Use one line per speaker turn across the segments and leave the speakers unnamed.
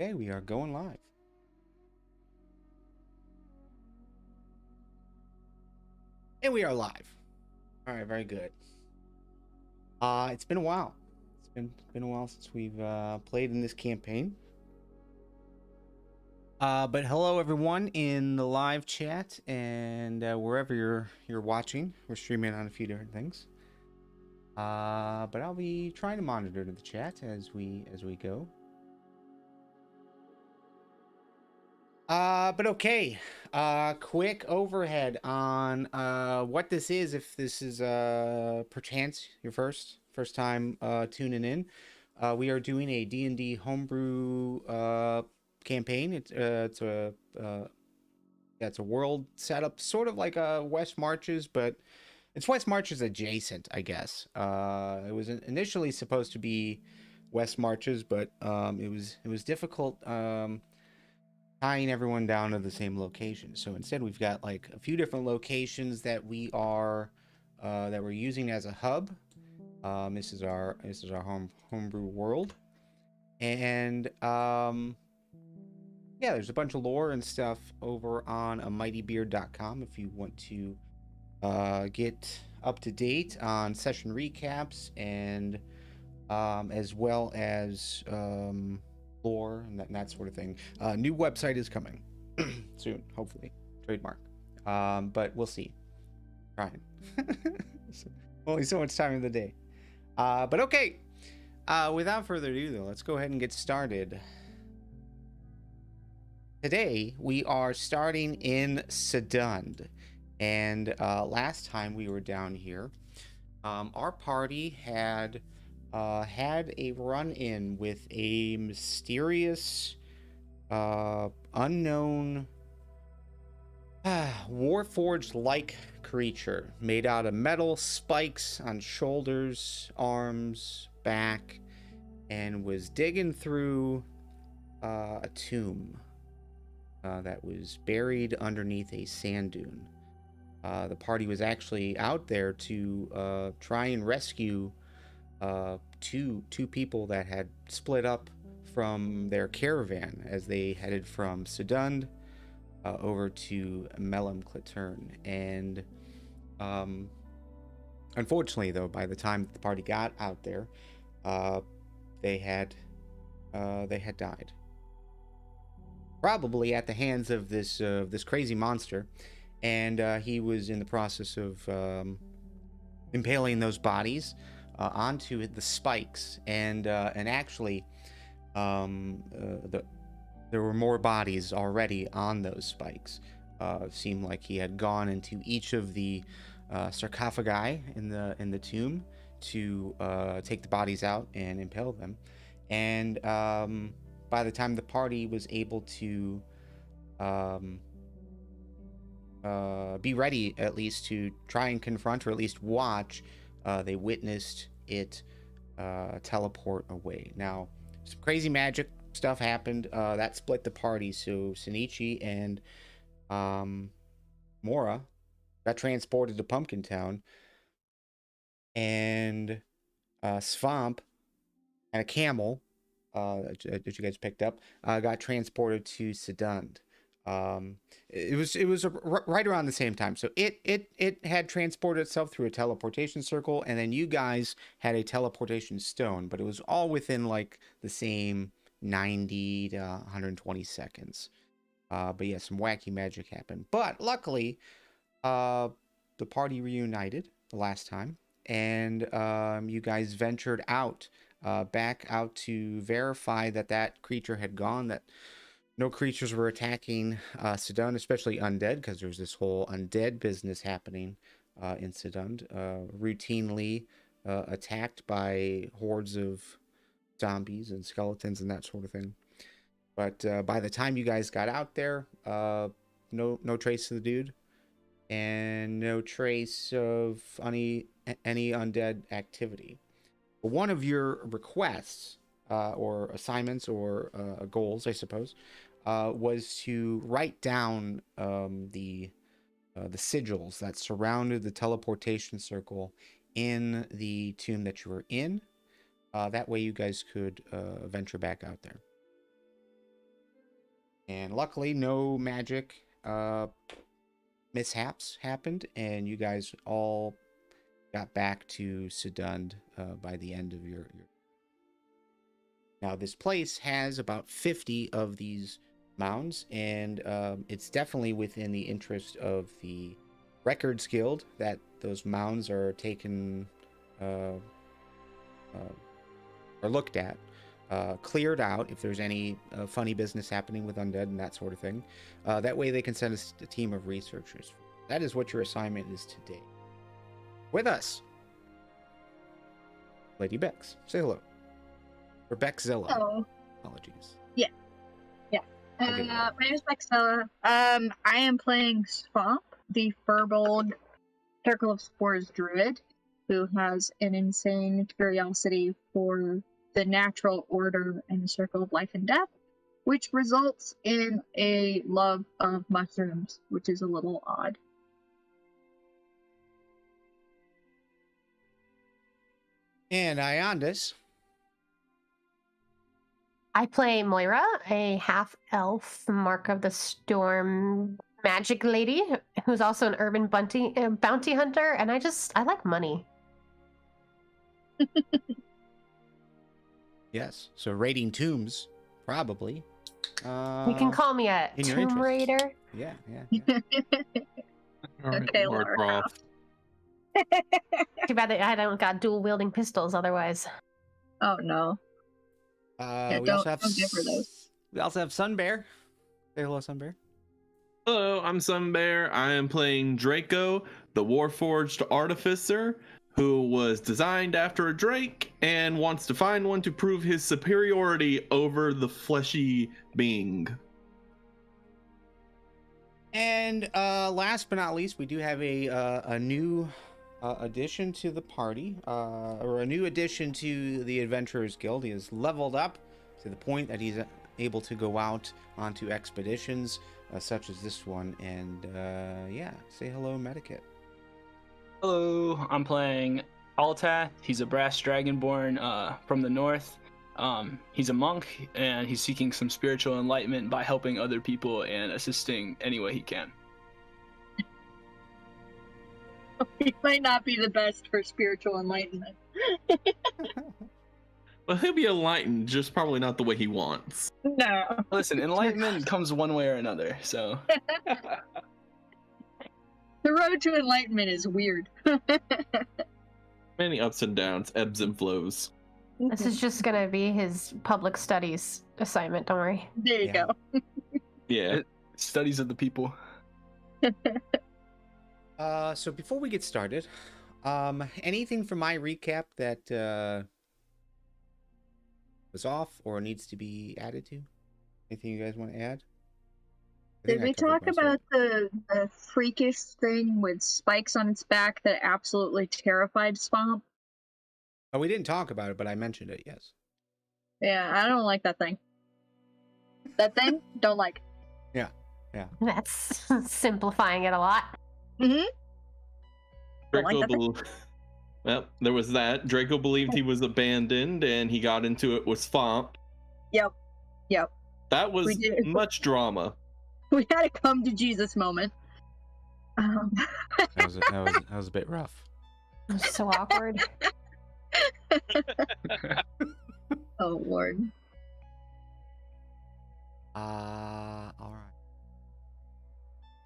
Okay, we are going live. And we are live. All right, very good. It's been a while. It's been a while since we've played in this campaign. But hello everyone in the live chat and wherever you're watching. We're streaming on a few different things. But I'll be trying to monitor the chat as we go. But okay. Quick overhead on what this is, if this is perchance your first time tuning in. We are doing a D&D homebrew campaign. It's a world setup, sort of like West Marches, but it's West Marches adjacent, I guess. It was initially supposed to be West Marches, but it was difficult tying everyone down to the same location. So instead, we've got like a few different locations that we're using as a hub. This is our homebrew world, and yeah, there's a bunch of lore and stuff over on mightybeard.com if you want to get up to date on session recaps and as well as lore and that sort of thing. New website is coming soon, hopefully. Trademark. But we'll see. Trying. Only so much time in the day. But okay. Without further ado, though, let's go ahead and get started. Today, we are starting in Sydund. And last time we were down here, our party had a run-in with a mysterious, unknown, Warforged-like creature made out of metal spikes on shoulders, arms, back, and was digging through a tomb that was buried underneath a sand dune. The party was actually out there to try and rescue two people that had split up from their caravan as they headed from Sydund over to Melamclatern. And unfortunately, though, by the time the party got out there, they had died, probably at the hands of this crazy monster. And he was in the process of impaling those bodies onto the spikes, and actually there were more bodies already on those spikes. It seemed like he had gone into each of the sarcophagi in the tomb to take the bodies out and impale them. And by the time the party was able to be ready, at least to try and confront or at least watch, they witnessed it teleport away. Now, some crazy magic stuff happened that split the party. So Shinichi and Moira got transported to Pumpkin Town, and Svamp and a camel that you guys picked up got transported to Sydund. It was right around the same time. So it had transported itself through a teleportation circle, and then you guys had a teleportation stone, but it was all within like the same 90 to 120 seconds. But yeah, some wacky magic happened. But luckily, the party reunited the last time, and you guys ventured out, back out to verify that creature had gone, that no creatures were attacking Sydund, especially undead, because there's this whole undead business happening in Sydund, routinely attacked by hordes of zombies and skeletons and that sort of thing. But by the time you guys got out there, no trace of the dude, and no trace of any undead activity. But one of your requests, or assignments, or goals, I suppose, was to write down the sigils that surrounded the teleportation circle in the tomb that you were in. That way you guys could venture back out there. And luckily, no magic mishaps happened, and you guys all got back to Sydund by the end of your. Now, this place has about 50 of these mounds, and it's definitely within the interest of the Records Guild that those mounds are taken or looked at, cleared out if there's any funny business happening with undead and that sort of thing. That way they can send us a team of researchers. That is what your assignment is today. With us, Lady Bex. Say hello. Or Beckzilla.
Hello.
Apologies.
Yeah.
Okay.
My name is Beckzilla. I am playing Svamp, the Furbolg Circle of Spores druid, who has an insane curiosity for the natural order and the circle of life and death, which results in a love of mushrooms, which is a little odd.
And Iondis.
I play Moira, a half-elf Mark of the Storm magic lady who's also an urban bounty hunter, and I like money.
Yes. So raiding tombs, probably.
You can call me a Tomb Raider.
Yeah.
Okay, Lara Croft.
Too bad that I don't got dual-wielding pistols otherwise.
Oh, no.
We also have Sunbear. Say hello, Sunbear.
Hello, I'm Sunbear. I am playing Draco, the Warforged Artificer, who was designed after a Drake and wants to find one to prove his superiority over the fleshy being.
And last but not least, we do have a new addition to the party, or a new addition to the Adventurers Guild. He has leveled up to the point that he's able to go out onto expeditions such as this one. And yeah, say hello, Medikit.
Hello, I'm playing Altath. He's a brass dragonborn from the north. He's a monk, and he's seeking some spiritual enlightenment by helping other people and assisting any way he can.
He might not be the best for spiritual enlightenment.
Well, he'll be enlightened, just probably not the way he wants.
No.
Listen, enlightenment comes one way or another, so...
The road to enlightenment is weird.
Many ups and downs, ebbs and flows.
This is just gonna be his public studies assignment, don't worry.
There you go.
Yeah.
Studies of the people.
So before we get started, anything from my recap that was off or needs to be added to? Anything you guys want to add?
Did we talk about the freakish thing with spikes on its back that absolutely terrified Svamp?
Oh, we didn't talk about it, but I mentioned it, yes.
Yeah, I don't like that thing. That thing? Don't like.
Yeah.
That's simplifying it a lot.
Mm-hmm.
Well, there was that. Draco believed he was abandoned, and he got into it with Svamp.
Yep.
That was much drama.
We had a come to Jesus moment.
That was a bit rough.
It was so awkward.
Oh, Lord.
All right.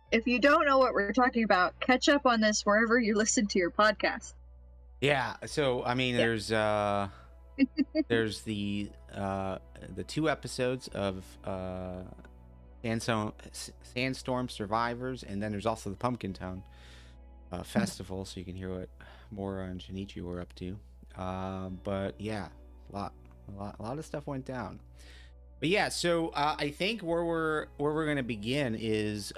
If you don't know what we're talking about, catch up on this wherever you listen to your podcast.
Yeah, so I mean, there's the 2 episodes of Sandstorm Survivors, and then there's also the Pumpkin Town festival, so you can hear what Moira and Shinichi were up to. But yeah, a lot of stuff went down. But yeah, so I think where we're gonna begin is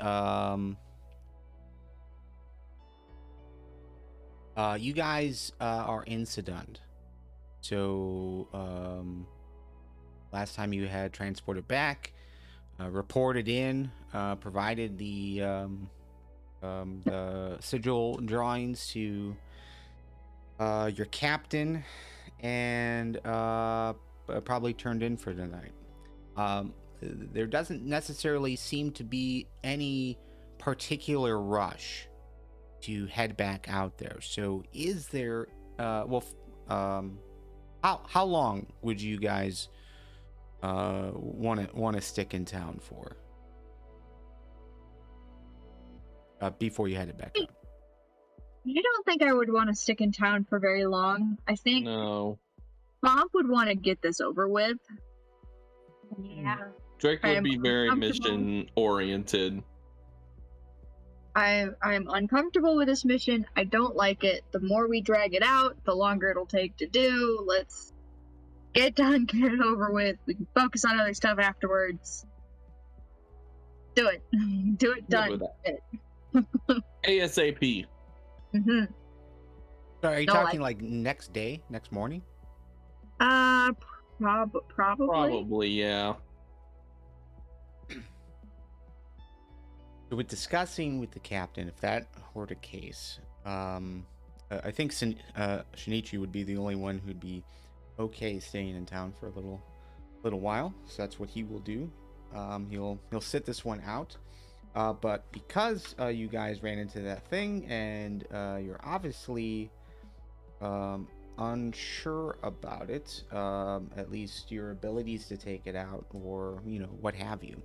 you guys are in Sydund. So last time you had transported back, reported in, provided the sigil drawings to your captain, and probably turned in for the night. there doesn't necessarily seem to be any particular rush to head back out there. So is there how long would you guys want to stick in town for before you headed back out?
I don't think I would want to stick in town for very long. I think
No.
Svamp would want to get this over with.
Yeah.
Drake would
I'm
be very
uncomfortable.
mission oriented.
I'm uncomfortable with this mission. I don't like it. The more we drag it out, the longer it'll take to do. Let's get done, get it over with. We can focus on other stuff afterwards. Do it. Do it,
Good
done.
with ASAP.
Mm-hmm.
So are you
No,
talking like next day, next morning?
Probably.
Probably, yeah.
So with discussing with the captain, if that were the case, I think Shinichi would be the only one who'd be okay staying in town for a little while. So that's what he will do. He'll sit this one out. But because you guys ran into that thing and you're obviously unsure about it, at least your abilities to take it out, or what have you,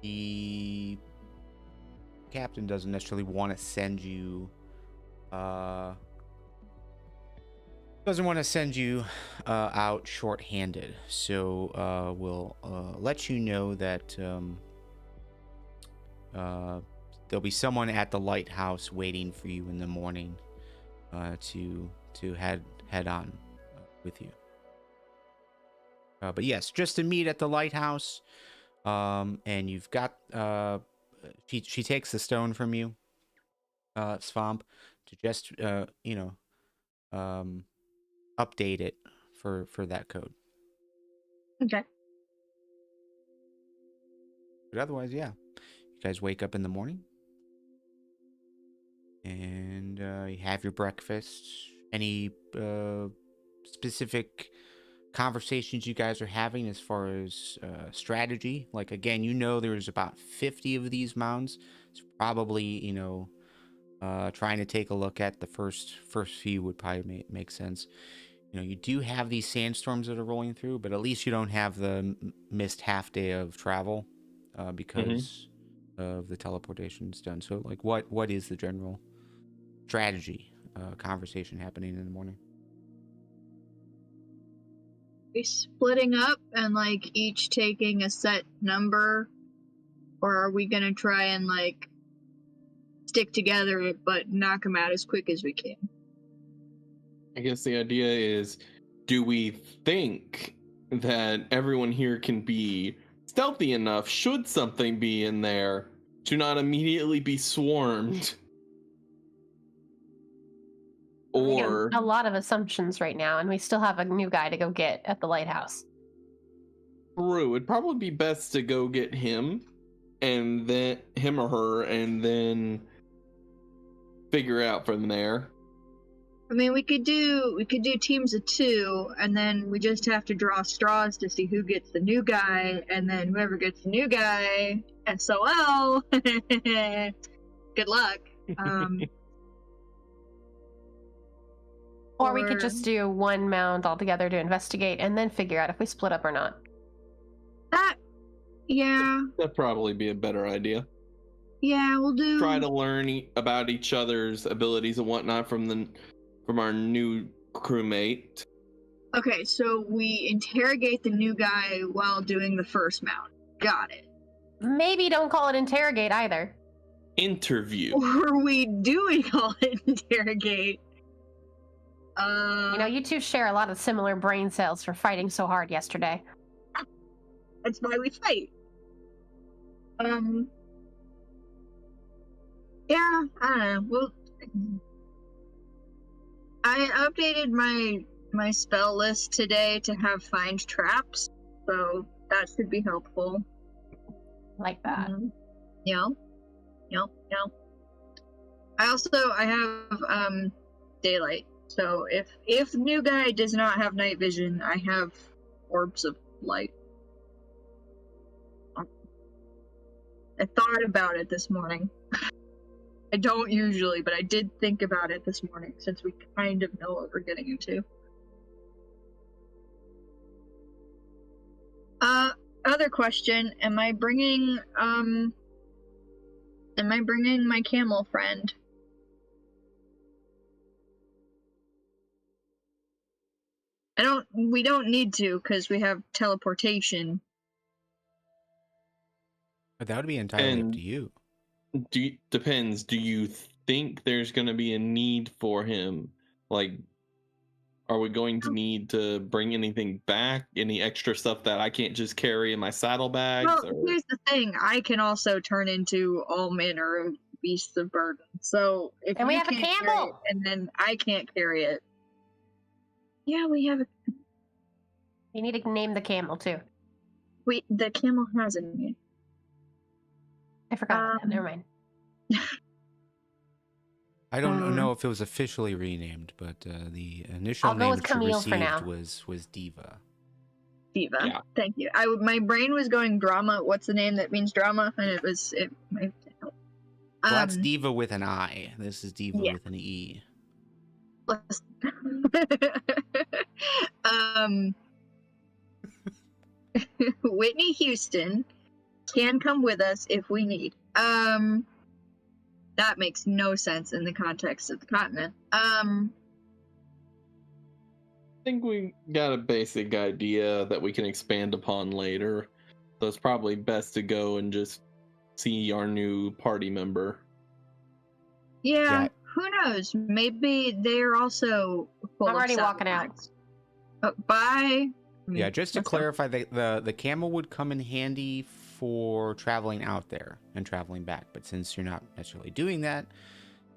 the captain doesn't necessarily want to send you out short-handed. So we'll let you know that there'll be someone at the lighthouse waiting for you in the morning to head on with you. But yes, just to meet at the lighthouse. And you've got she takes the stone from you, Svamp, to just update it for that code.
Okay.
But otherwise, yeah, you guys wake up in the morning and you have your breakfast. Any specific conversations you guys are having as far as strategy? Like, again, there's about 50 of these mounds. It's probably trying to take a look at the first few would probably make sense. You do have these sandstorms that are rolling through, but at least you don't have the missed half day of travel because of the teleportation's done. So like, what is the general strategy conversation happening in the morning?
We splitting up and like each taking a set number, or are we gonna try and like stick together but knock them out as quick as we can?
I guess the idea is, do we think that everyone here can be stealthy enough, should something be in there, to not immediately be swarmed? Or
a lot of assumptions right now, and we still have a new guy to go get at the lighthouse.
True, it'd probably be best to go get him, and then him or her, and then figure out from there.
I mean, we could do teams of 2, and then we just have to draw straws to see who gets the new guy, and then whoever gets the new guy, SOL. Good luck.
Or we could just do one mound altogether to investigate and then figure out if we split up or not.
Yeah.
That'd probably be a better idea.
Yeah, we'll do.
Try to learn about each other's abilities and whatnot from our new crewmate.
Okay, so we interrogate the new guy while doing the first mount. Got it.
Maybe don't call it interrogate either.
Interview.
Or we do call it interrogate.
You two share a lot of similar brain cells for fighting so hard yesterday.
That's why we fight. Yeah, I don't know. Well, I updated my spell list today to have find traps, so that should be helpful.
Like that.
Yep. I have daylight. So if new guy does not have night vision, I have orbs of light. I thought about it this morning. I don't usually, but I did think about it this morning since we kind of know what we're getting into. Other question, am I bringing my camel friend? We don't need to because we have teleportation.
But that would be entirely up
And
to you.
Depends. Do you think there's going to be a need for him? Like, are we going to need to bring anything back? Any extra stuff that I can't just carry in my saddlebags?
Well, here's the thing. I can also turn into all manner of beasts of burden. So if
And we
you
have a
can't carry
camel!
it, and then I can't carry it. Yeah, we have a...
You need to name the camel too.
Wait, the camel has a name.
I forgot about that. Never mind.
I don't know if it was officially renamed, but the initial
I'll go
name
with
that you
Camille for now.
received was Diva.
Diva.
Yeah.
Thank you. My brain was going drama. What's the name that means drama? And it was
Well, that's Diva with an I. This is Diva
yeah.
with an E.
Whitney Houston can come with us if we need. That makes no sense in the context of the continent.
I think we got a basic idea that we can expand upon later. So it's probably best to go and just see our new party member.
Yeah. Who knows? Maybe they're also full
I'm
of
already walking out.
saddlebags. Oh, bye.
Yeah, just to
let's go.
clarify, the camel would come in handy for traveling out there and traveling back. But since you're not necessarily doing that,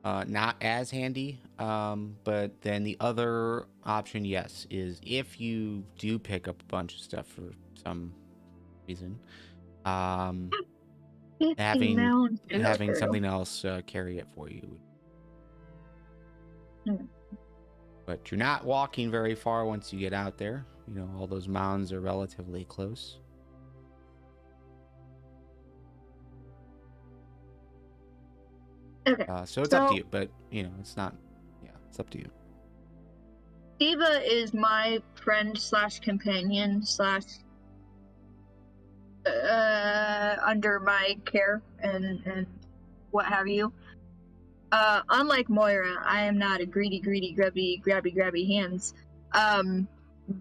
not as handy. But then the other option, yes, is if you do pick up a bunch of stuff for some reason, having something else carry it for you. But you're not walking very far once you get out there. You know, all those mounds are relatively close.
Okay.
So it's up to you, but you know, it's not. Yeah, it's up to you.
Diva is my friend / companion / under my care and what have you. Unlike Moira, I am not a greedy, grabby hands.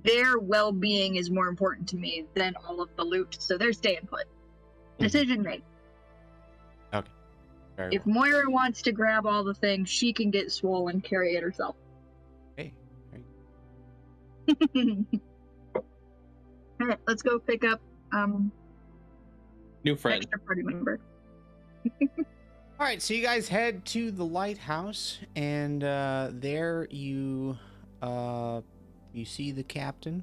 Their well-being is more important to me than all of the loot, so they're staying put. Decision made.
Okay. Very
If
well.
Moira wants to grab all the things, she can get swole and carry it herself.
Hey.
Alright, let's go pick up
New friend.
extra party member.
All right, so you guys head to the lighthouse, and there you see the captain.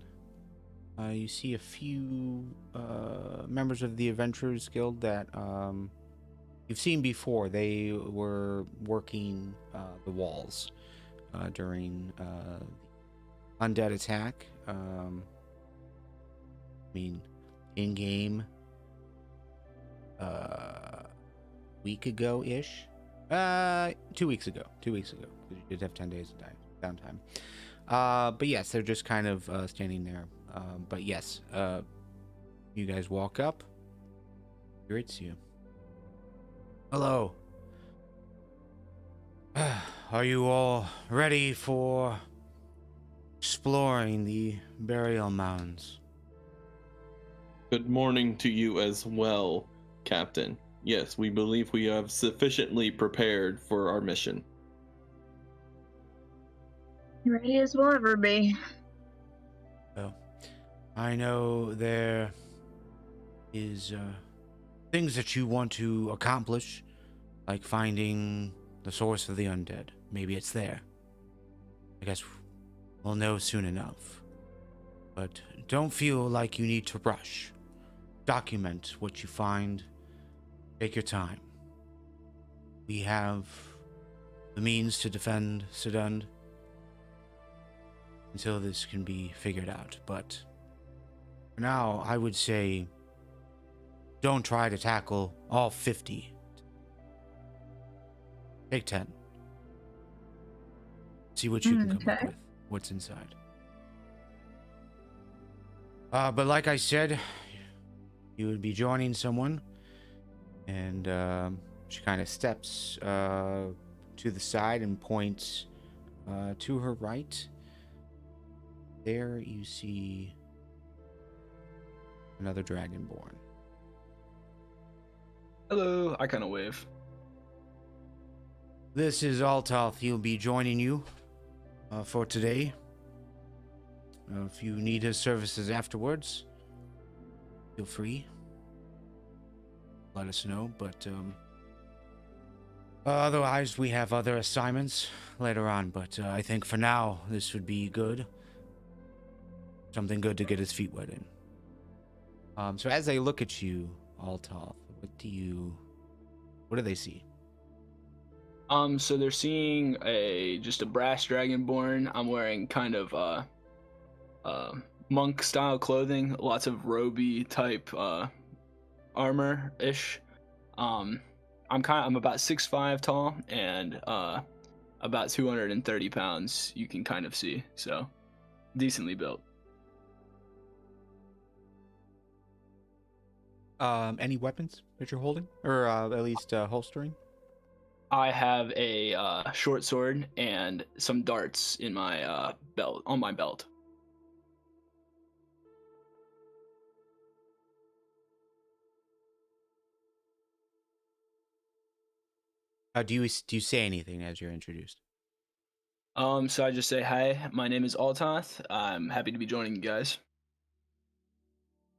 You see a few members of the Adventurers Guild that you've seen before. They were working the walls during the undead attack. I mean, in game. Week ago ish, 2 weeks ago. 2 weeks ago. You did have 10 days of downtime. But yes, they're just kind of standing there. But yes, you guys walk up. Here it's you. Hello. Are you all ready for exploring the Burial Mounds?
Good morning to you as well, Captain. Yes, we believe we have sufficiently prepared for our mission.
Ready as we'll ever be.
Well, I know there is things that you want to accomplish, like finding the source of the undead. Maybe it's there. I guess we'll know soon enough. But don't feel like you need to rush. Document what you find. Take your time. We have the means to defend Sydund until this can be figured out. But for now, I would say don't try to tackle all 50. Take 10. See what you can come up
Okay.
with. What's inside. But like I said, you would be joining someone. And she kind of steps to the side and points to her right. There you see another dragonborn.
Hello. I kind of wave.
This is Altoth. He'll be joining you for today. If you need his services afterwards, feel free. Let us know. But otherwise, we have other assignments later on. But I think for now, this would be good. Something good to get his feet wet in. So as they look at you, Altoth, what do they see?
So they're seeing just a brass dragonborn. I'm wearing kind of monk style clothing, lots of roby type armor ish. I'm about 6'5" tall and about 230 pounds. You can kind of see, so decently built.
Any weapons that you're holding, or at least holstering?
I have a short sword and some darts in my belt, on my belt.
Do you say anything as you're introduced?
So I just say, hi, my name is Altoth. I'm happy to be joining you guys.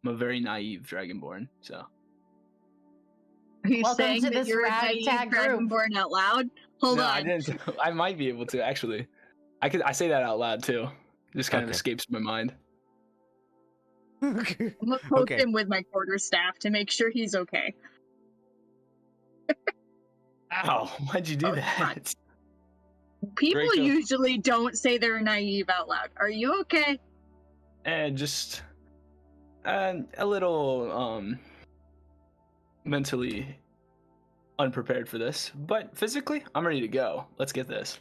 I'm a very naive dragonborn, so.
Are you
Welcome
saying
to
that
this
you're a naive
ragtag group.
dragonborn out loud? Hold
No,
on.
I didn't. I might be able to, actually. I say that out loud, too. Just kind of
Okay.
escapes my mind.
I'm gonna poke
Okay.
him with my quarterstaff to make sure he's okay.
Ow, why'd you do
Oh,
that?
People
Draco.
usually don't say they're naive out loud. Are you okay?
And just a little mentally unprepared for this, but physically I'm ready to go. Let's get this.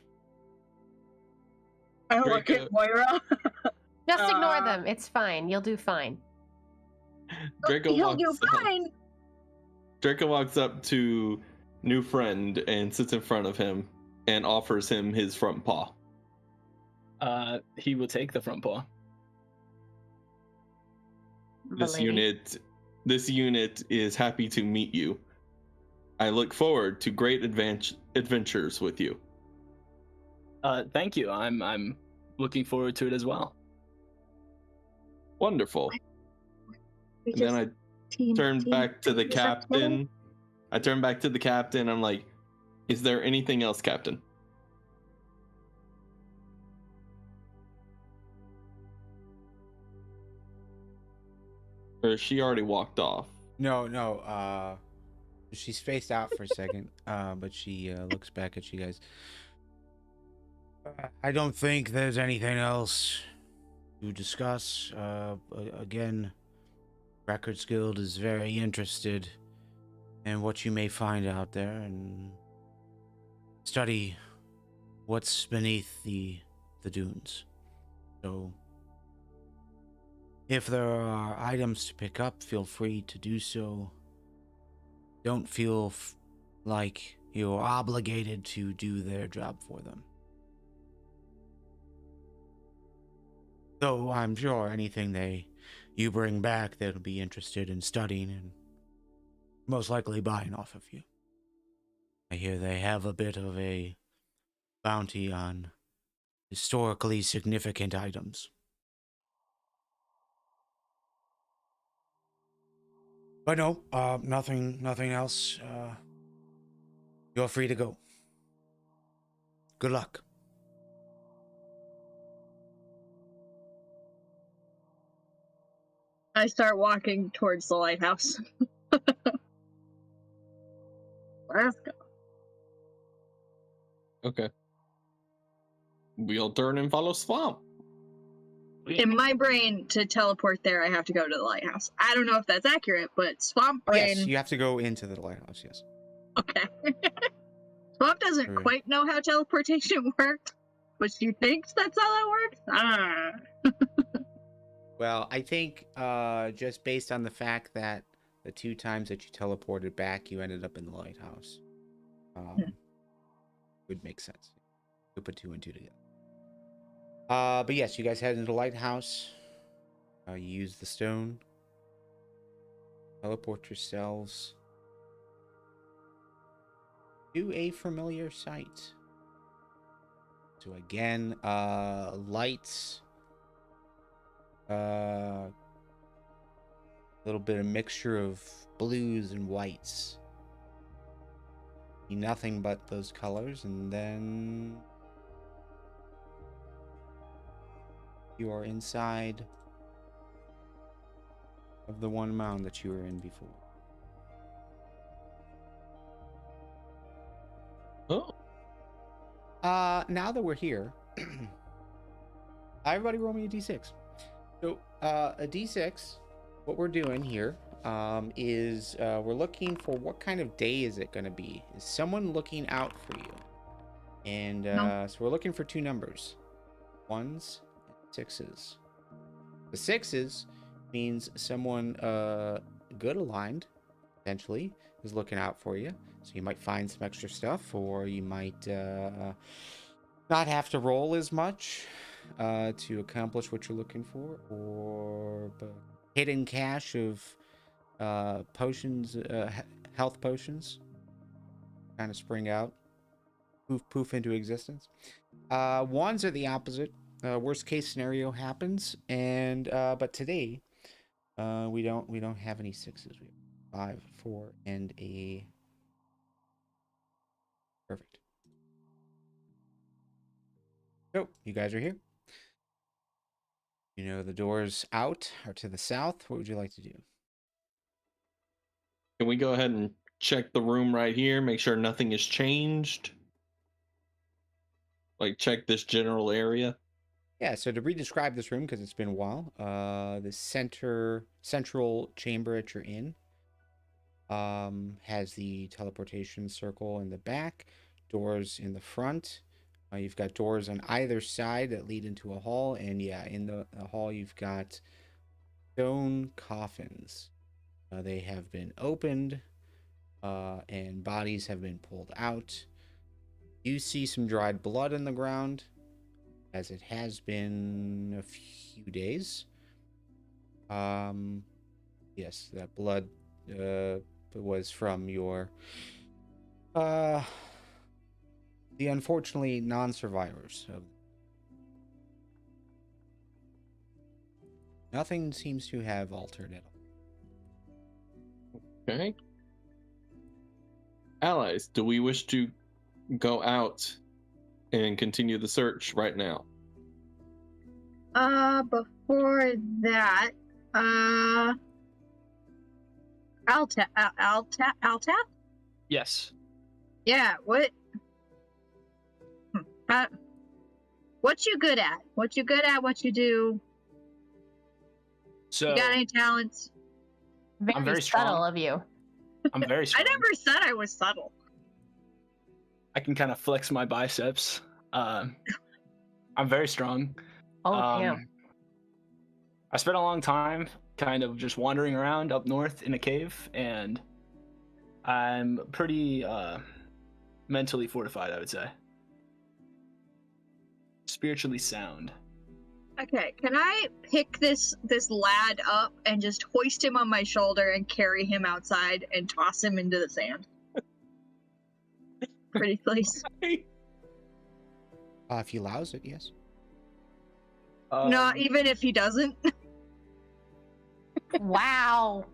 I look
Draco.
at Moira.
Just ignore
Uh,
them. It's fine. You'll do fine.
Draco
He'll do
walks up.
fine.
Draco walks up to new friend and sits in front of him and offers him his front paw.
He will take the front paw.
This
Milady.
this unit is happy to meet you. I look forward to great adventures with you.
Thank you. I'm looking forward to it as well.
Wonderful.
We
And then I
team-
turn
team
back to the
is that total?
captain. I turn back to the captain. I'm like, is there anything else, Captain? Or she already walked off.
No. She's spaced out for a second, but she looks back at you guys. I don't think there's anything else to discuss. Again, Records Guild is very interested in what you may find out there and study what's beneath the dunes. So, if there are items to pick up, feel free to do so. Don't feel like you're obligated to do their job for them. Though I'm sure anything you bring back, they'll be interested in studying and most likely buying off of you. I hear they have a bit of a bounty on historically significant items. But no, nothing else. You're free to go. Good luck.
I start walking towards the lighthouse. Let's go.
Okay. We'll turn and follow Svamp.
In my brain, to teleport there, I have to go to the lighthouse. I don't know if that's accurate, but Swamp brain.
Yes, you have to go into the lighthouse. Yes.
Okay. Swamp doesn't
Right.
quite know how teleportation works, but she thinks that's how that works.
Well, I think just based on the fact that the 2 times that you teleported back, you ended up in the lighthouse. Would make sense. You put 2 and 2 together. But yes, you guys head into the lighthouse. You use the stone. Teleport yourselves to a familiar sight. So again, lights. Little bit of mixture of blues and whites. Nothing but those colors, and then you are inside of the one mound that you were in before.
Oh.
Now that we're here, everybody roll me a d6. So, a d6, what we're doing here is we're looking for what kind of day is it going to be. Is someone looking out for you? And
No.
so we're looking for 2 numbers, 1s and 6s. The 6s means someone good aligned, potentially, is looking out for you. So you might find some extra stuff, or you might not have to roll as much to accomplish what you're looking for, or hidden cache of potions, health potions, kind of spring out, poof into existence. 1s are the opposite. Worst case scenario happens, and but today we don't have any 6s. We have 5, 4, and a perfect. So you guys are here. You know the doors out are to the south. What would you like to do?
Can we go ahead and check the room right here, make sure nothing has changed? Like, check this general area?
Yeah, so to re-describe this room, because it's been a while, the central chamber that you're in has the teleportation circle in the back, doors in the front. You've got doors on either side that lead into a hall, and yeah, in the hall you've got stone coffins. They have been opened, and bodies have been pulled out. You see some dried blood in the ground, as it has been a few days. Yes, that blood was from your the unfortunately non-survivors. Nothing seems to have altered at all.
Okay. Allies, do we wish to go out and continue the search right now?
Before that, Alta?
Yes.
Yeah, what? What you good at? What you good at? What you do?
So
You got any talents?
I'm very
subtle
strong.
of you.
I'm very
I
strong.
never said I was subtle.
I can kind of flex my biceps. I'm very strong.
Oh, damn.
I spent a long time kind of just wandering around up north in a cave, and I'm pretty mentally fortified, I would say. Spiritually sound.
Okay, can I pick this lad up and just hoist him on my shoulder and carry him outside and toss him into the sand? Pretty please.
If he allows it, yes.
No, even if he doesn't.
Wow.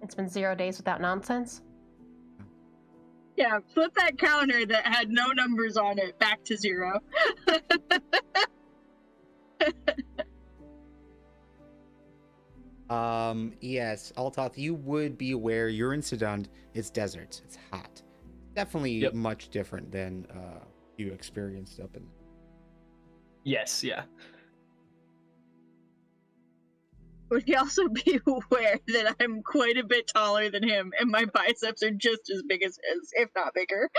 It's been 0 days without nonsense.
Yeah, flip that counter that had no numbers on it back to 0.
Yes, Altoth, you would be aware you're in Sydund. It's deserts. It's hot. Definitely
Yep.
much different than you experienced up in.
Yes, yeah.
Would he also be aware that I'm quite a bit taller than him and my biceps are just as big as his, if not bigger?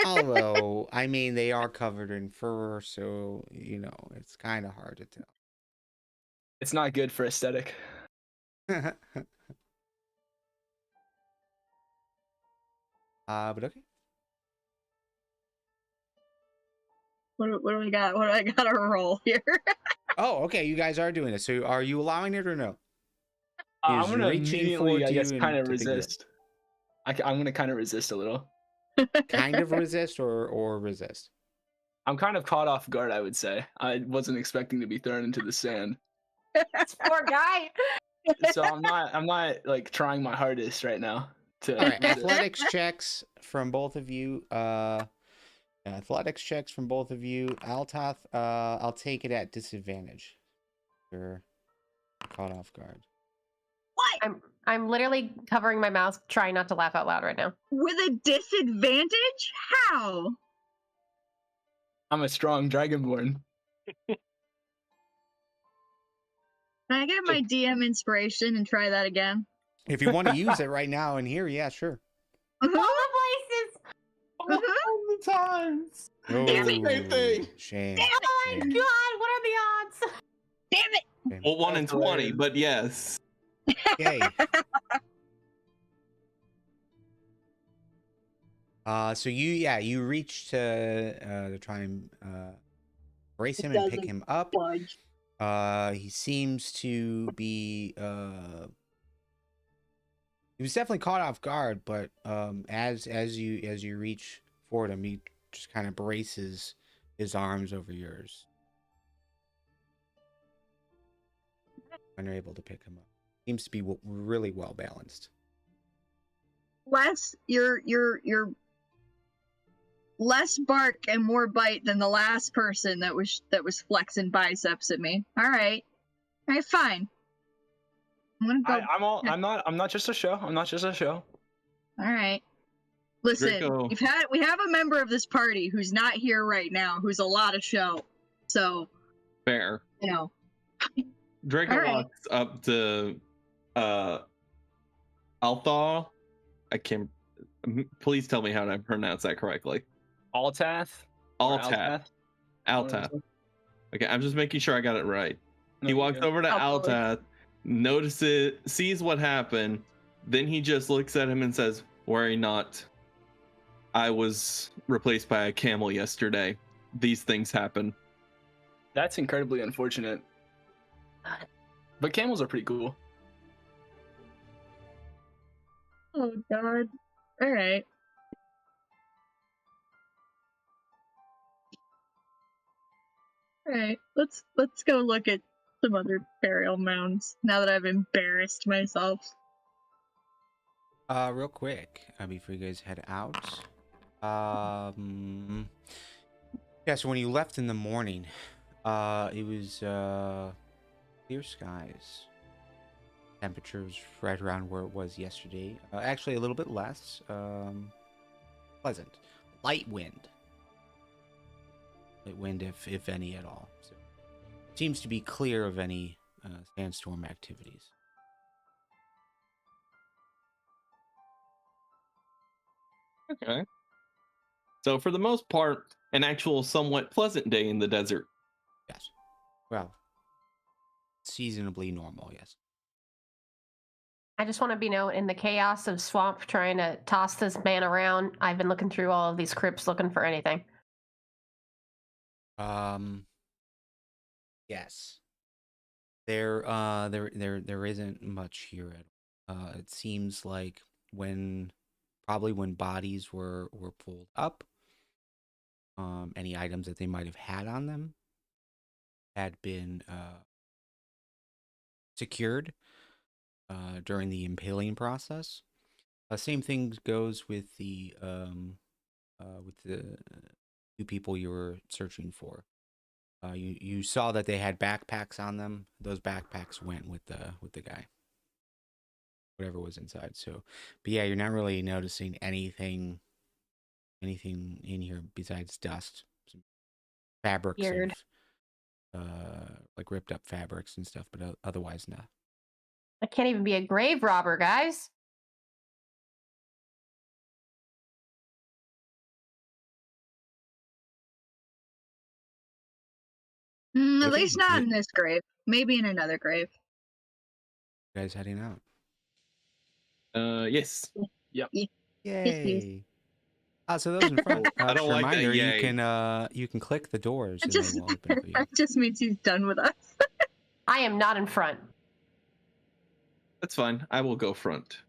Although, I mean, they are covered in fur, so you know it's kind of hard to
It's not good for aesthetic.
tell. But okay.
What do we got? What do I got to roll here?
Oh, okay. You guys are doing this. So, are you allowing it or no?
I'm
He's
gonna
reaching
immediately,
forward
I
to
guess,
you and
kind of
to pick you up.
resist. I'm gonna kind of resist a little.
Kind of resist or resist.
I'm kind of caught off guard, I would say. I wasn't expecting to be thrown into the sand,
This poor guy.
so I'm not like trying my hardest right now to.
All right.
resist.
Athletics checks from both of you. Athletics checks from both of you. Altoth, I'll take it at disadvantage. You're caught off guard.
What?
I'm literally covering my mouth, trying not to laugh out loud right now.
With a disadvantage? How?
I'm a strong dragonborn.
Can I get my DM inspiration and try that again?
If you want to use it right now in here, yeah, sure.
All the places.
All the times.
Oh,
Same thing.
Shame.
Oh my
shame.
god, what are the odds?
Damn it!
Shame.
Well, 1 in
That's
20,
hilarious.
but yes.
Okay. So you reach to try and brace him and pick
Doesn't
him up.
Budge.
He seems to be he was definitely caught off guard, but as you reach forward him, he just kind of braces his arms over yours. And you're able to pick him up. Seems to be really well balanced.
You're less bark and more bite than the last person that was flexing biceps at me. All right, fine. I'm gonna go.
I'm not just a show. I'm not just a show.
All right. Listen,
Draco.
we have a member of this party who's not here right now, who's a lot of show. So,
Fair.
you know.
Draco
All right.
walks up to Althal. I can't. Please tell me how to pronounce that correctly.
Altath. or
Altath.
One of
Altath.
those.
Okay, I'm just making sure I got it right.
No,
He
you're
walks
good.
over to
Altath.
Altath, notices, sees what happened, then he just looks at him and says, "Worry not. I was replaced by a camel yesterday. These things happen."
That's incredibly unfortunate. But camels are pretty cool.
Oh God. All right. All right. Let's go look at some other burial mounds now that I've embarrassed myself.
Real quick, before you guys head out. Yeah, so when you left in the morning, it was clear skies. Temperatures right around where it was yesterday. Actually, a little bit less. Pleasant. Light wind. Light wind, if any at all. So, seems to be clear of any sandstorm activities.
Okay. So for the most part, an actual somewhat pleasant day in the desert.
Yes. Well, seasonably normal, yes.
I just want to be known in the chaos of Svamp trying to toss this man around. I've been looking through all of these crypts looking for anything.
Yes. There isn't much here at it seems like probably when bodies were pulled up, any items that they might have had on them had been secured during the impaling process. Same thing goes with the two people you were searching for. You saw that they had backpacks on them. Those backpacks went with the guy. whatever was inside. So, but yeah, you're not really noticing anything in here besides dust, some fabrics
Weird.
of like ripped up fabrics and stuff, but otherwise not.
I can't even be a grave robber, guys.
At
Okay,
least not
you
in this grave. Maybe in another grave.
guys heading out.
Yes.
Yep.
Yay! So those in front.
I don't like that
reminder,
yay.
you can click the doors
That
and
just,
they will open for you.
that just means he's done with us.
I am not in front.
That's fine. I will go front.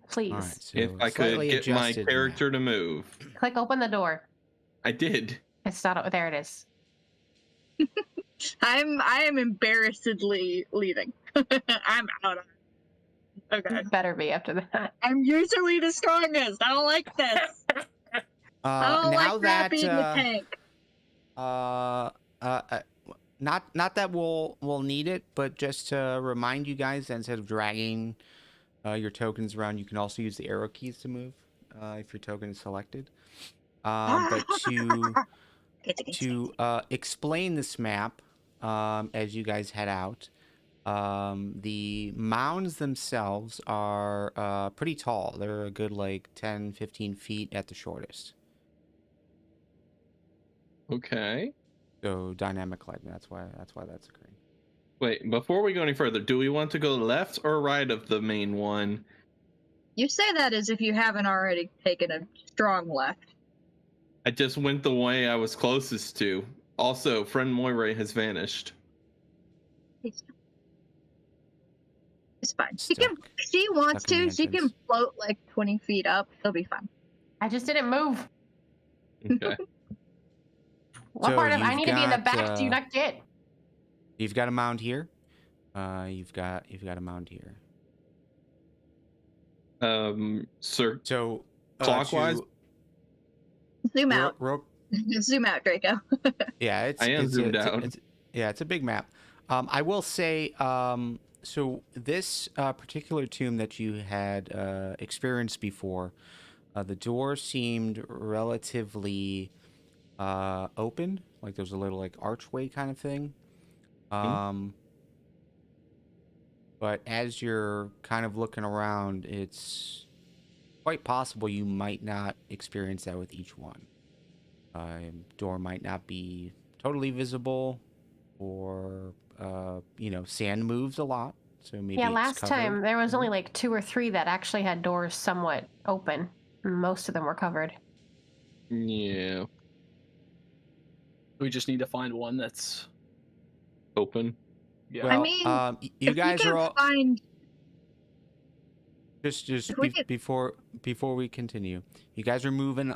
Please.
All right. So
If I could
slightly
get my
adjusted
character
map.
to move.
Click open the door.
I did.
It's not. There it is.
I am embarrassedly leaving. I'm out of it. Okay.
It better be after that.
I'm usually the strongest. I don't like this. I don't
Now
like not being the
that
tank.
not that we'll need it, but just to remind you guys that instead of dragging your tokens around, you can also use the arrow keys to move if your token is selected. But to explain this map as you guys head out, the mounds themselves are pretty tall. They're a good like 10-15 feet at the shortest.
Okay.
So dynamic lighting. That's why that's occurring.
Wait, before we go any further, do we want to go left or right of the main one?
You say that as if you haven't already taken a strong left.
I just went the way I was closest to. Also, friend Moira has vanished.
It's fine.
Stuck.
She wants
Stuck in
to.
the
She can
entrance.
float like 20 feet up. She'll be fine.
I just didn't move.
Okay.
What
So
part of I
you've
need to be in the
got,
back? Do you not get?
You've got a mound here. You've got a mound here.
Sir,
So
clockwise.
Zoom out. Zoom out, Draco.
Yeah, it's
I am zoomed out.
It's a big map. I will say, so this particular tomb that you had experienced before, the door seemed relatively open, like there's a little like archway kind of thing. But as you're kind of looking around, it's quite possible you might not experience that with each one. Door might not be totally visible, or sand moves a lot, so maybe
Yeah,
it's
last
covered.
time there was only like 2 or 3 that actually had doors somewhat open. Most of them were covered.
Yeah.
We just need to find one that's
Open.
yeah.
Well,
I mean,
you
if
guys
we
are
can
all
find.
just
if we could-
before we continue. You guys are moving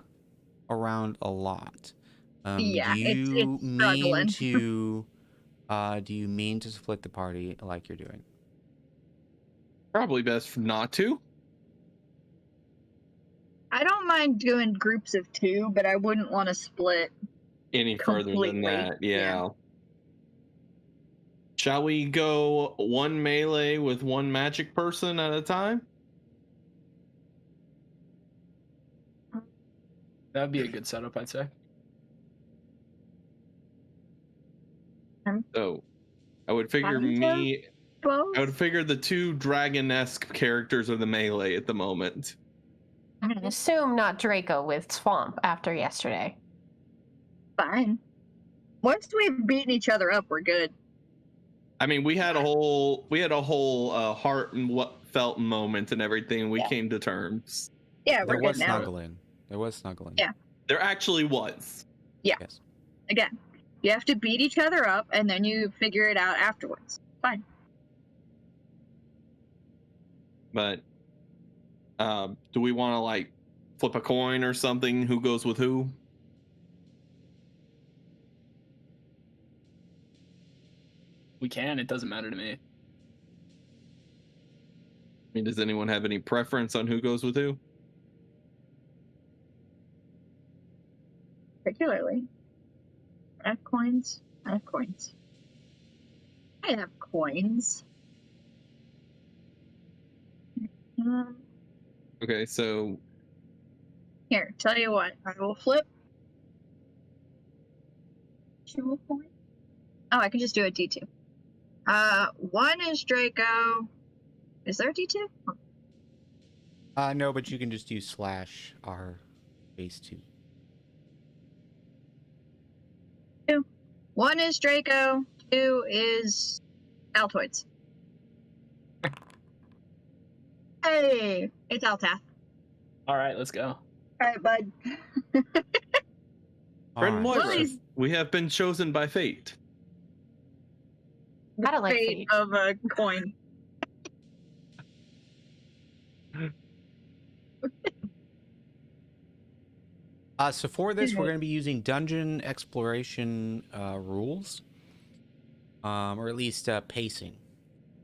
around a lot.
Yeah,
do
it's
you
struggling.
do you mean to split the party like you're doing?
Probably best not to.
I don't mind doing groups of 2, but I wouldn't want to split.
Any further than
Completely,
that, yeah.
yeah.
Shall we go one melee with one magic person at a time?
That'd be a good setup, I'd say.
So, I would figure
Kind of.
I would figure the 2 dragon-esque characters are the melee at the moment.
I assume not Draco with Svamp after yesterday.
Fine. Once we've beaten each other up, we're good.
I mean, we had a whole heart and what felt moment and everything. We
Yeah.
came to terms.
Yeah,
There
we're
was
good now.
snuggling. There was snuggling.
Yeah.
There actually was.
Yes.
Again, you have to beat each other up, and then you figure it out afterwards. Fine.
But do we want to like flip a coin or something? Who goes with who?
We can. It doesn't matter to me.
I mean, does anyone have any preference on who goes with who?
Particularly. I have coins. I have coins. I have coins.
Okay, so
Here, tell you what. I will flip. 2 point. Oh, I can just do a D2. 1 is Draco. Is there a D2?
No, but you can just use /r base 2.
2. 1 is Draco. 2 is Altoids. Hey, it's Altath.
All right, let's go.
All right, bud.
friend
Alright.
Moira,
Nice.
we have been chosen by fate.
I don't like
Fate
fate.
of a coin.
So for this, we're going to be using dungeon exploration rules, or at least pacing.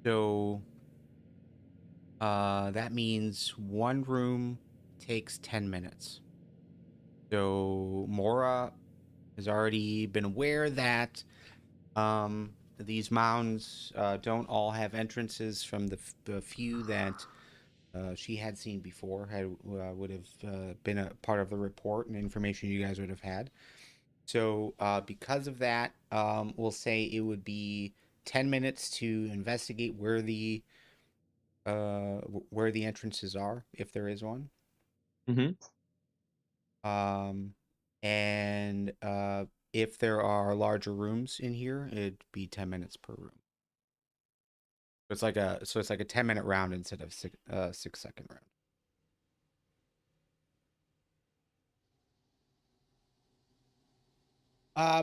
So that means one room takes 10 minutes. So Moira has already been aware that these mounds don't all have entrances from the few that she had seen before, would have been a part of the report and information you guys would have had. So because of that, we'll say it would be 10 minutes to investigate where the entrances are, if there is one.
Mm-hmm.
And if there are larger rooms in here, it'd be 10 minutes per room. It's like a 10-minute round instead of 6-second round.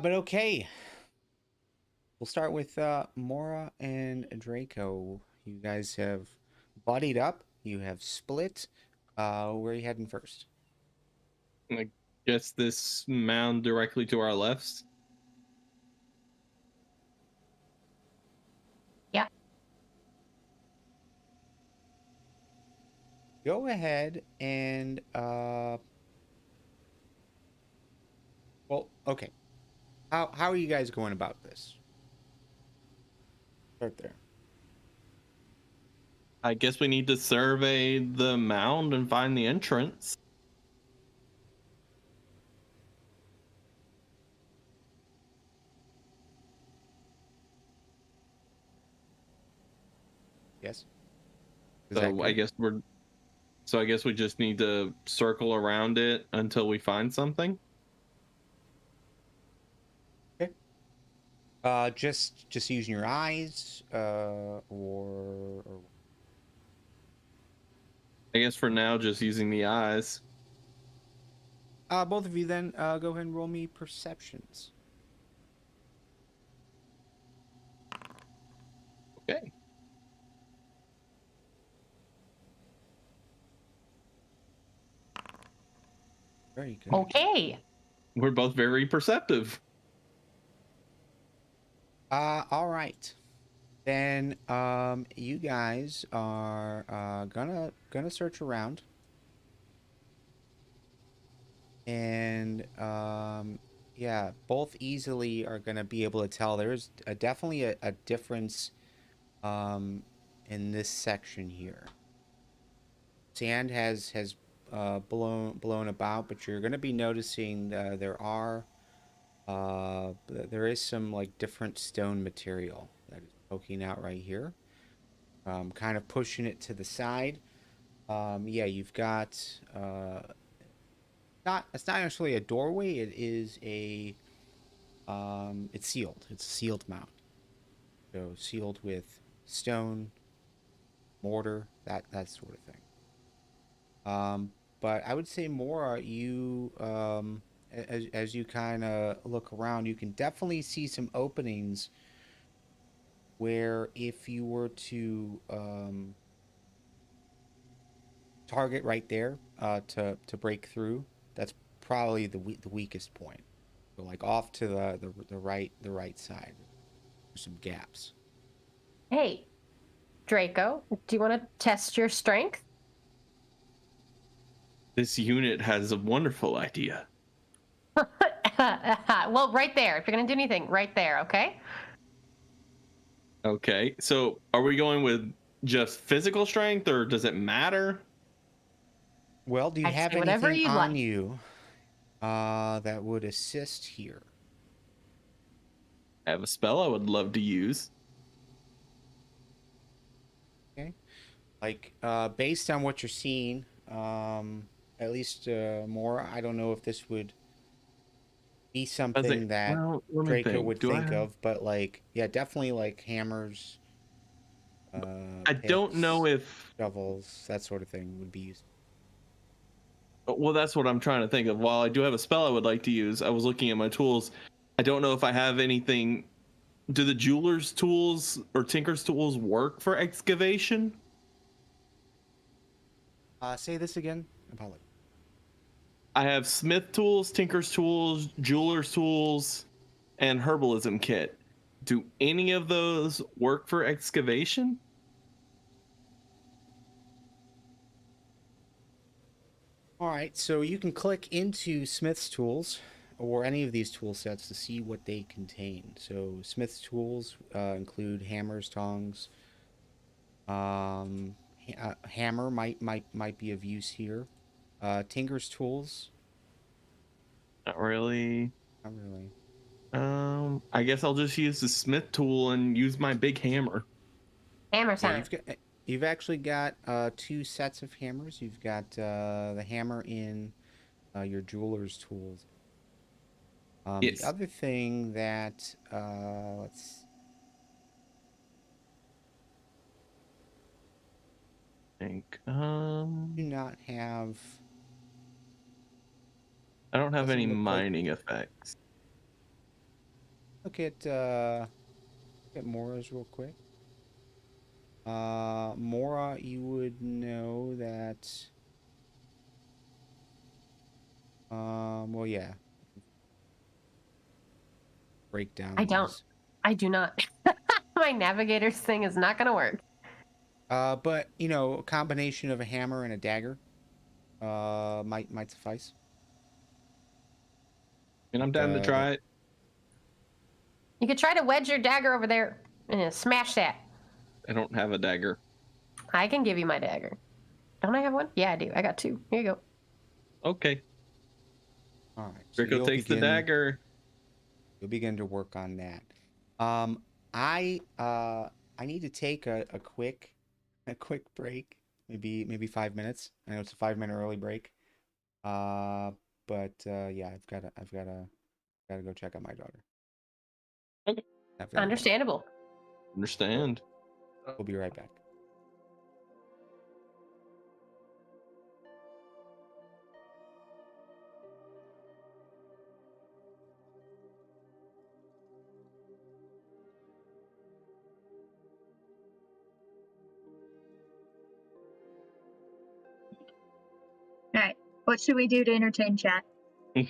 But okay. We'll start with Moira and Draco. You guys have buddied up. You have split. Where are you heading first?
I guess this mound directly to our lefts.
Yeah.
Go ahead and well, okay. How are you guys going about this? Start there.
I guess we need to survey the mound and find the entrance.
Yes. Is that
So I
good?
guess we just need to circle around it until we find something.
Just using your eyes, or
I guess for now, just using the eyes.
both of you then go ahead and roll me perceptions.
Okay.
Very good.
Okay.
We're both very perceptive.
All right. Then you guys are gonna search around. And yeah, both easily are gonna be able to tell there's definitely a difference in this section here. Sand has blown about, but you're gonna be noticing there is some like different stone material that is poking out right here, kind of pushing it to the side. Yeah, you've got it's not actually a doorway. It is it's sealed. It's a sealed mound. So sealed with stone, mortar, that sort of thing. But I would say Moira, you as you kind of look around, you can definitely see some openings where if you were to target right there to break through, that's probably the weakest point. So like off to the right side, there's some gaps.
Hey, Draco, do you want to test your strength?
This unit has a wonderful idea.
Well, right there. If you're going to do anything, right there, okay?
Okay, so are we going with just physical strength, or does it matter?
Well, do you
I'd
have
say whatever
anything
you'd
on
like.
you that would assist here?
I have a spell I would love to use.
Okay. Like, based on what you're seeing, at least more, I don't know if this would be something that
let me
Draco would
Do I
think
have-
of, but like, yeah, definitely like hammers,
I don't know
picks,
if.
shovels, that sort of thing would be used.
Well, that's what I'm trying to think of. While I do have a spell I would like to use, I was looking at my tools. I don't know if I have anything. Do the jeweler's tools or tinker's tools work for excavation?
Say this again. Apologies.
I have smith tools, tinker's tools, jeweler's tools, and herbalism kit. Do any of those work for excavation?
All right, so you can click into Smith's tools or any of these tool sets to see what they contain. So Smith's tools include hammers, tongs. Hammer might be of use here. Tinker's tools.
Not really.
Not really.
I guess I'll just use the smith tool and use my big hammer.
Hammer
Yeah,
time.
you've actually got 2 sets of hammers. You've got the hammer in your jeweler's tools.
Yes.
The other thing that let's
think.
do not have.
I don't have
Doesn't
any
look like-
mining effects.
Look at Moira's real quick. Moira, you would know that. Well, yeah. Breakdown.
I don't. I do not. My navigator's thing is not gonna work.
But you know, a combination of a hammer and a dagger, might suffice.
And I'm down to try it.
You could try to wedge your dagger over there and smash that.
I don't have a dagger.
I can give you my dagger. Don't I have one? Yeah, I do. I got 2. Here you go.
Okay.
All right. So
Draco
you'll
takes the dagger.
You'll begin to work on that. I need to take a quick break, maybe 5 minutes. I know it's a 5-minute early break. But yeah, I've gotta go check on my daughter.
Okay.
Understandable.
Understand.
We'll be right back.
Alright, what should we do to entertain chat?
You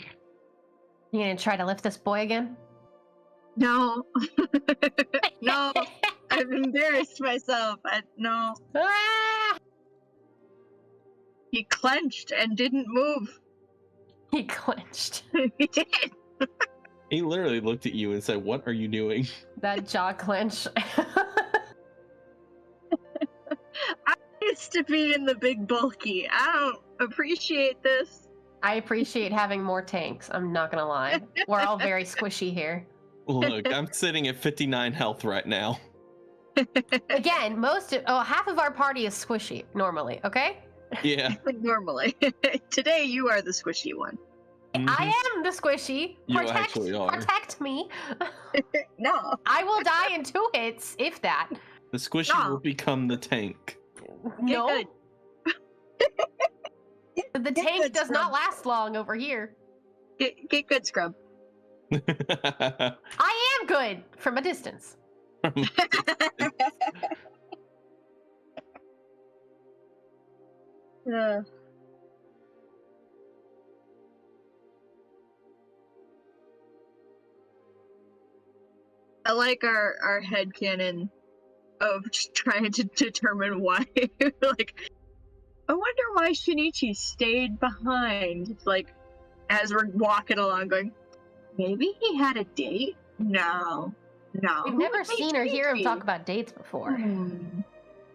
gonna try to lift this boy again?
No. No, I've embarrassed myself. No.
Ah!
He clenched and didn't move.
He clenched.
He did.
He literally looked at you and said, "What are you doing?"
That jaw clench.
I used to be in the big bulky. I don't appreciate this.
I appreciate having more tanks. I'm not gonna lie. We're all very squishy here.
Look, I'm sitting at 59 health right now.
Again, half of our party is squishy normally. Okay,
Yeah.
Normally. Today you are the squishy one.
I am the squishy.
You actually are.
Protect me.
No.
I will die in 2 hits, if that.
The squishy
No.
will become the tank.
No,
good.
the
Get
tank
good,
does not
scrub.
last long over here.
Get good, scrub.
I am good from a distance.
Uh, I like our headcanon of just trying to determine why. Like, I wonder why Shinichi stayed behind. Like, as we're walking along, going, maybe he had a date? No.
We've
Who
never
would be
seen or hear him
Shinichi?
talk about dates before.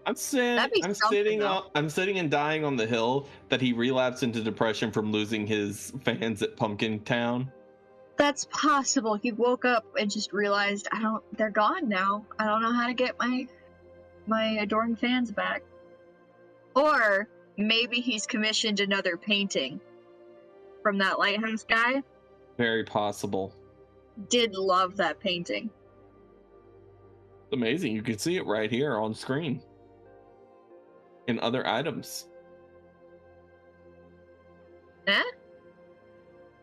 I'm
That'd be something,
sitting
though.
I'm sitting and dying on the hill that he relapsed into depression from losing his fans at Pumpkin Town.
That's possible. He woke up and just realized they're gone now. I don't know how to get my adoring fans back. Or maybe he's commissioned another painting from that lighthouse guy.
Very possible.
Did love that painting.
It's amazing. You can see it right here on screen. In other items.
Eh?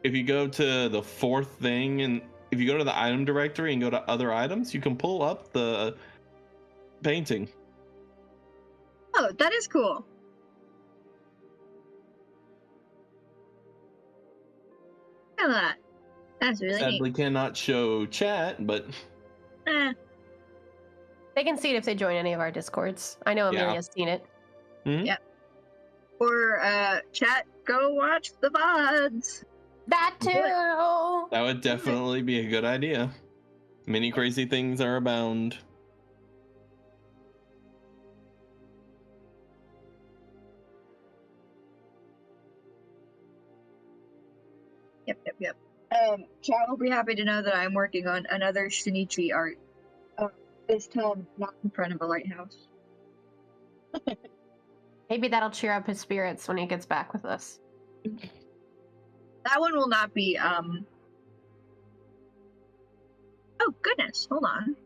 If you go to the fourth thing, and if you go to the item directory and go to other items, you can pull up the painting.
Oh, that is cool. Look at that. That's really
Sadly
neat.
cannot show chat, but
Eh.
They can see it if they join any of our discords. I know
Yeah.
Amelia's seen it.
Yeah. Or chat, go watch the VODs.
That too.
that would definitely be a good idea. Many crazy things are abound.
Yep. Chat will be happy to know that I'm working on another Shinichi art. This time, not in front of a lighthouse.
Maybe that'll cheer up his spirits when he gets back with us.
That one will not be, Oh, goodness, hold on.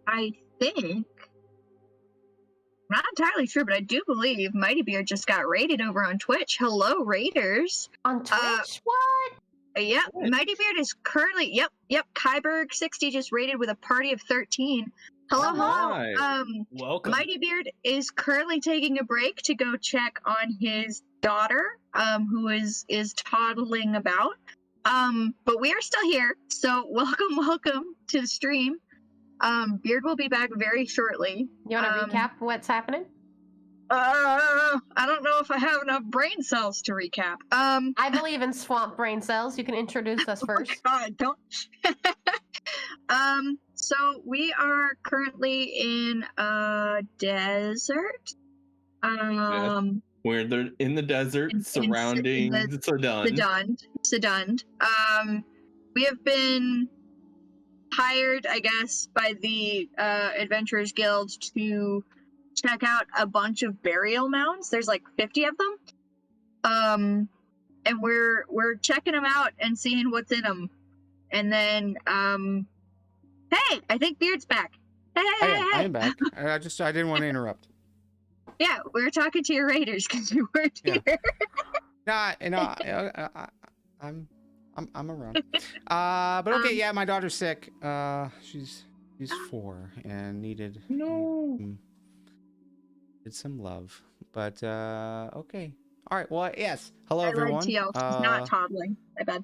I think... I'm not entirely sure, but I do believe Mighty Beard just got raided over on Twitch. Hello, raiders.
On Twitch? What?
Yep,
What?
Mighty Beard is currently... Yep, Kyberg60 just raided with a party of 13. Hello,
Oh,
hello.
hi.
Welcome.
Mighty Beard is currently taking a break to go check on his daughter, who is toddling about. But we are still here, so welcome to the stream. Beard will be back very shortly.
You want to recap what's happening?
I don't know if I have enough brain cells to recap.
I believe in swamp brain cells. You can introduce us first.
Oh God, don't. So we are currently in a desert.
Where they're in the desert surrounding Sydund.
Sydund. We have been hired, I guess, by the Adventurers Guild to check out a bunch of burial mounds. There's like 50 of them. And we're checking them out and seeing what's in them. And then, hey, I think Beard's back. Hey.
I am back. I didn't want to interrupt.
Yeah, we were talking to your raiders because you weren't
Yeah.
here.
I'm around. But okay, yeah, my daughter's sick. She's 4 and needed some love. But okay. All right. Well, yes. Hello,
I lied
everyone.
to you. She's not toddling. I bet.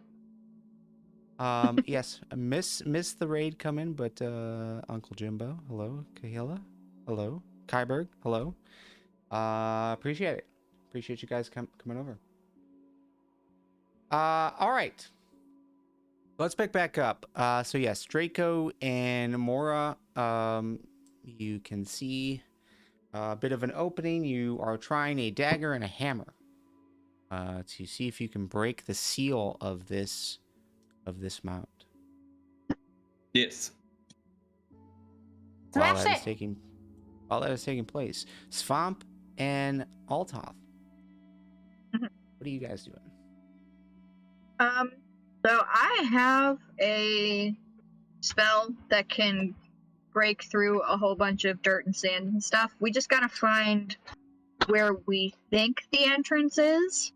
Yes, I miss the raid coming, but Uncle Jimbo, hello. Kahila, hello. Kyberg, hello. Appreciate it. Appreciate you guys coming over. All right. Let's pick back up. So yes, Draco and Moira, you can see a bit of an opening. You are trying a dagger and a hammer to see if you can break the seal of this mound.
Yes.
Smash
While that is taking place, Svamp and Altoth,
Mhm.
what are you guys doing?
So I have a spell that can break through a whole bunch of dirt and sand and stuff. We just gotta find where we think the entrance is.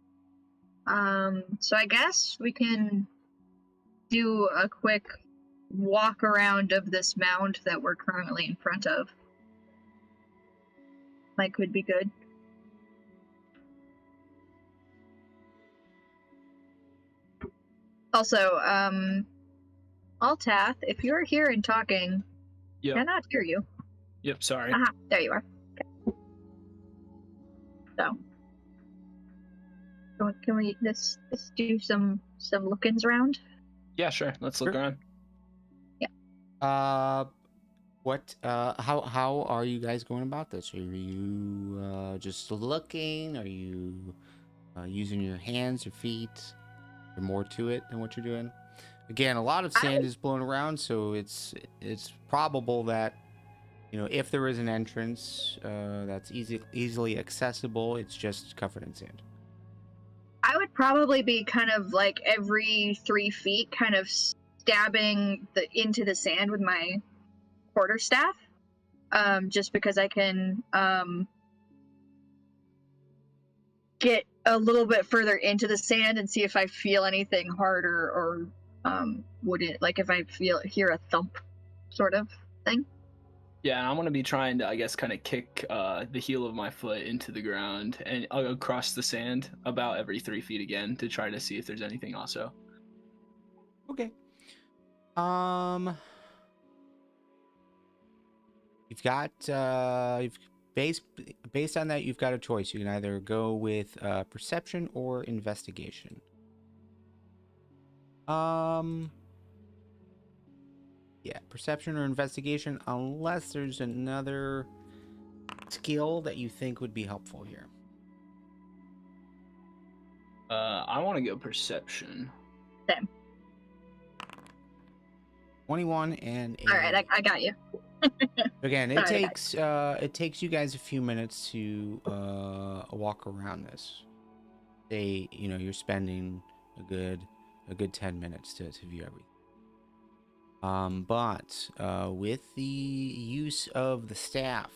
So I guess we can do a quick walk around of this mound that we're currently in front of. That could be good. Also, Altath, if you're here and talking, I
Yep.
cannot hear you.
Yep. Sorry.
Aha, there you are. Okay. So, can we let's do some lookings around?
Yeah. Sure. Let's look
Sure.
around.
How are you guys going about this? Are you just looking? Are you using your hands or feet? Is there more to it than what you're doing? Again, a lot of sand is blown around, so it's probable that, you know, if there is an entrance that's easily accessible, it's just covered in sand.
I would probably be kind of like every 3 feet, kind of stabbing into the sand with my quarterstaff, just because I can get a little bit further into the sand and see if I feel anything harder, or would it, like, if I hear a thump sort of thing.
Yeah, I'm gonna be trying to, I guess, kind of kick the heel of my foot into the ground and across the sand about every 3 feet again to try to see if there's anything also.
Okay. You've got based on that, you've got a choice. You can either go with perception or investigation. Yeah, perception or investigation, unless there's another skill that you think would be helpful here.
I want to go perception.
Same.
21 and 8.
All right, I got you.
Again, it
Sorry,
takes you guys a few minutes to walk around this. Say, you know, you're spending a good 10 minutes to view everything. But with the use of the staff,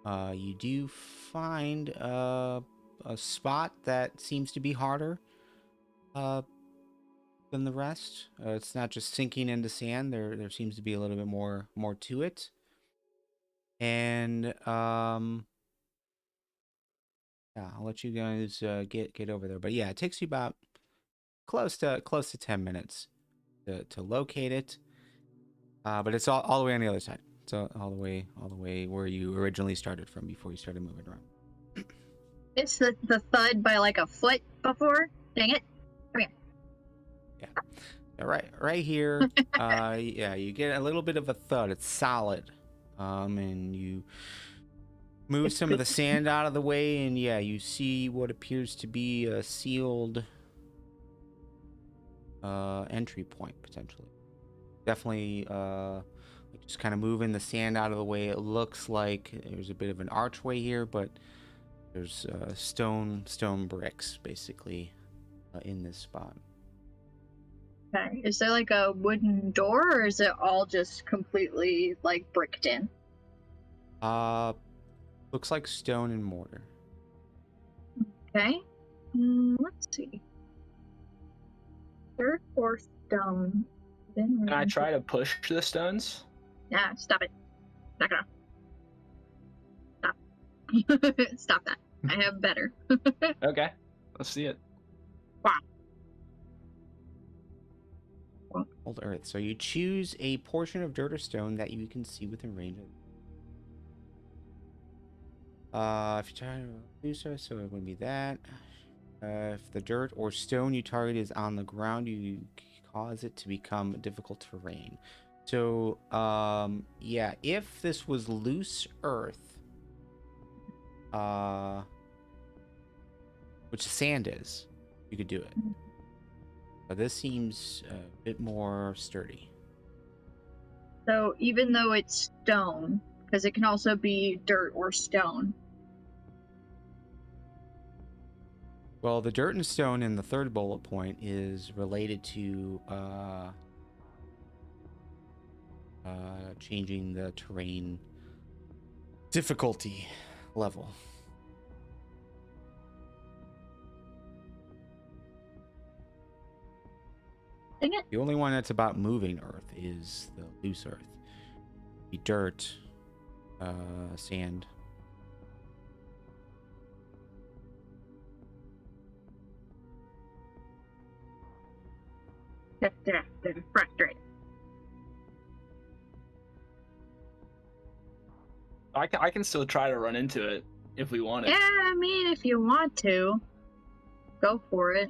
you do find a spot that seems to be harder than the rest. It's not just sinking into sand. There seems to be a little bit more to it. And yeah, I'll let you guys get over there. But yeah, it takes you about close to 10 minutes to locate it. But it's all the way on the other side. So all the way where you originally started from before you started moving around.
It's the thud by like a foot before. Dang it. Come here.
Yeah, right here. Yeah, you get a little bit of a thud. It's solid. And you move some of the sand out of the way, and yeah, you see what appears to be a sealed entry point potentially. Definitely just kind of moving the sand out of the way. It looks like there's a bit of an archway here, but there's stone bricks basically in this spot.
Okay. Is there like a wooden door, or is it all just completely like bricked in?
Looks like stone and mortar.
Okay. Let's see. Dirt or stone?
Can I try to push the stones?
Yeah, stop it. Knock it off. Stop. Stop that. I have better.
Okay, let's see it.
Old earth. So you choose a portion of dirt or stone that you can see within range of. If you try to do so it wouldn't be that. If the dirt or stone you target is on the ground, you cause it to become difficult terrain. So, yeah, if this was loose earth, which sand is, you could do it. But this seems a bit more sturdy.
So even though it's stone, because it can also be dirt or stone.
Well, the dirt and stone in the third bullet point is related to changing the terrain difficulty level.
Dang it.
The only one that's about moving earth is the loose earth. The dirt, sand.
That's frustrating.
I can still try to run into it if we want it.
Yeah, I mean, if you want to, go for it.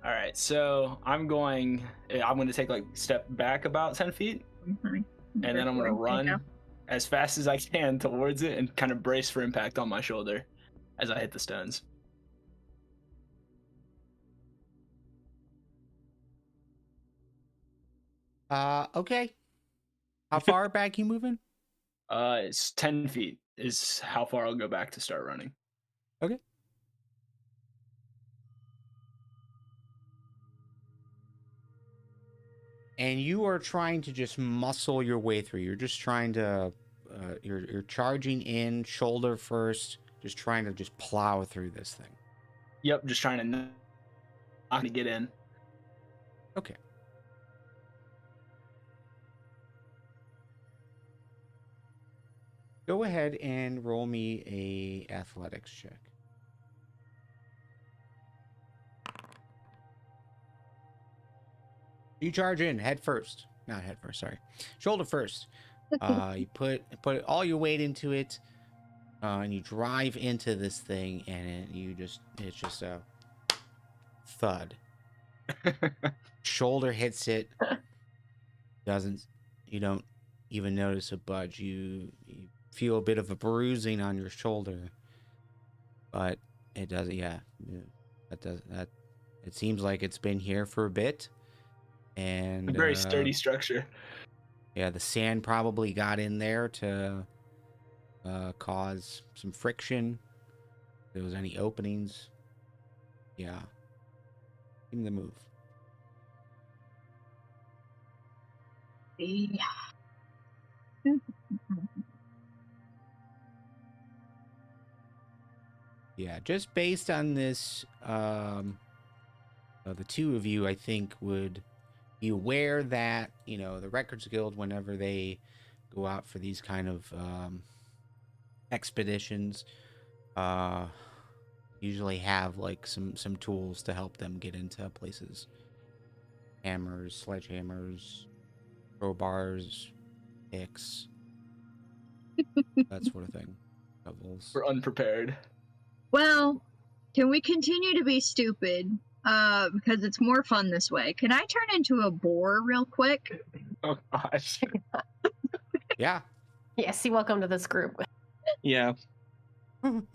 All right, so I'm going to take like step back about 10 feet.
Okay.
and then I'm gonna run as fast as I can towards it and kind of brace for impact on my shoulder as I hit the stones.
Okay. How far back you moving?
It's 10 feet is how far I'll go back to start running.
Okay. And you are trying to just muscle your way through. You're just trying to, you're charging in shoulder first, just trying to just plow through this thing.
Yep, just trying to not to get in.
Okay. Go ahead and roll me a athletics check. You charge in head first, not head first. Sorry, shoulder first. You put all your weight into it, and you drive into this thing, and it's just a thud. Shoulder hits it. You don't even notice a budge. You feel a bit of a bruising on your shoulder, but it doesn't. Yeah, that. It seems like it's been here for a bit. And
A very sturdy structure.
Yeah, the sand probably got in there to cause some friction. If there was any openings. Yeah. Give me the move.
Yeah.
Yeah, just based on this, the two of you, I think, would be aware that, the Records Guild, whenever they go out for these kind of expeditions, usually have like some tools to help them get into places. Hammers, sledgehammers, crowbars, picks, that sort of thing. Shovels.
We're unprepared.
Well, can we continue to be stupid? Because it's more fun this way. Can I turn into a boar real quick?
Oh gosh.
Yeah.
Yes, you're welcome to this group.
Yeah.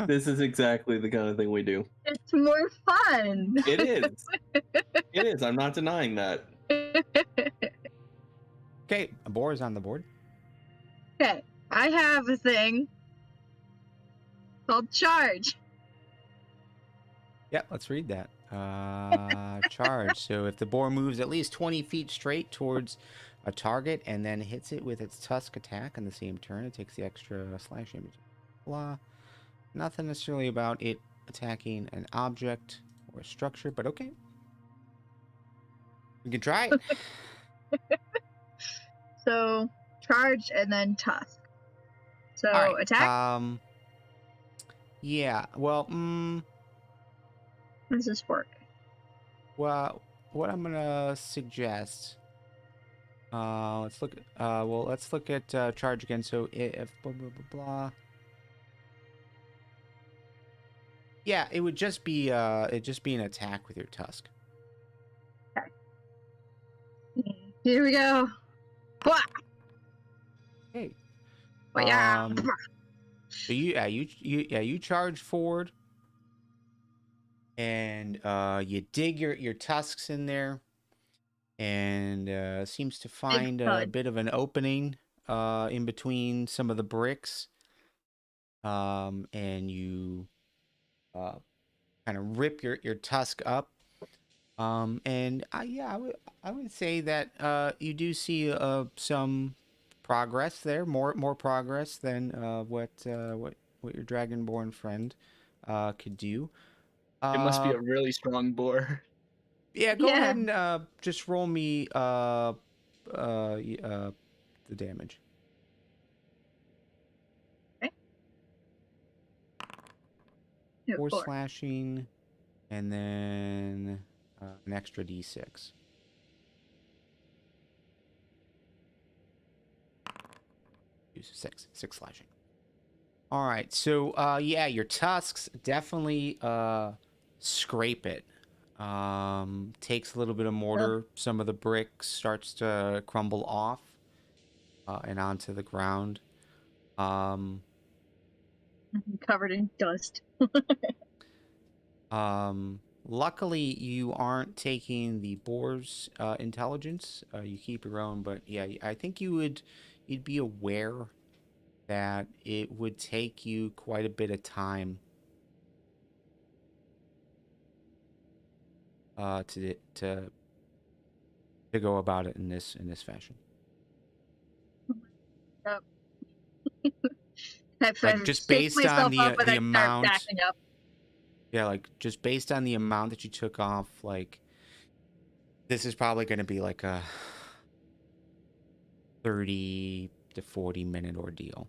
This is exactly the kind of thing we do.
It's more fun.
It is. It is. I'm not denying that.
Okay, a boar is on the board.
Okay, I have a thing called charge.
Yeah, let's read that. Charge. So if the boar moves at least 20 feet straight towards a target and then hits it with its tusk attack on the same turn, it takes the extra slash damage. Blah. Nothing necessarily about it attacking an object or a structure, but okay. We can try it.
So charge and then tusk. So
All right,
attack.
Yeah. Well,
How does this work?
Well, what I'm gonna suggest. Let's look. Let's look at charge again. So if blah blah blah blah. Yeah, it would just be an attack with your tusk.
Okay. Here we go.
Hey.
Yeah.
So you charge forward, and you dig your tusks in there, and seems to find a bit of an opening in between some of the bricks, and you kind of rip your tusk up, and I would say that you do see some progress there, more progress than what your dragonborn friend could do.
It must be a really strong boar.
Yeah, go ahead and just roll me the damage.
Okay.
4 slashing, and then an extra d6. Six slashing. All right, so yeah, your tusks definitely scrape it. Takes a little bit of mortar. Some of the brick starts to crumble off. and onto the ground. Um,
Covered in dust.
Luckily, you aren't taking the boar's intelligence. You keep your own, but yeah, I think you'd be aware that it would take you quite a bit of time to go about it in this fashion.
Yep.
Like just based on the amount,
backing up.
yeah, like just based on the amount that you took off, like this is probably going to be like a 30 to 40-minute ordeal.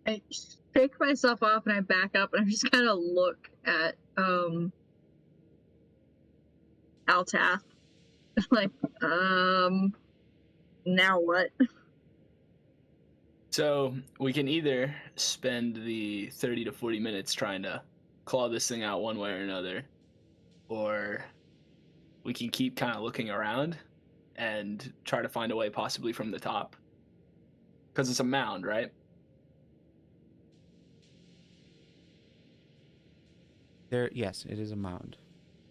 I pick myself off and I back up and I just kind of look at Altath. Like, now what?
So we can either spend the 30 to 40 minutes trying to claw this thing out one way or another, or we can keep kind of looking around and try to find a way possibly from the top. Because it's a mound, right?
Yes, it is a mound.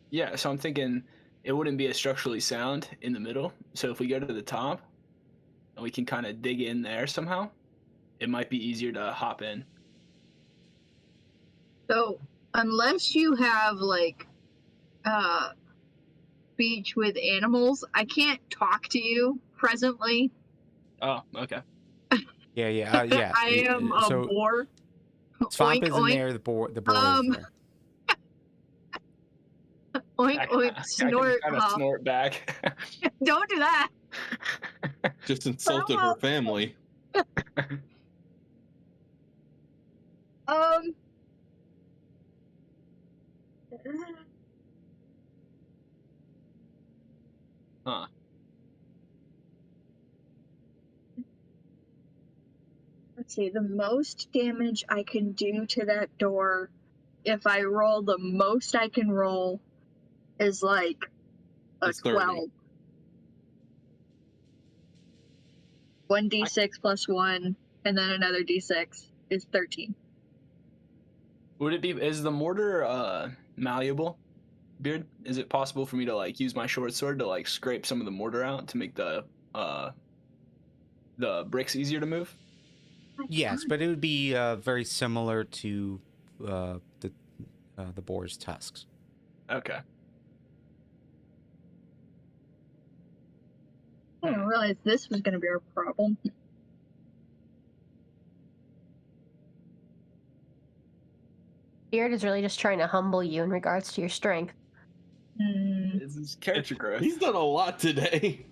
Yeah, so I'm thinking it wouldn't be as structurally sound in the middle. So if we go to the top and we can kind of dig in there somehow, it might be easier to hop in.
So, unless you have, like, speech with animals, I can't talk to you presently.
Oh, okay.
Yeah.
I am a boar.
Svamp
Oink,
isn't
oink.
there. The boar is there.
Oink, oink, snort,
I can kind of snort back.
Don't do that.
Just insulted her family.
Huh.
Let's see, the most damage I can do to that door, if I roll the most I can roll, is like a
It's 30.
12. 1d6 plus 1, and then another d6 is 13.
Would it be, is the mortar malleable, Beard? Is it possible for me to like use my short sword to like scrape some of the mortar out to make the bricks easier to move?
Yes, but it would be very similar to the boar's tusks.
Okay.
I didn't realize this was going to be our problem.
Beard is really just trying to humble you in regards to your strength.
This is character growth.
He's done a lot today.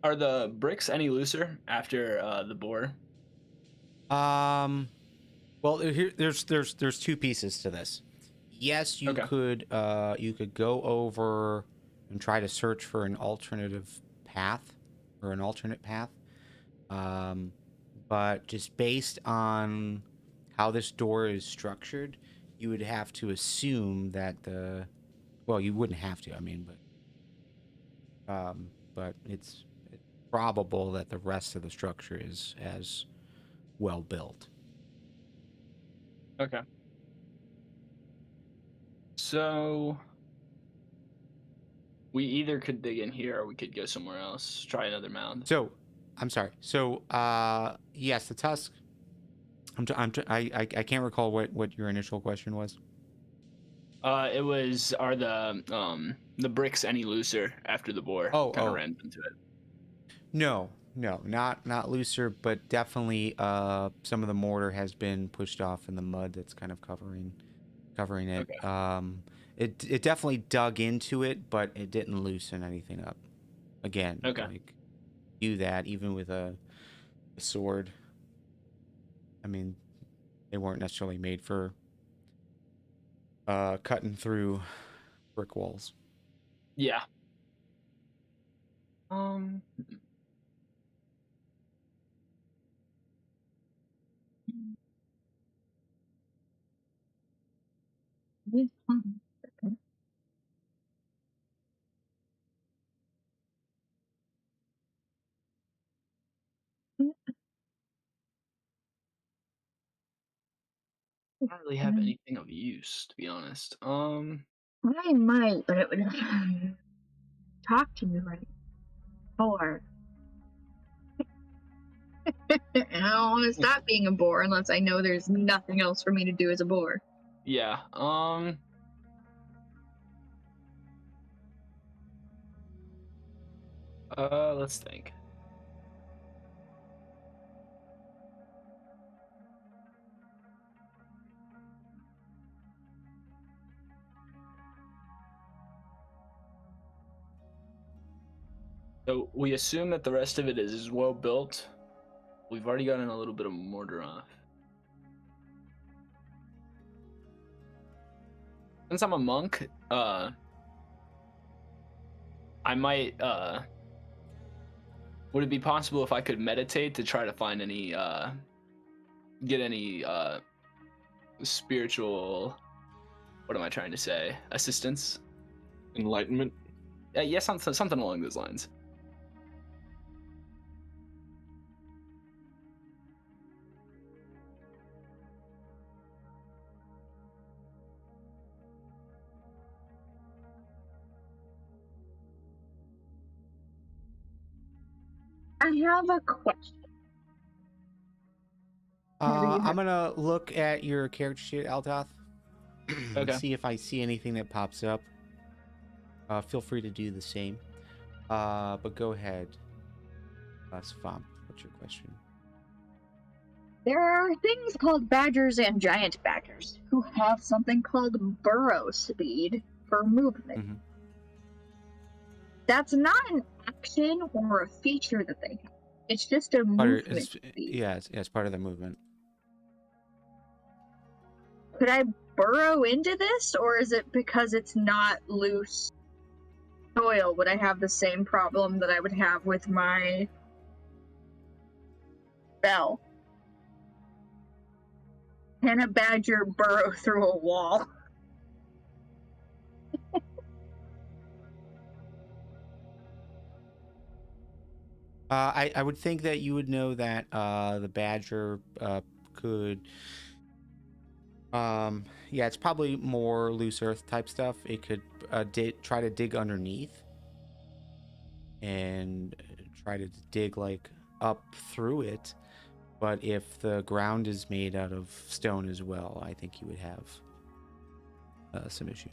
Are the bricks any looser after the boar?
Well, there's two pieces to this. Yes, you could go over and try to search for an alternative path or an alternate path. But just based on how this door is structured, you would have to assume that you wouldn't have to, I mean, but it's probable that the rest of the structure is as well built.
Okay. So we either could dig in here or we could go somewhere else, try another mound.
So, I'm sorry. So, yes, the tusk. I can't recall what your initial question was.
It was, are the bricks any looser after the boar kind of ran into it?
No, not looser, but definitely some of the mortar has been pushed off in the mud that's kind of covering it.
Okay.
It definitely dug into it, but it didn't loosen anything up. Again, like do that even with a sword. I mean, they weren't necessarily made for cutting through brick walls.
Yeah. I don't really have anything of use, to be honest.
I might, but it would talk to you right before. And I don't want to stop being a boar unless I know there's nothing else for me to do as a boar.
Yeah. Let's think. So we assume that the rest of it is well built. We've already gotten a little bit of mortar off. Since I'm a monk, I might, would it be possible if I could meditate to try to find any, get any, spiritual, what am I trying to say? Assistance?
Enlightenment.
Yes, something along those lines.
I have a question.
I'm gonna look at your character sheet, Altoth, and
Okay.
see if I see anything that pops up. Feel free to do the same. But go ahead, Svamp. What's your question?
There are things called badgers and giant badgers who have something called burrow speed for movement.
Mhm.
That's not an action or a feature that they have. It's just a movement speed.
Yeah, it's part of the movement.
Could I burrow into this, or is it because it's not loose soil? Would I have the same problem that I would have with my bell? Can a badger burrow through a wall?
I would think that you would know that the badger could. Yeah, it's probably more loose earth type stuff. It could try to dig underneath and try to dig like up through it. But if the ground is made out of stone as well, I think you would have some issue.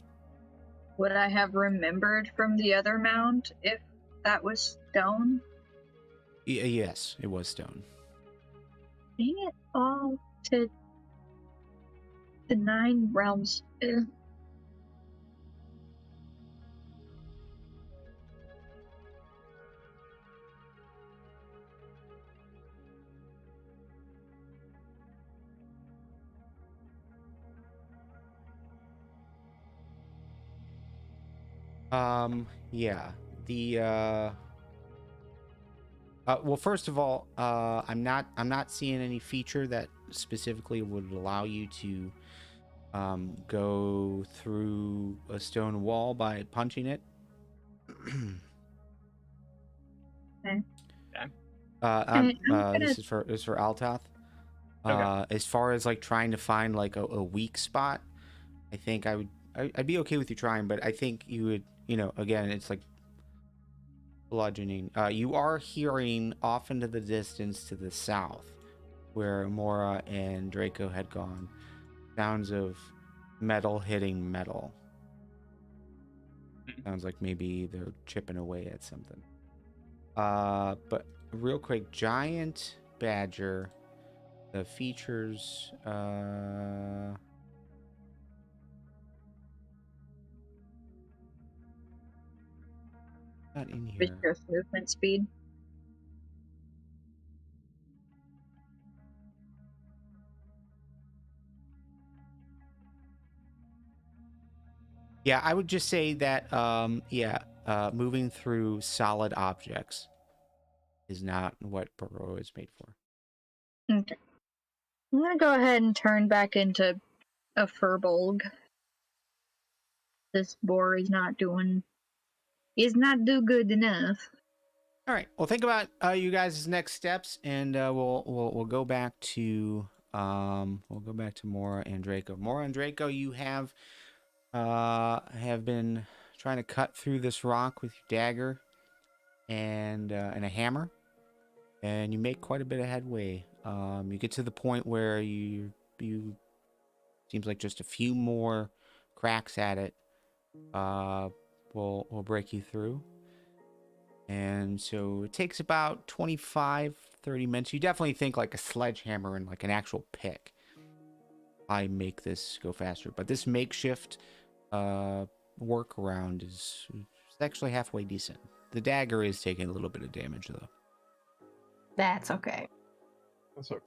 Would I have remembered from the other mound if that was stone?
Yes, it was stone.
Bring it all to the 9 realms.
Yeah. Well, first of all, I'm not seeing any feature that specifically would allow you to go through a stone wall by punching it.
Okay.
This is for Altoth.
Okay.
As far as like trying to find like a weak spot, I think I'd be okay with you trying, but I think you would, again, it's like bludgeoning. You are hearing off into the distance to the south, where Moira and DRACO had gone, sounds of metal hitting metal. Sounds like maybe they're chipping away at something. But real quick, giant badger, the features, not in here.
Just movement speed.
Yeah, I would just say that, moving through solid objects is not what burrow is made for.
Okay. I'm gonna go ahead and turn back into a furbolg. this boar is not do good enough.
All right. Well, think about you guys' next steps, and we'll go back to Moira and DRACO. Moira and DRACO, you have been trying to cut through this rock with your dagger and a hammer, and you make quite a bit of headway. You get to the point where you seems like just a few more cracks at it will break you through. And so it takes about 25, 30 minutes. You definitely think like a sledgehammer and like an actual pick. I make this go faster. But this makeshift workaround is actually halfway decent. The dagger is taking a little bit of damage though.
That's okay.
That's okay.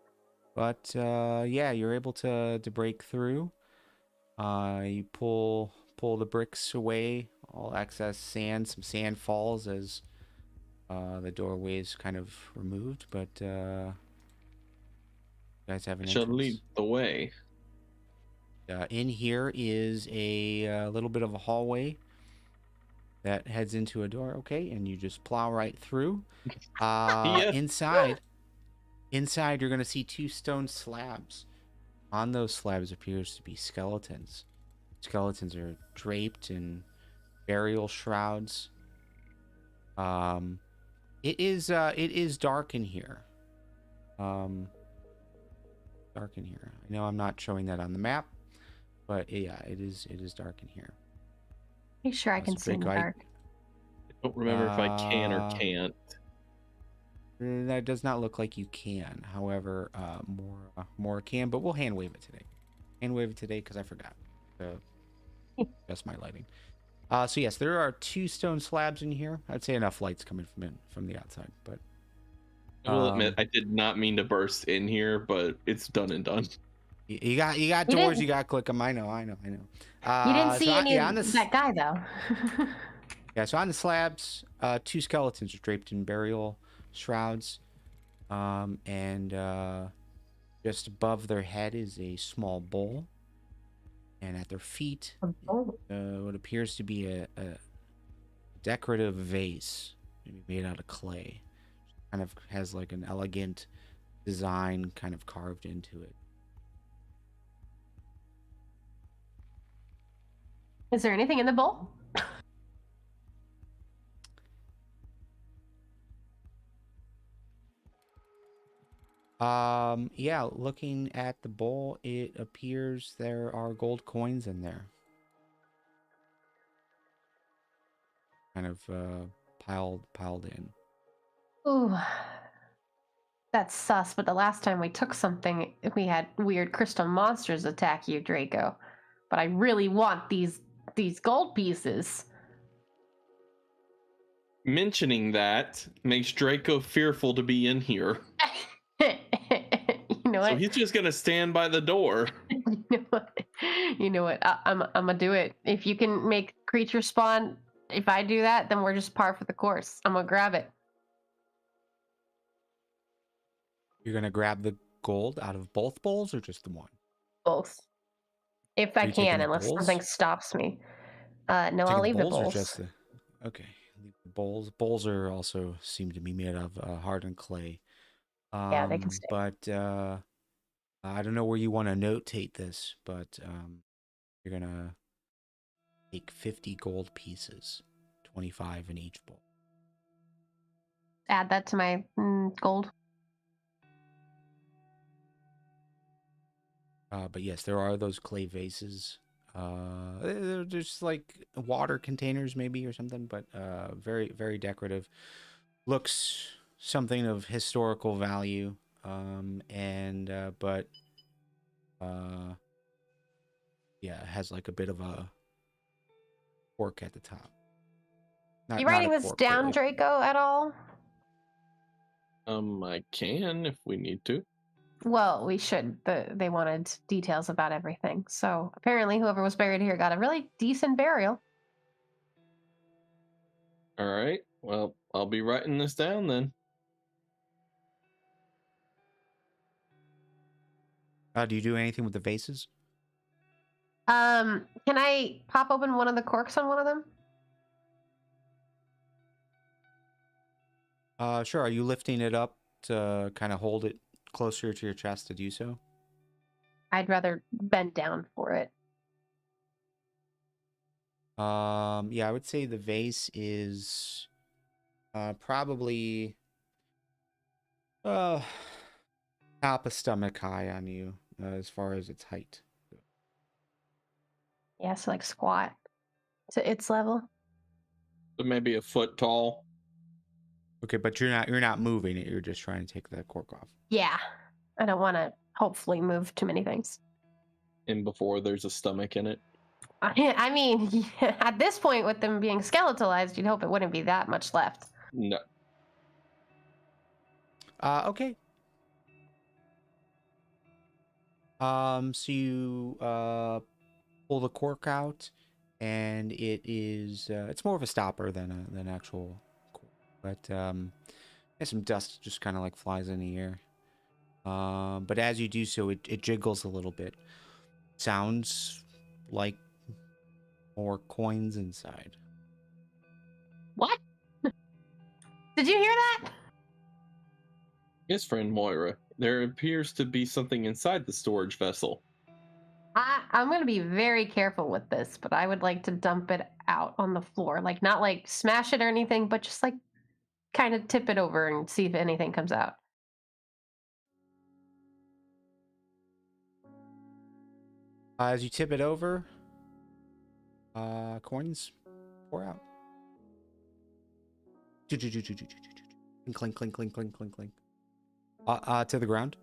But yeah, you're able to break through. You pull the bricks away, all excess sand. Some sand falls as the doorway is kind of removed, but you guys have an
Shall
entrance.
lead the way.
In here is a little bit of a hallway that heads into a door. Okay, and you just plow right through.
Yeah.
Inside, you're gonna see 2 stone slabs. On those slabs appears to be skeletons. Skeletons are draped in burial shrouds. It is dark in here. Dark in here. I know I'm not showing that on the map, but yeah, it is dark in here.
Are you sure I can
So
see in the
Drake,
dark?
I don't remember if I can or can't.
That does not look like you can. However, more can, but we'll hand wave it today. Hand wave it today because I forgot. That's my lighting. So yes, there are 2 stone slabs in here. I'd say enough light's coming from the outside, but
I will admit I did not mean to burst in here, but it's done and done.
you got
You
doors.
didn't-
You got to click them. I know.
You didn't see any of that guy though.
Yeah, so on the slabs, 2 skeletons are draped in burial shrouds, and just above their head is a small bowl, and at their feet, what appears to be a decorative vase, maybe made out of clay. Kind of has like an elegant design kind of carved into it.
Is there anything in the bowl?
Yeah, looking at the bowl, it appears there are gold coins in there. Kind of piled in.
Ooh, that's sus. But the last time we took something, we had weird crystal monsters attack you, DRACO. But I really want these gold pieces.
Mentioning that makes DRACO fearful to be in here.
You know
So
what?
he's just gonna stand by the door.
You know what? I'm gonna do it. If you can make creatures spawn, if I do that, then we're just par for the course. I'm gonna grab it.
You're gonna grab the gold out of both bowls or just the one?
Both. If I
you taking
can,
the
unless
bowls?
something stops me. No,
Taking
I'll leave the
or
bowls.
just the... Okay, leave the bowls. Bowls are also seem to be made of hardened clay.
Yeah, they can stay.
But I don't know where you want to notate this, but you're gonna take 50 gold pieces, 25 in each bowl.
Add that to my gold.
But yes, there are those clay vases. They're just like water containers maybe or something, but very, very decorative. Looks something of historical value. But yeah, it has like a bit of a fork at the top.
You writing this down, DRACO, at all?
I can if we need to.
Well, we should. They wanted details about everything. So apparently whoever was buried here got a really decent burial.
All right. Well, I'll be writing this down then.
Do you do anything with the vases?
Can I pop open one of the corks on one of them?
Sure. Are you lifting it up to kind of hold it closer to your chest to do so?
I'd rather bend down for it.
Yeah, I would say the vase is probably top of stomach high on you as far as its height.
Yeah, so like squat to its level.
So maybe a foot tall.
Okay, but you're not moving it. You're just trying to take the cork off.
Yeah, I don't want to hopefully move too many things.
And before there's a stomach in it.
I mean, at this point, with them being skeletalized, you'd hope it wouldn't be that much left.
No.
Okay. So you pull the cork out, and it is it's more of a stopper than an actual cork, but there's some dust just kind of like flies in the air. But as you do so, it jiggles a little bit. Sounds like more coins inside.
What? Did you hear that?
Yes, friend Moira. There appears to be something inside the storage vessel.
I'm going to be very careful with this, but I would like to dump it out on the floor. Like, not like smash it or anything, but just like kind of tip it over and see if anything comes out.
As you tip it over, coins pour out. Clink, clink, clink, clink, clink, clink. To the ground.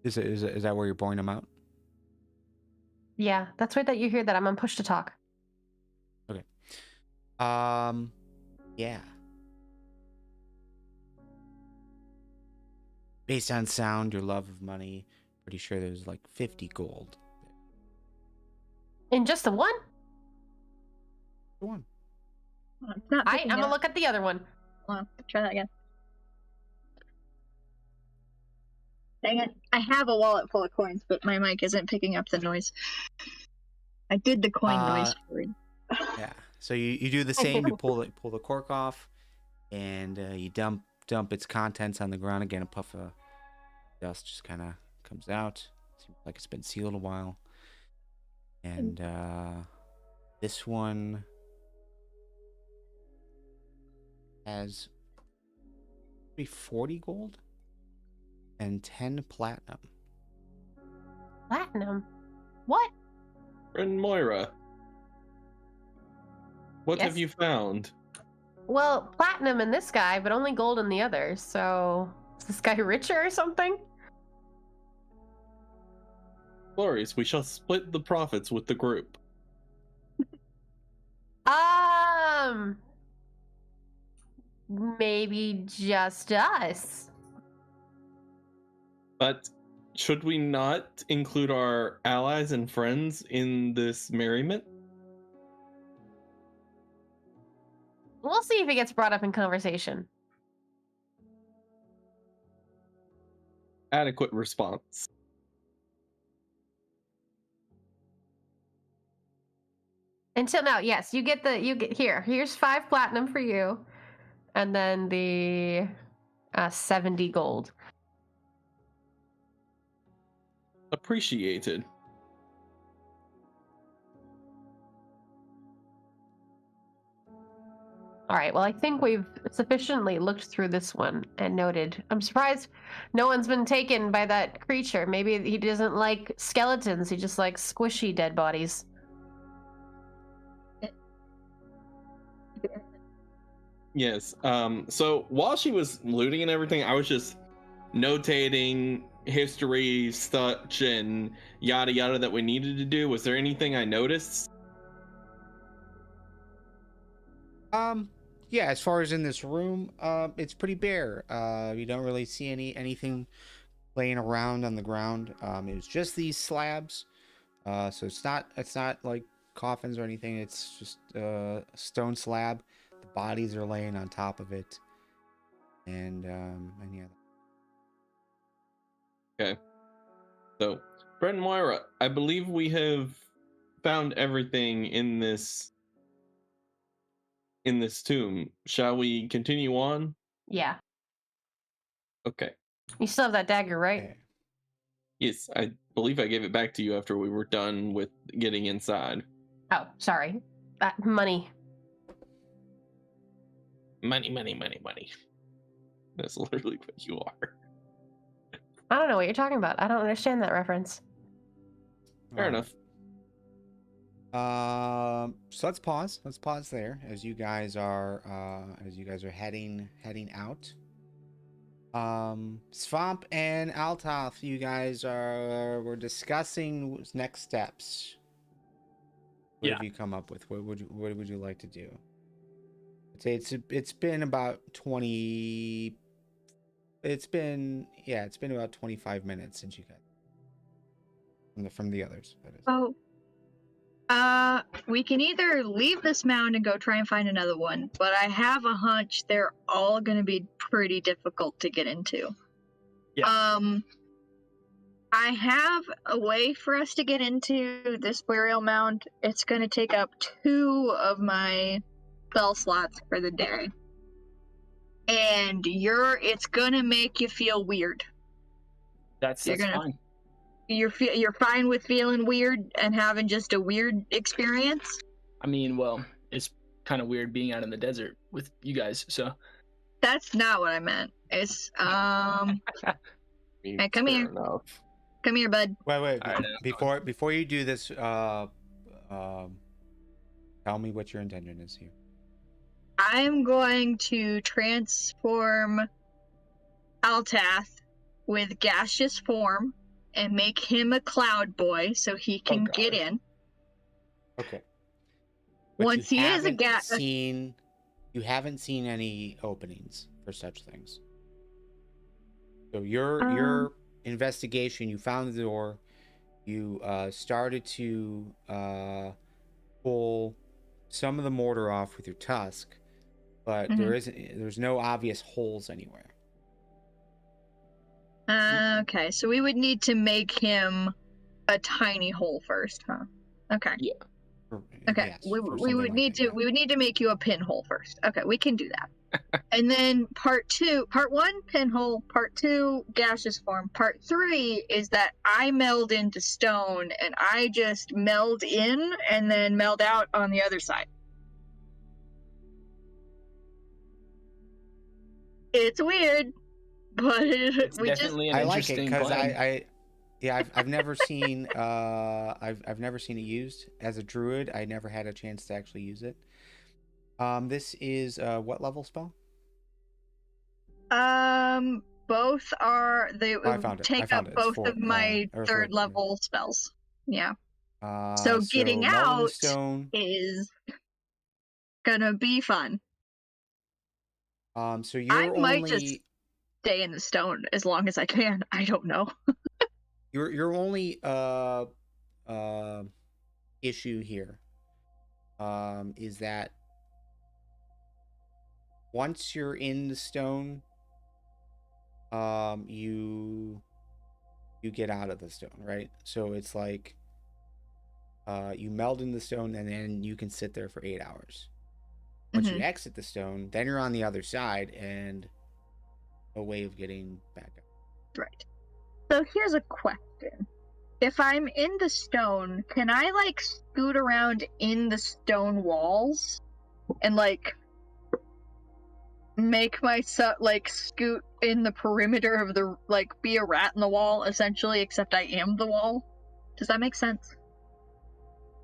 Is that where you're pouring them out?
Yeah, that's right that you hear that. I'm on push to talk.
Okay. Yeah. Based on sound, your love of money, pretty sure there's like 50 gold.
In just the one?
The one.
It's not
I'm
picking
gonna
up.
look at the other one.
Hold on, try that again. Dang it. I have a wallet full of coins, but my mic isn't picking up the noise. I did the coin noise for you.
Yeah. So you do the same. You pull the cork off, and you dump its contents on the ground again. A puff of dust just kind of comes out. Seems like it's been sealed a while. And this one has maybe 40 gold and 10 platinum.
Platinum? What?
Friend Moira. What
Yes?
have you found?
Well, platinum in this guy, but only gold in the other. So, is this guy richer or something?
Glorious, we shall split the profits with the group.
Maybe just us.
But should we not include our allies and friends in this merriment?
We'll see if it gets brought up in conversation.
Adequate response.
Until now, yes, here's 5 platinum for you, and then the 70 gold.
Appreciated.
All right, well, I think we've sufficiently looked through this one and noted. I'm surprised no one's been taken by that creature. Maybe he doesn't like skeletons, he just likes squishy dead bodies.
Yes. So while she was looting and everything, I was just notating history, such, and yada yada that we needed to do. Was there anything I noticed?
Yeah, as far as in this room, it's pretty bare. You don't really see anything laying around on the ground. It was just these slabs. So it's not like coffins or anything. It's just a stone slab. The bodies are laying on top of it. And yeah.
Okay. So Friend Moira, I believe we have found everything in this tomb. Shall we continue on?
Yeah.
Okay.
You still have that dagger, right?
Okay.
Yes, I believe I gave it back to you after we were done with getting inside.
Oh, sorry. Money.
Money. That's literally what you are.
I don't know what you're talking about. I don't understand that reference.
Fair enough.
So let's pause. Let's pause there as you guys are heading out. Svamp and Altaf, you guys we're discussing next steps. What have you come up with? What would you like to do? I'd say it's been about 20. It's been about 25 minutes since you guys from the others. That is.
Oh. We can either leave this mound and go try and find another one, but I have a hunch they're all going to be pretty difficult to get into.
Yeah.
I have a way for us to get into this burial mound. It's going to take up 2 of my spell slots for the day. And it's going to make you feel weird.
That's fine.
You're fine with feeling weird and having just a weird experience?
I mean, well, it's kind of weird being out in the desert with you guys, so.
That's not what I meant. It's, hey, come here.
Enough.
Come here, bud.
Wait.
Right,
Before you do this, tell me what your intention is here.
I'm going to transform Altath with gaseous form and make him a cloud boy so he can get in.
Okay.
Once he is a
you haven't seen any openings for such things. So your investigation, you found the door, you started to pull some of the mortar off with your tusk, but there's no obvious holes anywhere.
Okay, so we would need to make him a tiny hole first, huh? Okay.
Yeah.
Okay.
Yes,
we would need to make you a pinhole first. Okay, we can do that. And then part 1 pinhole, part 2 gaseous form, part 3 is that I meld into stone and I just meld in and then meld out on the other side. It's weird, but
It's definitely an
I like it
interesting
because
plan.
I've never seen I've never seen it used as a druid. I never had a chance to actually use it. This is what level spell?
Both are
I found it.
take up both of my third level spells. Yeah. So getting out
stone
is gonna be fun.
So you're
I might
only
just stay in the stone as long as I can. I don't know.
your only issue here is that once you're in the stone, you get out of the stone, right? So it's like you meld in the stone and then you can sit there for 8 hours. Once you exit the stone, then you're on the other side and a way of getting back up.
Right. So here's a question. If I'm in the stone, can I like scoot around in the stone walls and like make myself like scoot in the perimeter of the like be a rat in the wall essentially, except I am the wall? Does that make sense?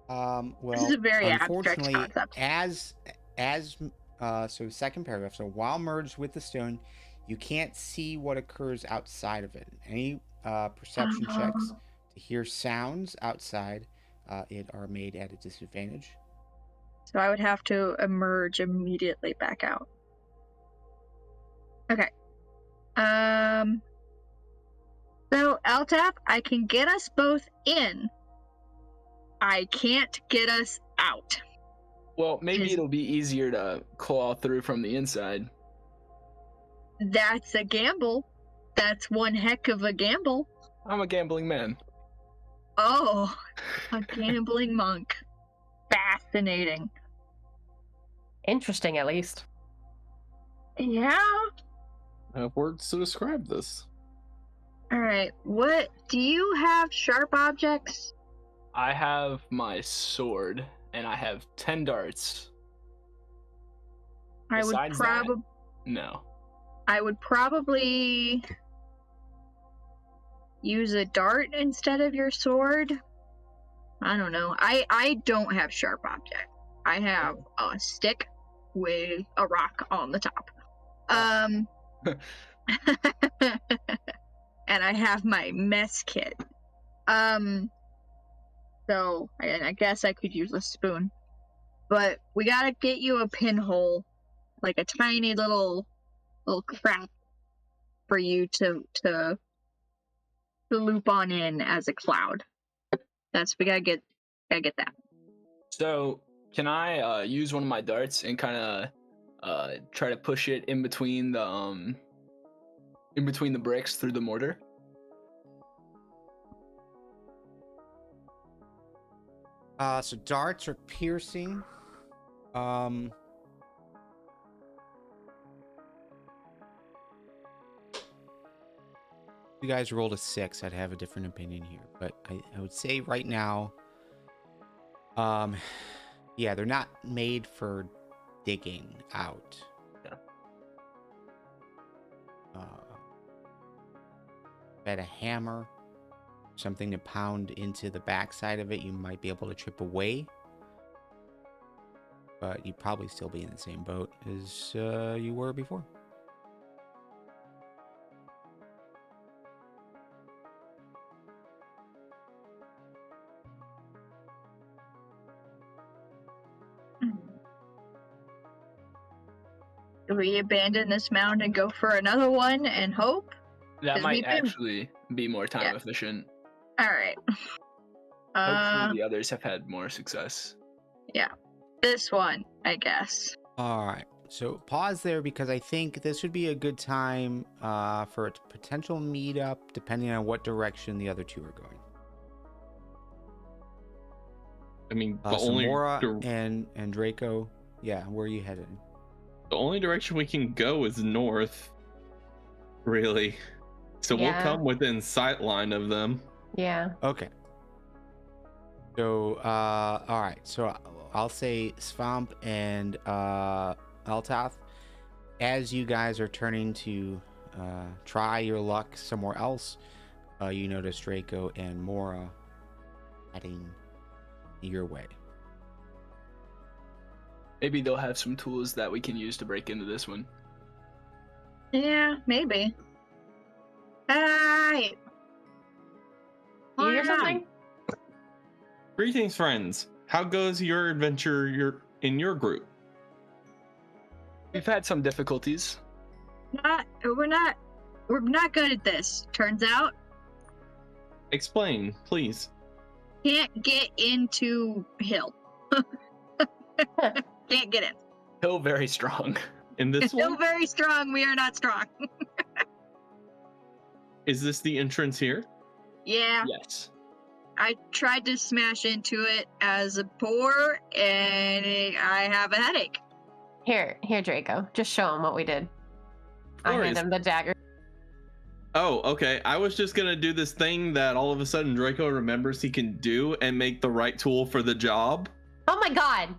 Well,
this is a very abstract
unfortunately,
concept.
So second paragraph. So while merged with the stone, you can't see what occurs outside of it. Any perception checks to hear sounds outside it are made at a disadvantage.
So I would have to emerge immediately back out. Okay. So Altaf, I can get us both in. I can't get us out.
Well, maybe it'll be easier to claw through from the inside.
That's a gamble. That's one heck of a gamble.
I'm a gambling man.
Oh, a gambling monk. Fascinating.
Interesting, at least.
Yeah.
I have words to describe this.
All right. What do you have? Sharp objects?
I have my sword, and I have 10 darts.
I would
Besides that,
probably.
No.
I would probably use a dart instead of your sword. I don't know. I don't have sharp object. I have a stick with a rock on the top. And I have my mess kit. So I guess I could use a spoon. But we gotta get you a pinhole, like a tiny little crack for you to loop on in as a cloud. We gotta get that.
So, can I use one of my darts and kind of try to push it in between the bricks through the mortar?
So darts are piercing. You guys rolled a 6, I'd have a different opinion here. But I would say right now, yeah, they're not made for digging out.
Yeah.
At a hammer, something to pound into the backside of it, you might be able to trip away. But you'd probably still be in the same boat as you were before.
Do we abandon this mound and go for another one and hope?
That
'Cause
might
we've been-
actually be more time efficient.
All right.
Hopefully the others have had more success.
This one, I guess.
All right. So pause there because I think this would be a good time for a potential meetup, depending on what direction the other two are going.
I mean, the
So
only
Moira and DRACO, yeah, where are you headed?
the only direction we can go is north, really. So we'll
Yeah.
come within sight line of them.
Yeah.
Okay. So, all right. So I'll say Svamp and Altath, as you guys are turning to try your luck somewhere else, you notice DRACO and Moira heading your way.
Maybe they'll have some tools that we can use to break into this one.
Yeah, maybe. Hey!
You hear
Moira!
something?
Greetings, friends. How goes your adventure in your group?
We've had some difficulties.
We're not good at this. Turns out,
Explain, please.
can't get into hill. Can't get in.
Hill very strong.
In this
Still
one,
very strong. We are not strong.
is this the entrance here?
Yeah,
Yes.
I tried to smash into it as a boar, and I have a headache.
Here, DRACO. Just show him what we did. I hand
Glorious.
him the dagger.
Oh, okay. I was just gonna do this thing that all of a sudden DRACO remembers he can do and make the right tool for the job.
Oh my god!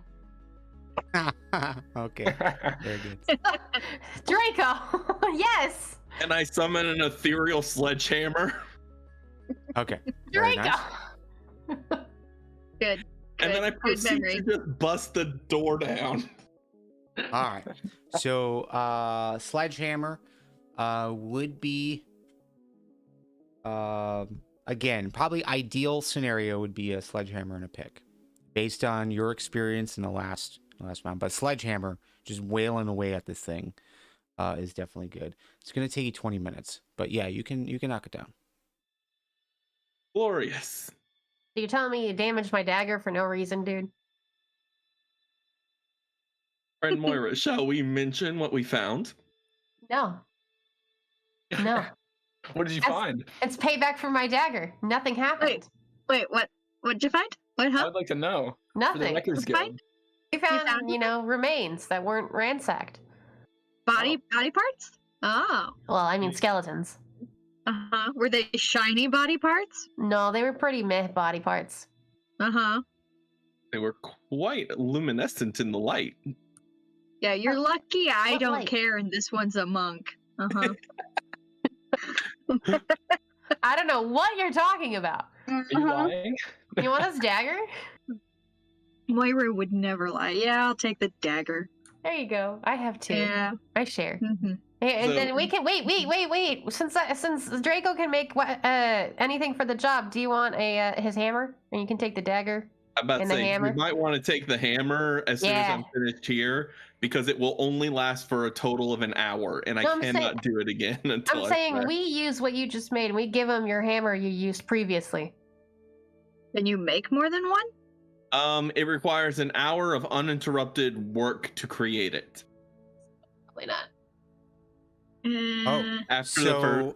Okay. Very good.
DRACO! Yes!
And I summon an ethereal sledgehammer.
Okay. Very
DRACO!
nice.
Good.
And then I
Good
proceed
memory.
to just bust the door down.
All right. So, sledgehammer would be, again, probably ideal scenario would be a sledgehammer and a pick, based on your experience in the last round. But sledgehammer, just wailing away at this thing, is definitely good. It's gonna take you 20 minutes, but yeah, you can knock it down.
Glorious.
So you're telling me you damaged my dagger for no reason, dude?
Friend Moira, shall we mention what we found?
No. No.
What did you
That's-
find?
It's payback for my dagger. Nothing happened.
Wait, what? What'd you find? What?
I
Huh?
would like to know. For the
Nothing.
Records
Fine.
Guild.
We found,
found
remains that weren't ransacked.
Body parts? Oh.
Well, I mean skeletons.
Uh-huh. Were they shiny body parts?
No, they were pretty meh body parts.
Uh-huh.
They were quite luminescent in the light.
Yeah, you're lucky I
what
don't
light?
care and this one's a monk. Uh-huh.
I don't know what you're talking about.
Are you lying?
You want this dagger?
Moira would never lie. Yeah, I'll take the dagger.
There you go. I have two.
Yeah.
I share.
Mm-hmm.
And
So-
then we can wait. Since Draco can make anything for the job, do you want his hammer? And you can take the dagger.
I'm about to
And the
say,
hammer?
you might want to take the hammer as soon as
Yeah.
I'm finished here, because it will only last for a total of an hour, and I
No, I'm
cannot
saying-
do it again until
I'm
I
saying
finish.
we use what you just made. And we give him your hammer you used previously.
Can you make more than one?
It requires an hour of uninterrupted work to create it.
Probably not.
Uh,
After the first,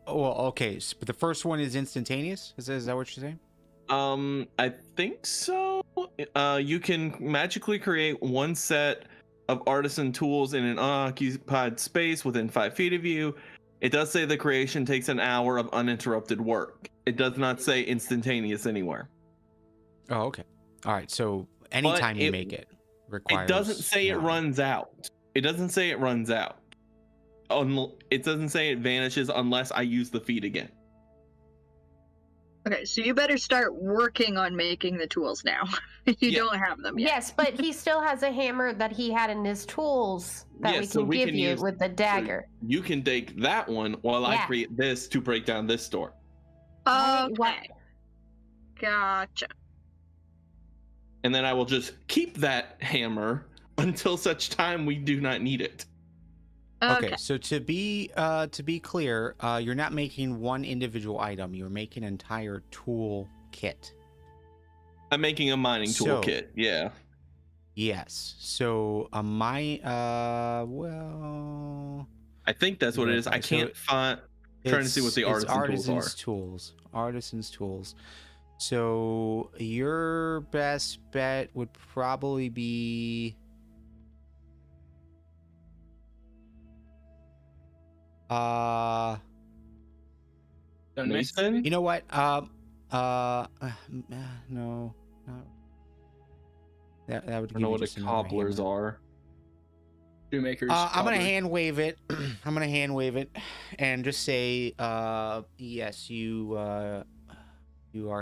Okay, but the first one is instantaneous. Is that what you're saying?
I think so. You can magically create one set of artisan tools in an unoccupied space within 5 feet of you. It does say the creation takes an hour of uninterrupted work. It does not say instantaneous anywhere.
Oh, okay. All right. So anytime you
it-
make it requires.
It doesn't say it
an hour.
runs out. It doesn't say it runs out. It doesn't say it vanishes unless I use the feat again.
okay, so you better start working on making the tools now. You
Yeah.
don't have them yet.
Yes, but he still has a hammer that he had in his tools that
Yeah,
we
so
can
we
give
can
you
use-
with the dagger.
You can take that one while I
Yeah.
create this to break down this door.
Right,
Okay.
what-
Gotcha.
And then I will just keep that hammer until such time we do not need it.
Okay. So to be clear, you're not making one individual item. You're making an entire tool kit.
I'm making a mining
So-
toolkit. Yeah.
Yes. So well,
I think that's what it is. I
Okay, so
can't find. Trying to see what the
it's
artisan tools are.
Artisan's tools. So your best bet would probably be
Done
Mason?
you know what? No, not that would
I
give
don't know
you
what
just
the
another
cobblers
hammer.
are.
Shoemakers.
I'm gonna
cobbler.
hand wave it. I'm gonna hand wave it, and just say, yes, you are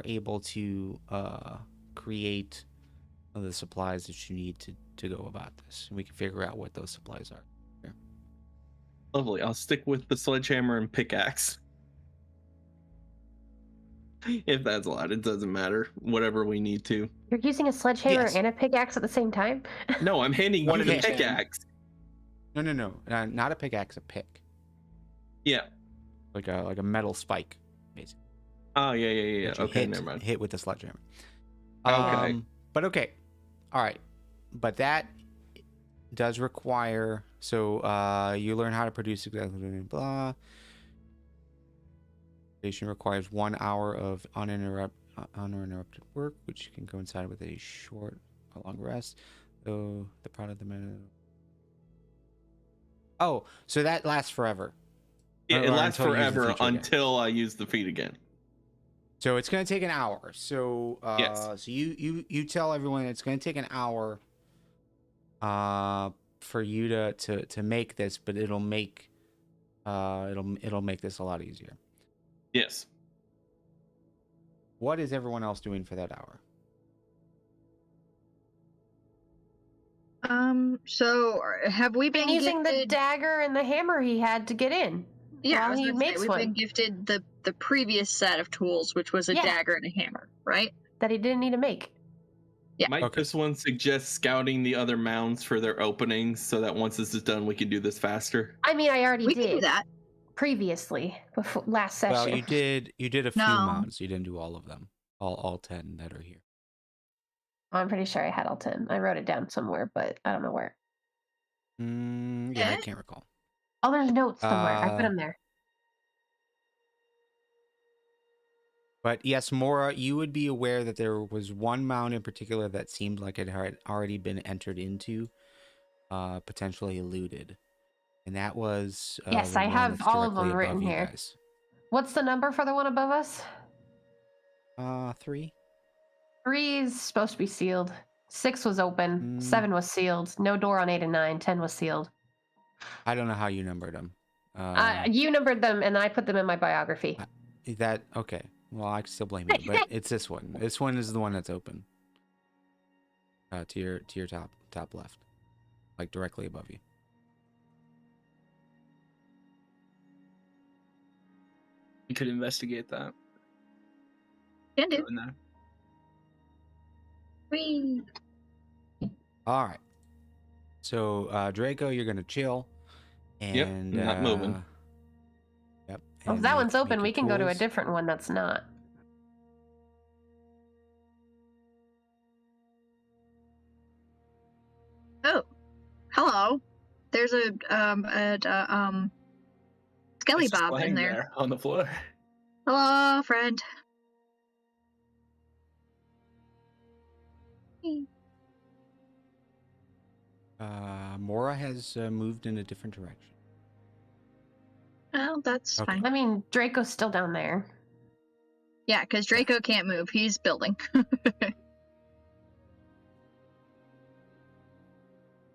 able to create the supplies that you need to go about this. And we can figure out what those supplies are.
Lovely. I'll stick with the sledgehammer and pickaxe. If that's allowed, it doesn't matter. Whatever we need to.
You're using a sledgehammer
Yes.
and a pickaxe at the same time?
No, I'm handing
One
you
at
the
a time.
pickaxe.
No, not a pickaxe, a pick,
Yeah.
like a metal spike, basically.
Oh, yeah.
that you
Okay,
hit,
never mind.
Hit with the sledgehammer.
Okay.
But okay, all right, but that does require. So you learn how to produce exactly blah. Station requires 1 hour of uninterrupted work, which can coincide with a short or long rest. So the product of the minute. Oh, so that lasts forever.
Yeah,
Or
it lasts
until you use the
forever
feature again.
until I use the feat again.
So it's gonna take an hour. So
Yes.
so you tell everyone it's gonna take an hour for you to make this, but it'll make this a lot easier.
Yes.
What is everyone else doing for that hour?
So have we
Been
been
using the
gifted...
dagger and the hammer he had to get in.
Yeah, I
while
was
he
gonna say,
makes
we've
one
been gifted the previous set of tools, which was a
Yeah.
dagger and a hammer, right?
that he didn't need to make.
Yeah.
Might
Okay.
this one suggest scouting the other mounds for their openings so that once this is done, we can do this faster?
I mean, I already
We
did
can do that.
previously, before last session.
Well, you did a few
No.
mounts. You didn't do all of them. All 10 that are here.
I'm pretty sure I had all 10. I wrote it down somewhere, but I don't know where.
Yeah, I
Eh?
can't recall.
Oh, there's notes somewhere. I put
Uh,
them there.
But yes, Mora, you would be aware that there was one mound in particular that seemed like it had already been entered into, potentially looted. And that was
Yes,
the
I
one
have
that's
all of
directly
them written
above you
here.
guys.
What's the number for the one above us?
3.
3 is supposed to be sealed. 6 was open. 7 was sealed. No door on 8 and 9. 10 was sealed.
I don't know how you numbered them.
You numbered them, and I put them in my biography.
That okay. Well, I can still blame you, but it's this one. This one is the one that's open. To your top left, like directly above you.
You could investigate that.
Can do.
Go in there.
Whee!
All right. So Draco, you're gonna chill.
Yep,
And
not moving.
Yep.
Well, if
and
that
make-
one's open,
make
we
your
can go to a
tools.
different one that's not.
Oh, hello. There's a Skelly
It's just
Bob in
laying
there.
on the floor.
Hello, friend.
Mora has moved in a different direction.
Well, that's
Okay.
fine.
I mean, Draco's still down there.
Yeah, because Draco can't move. He's building.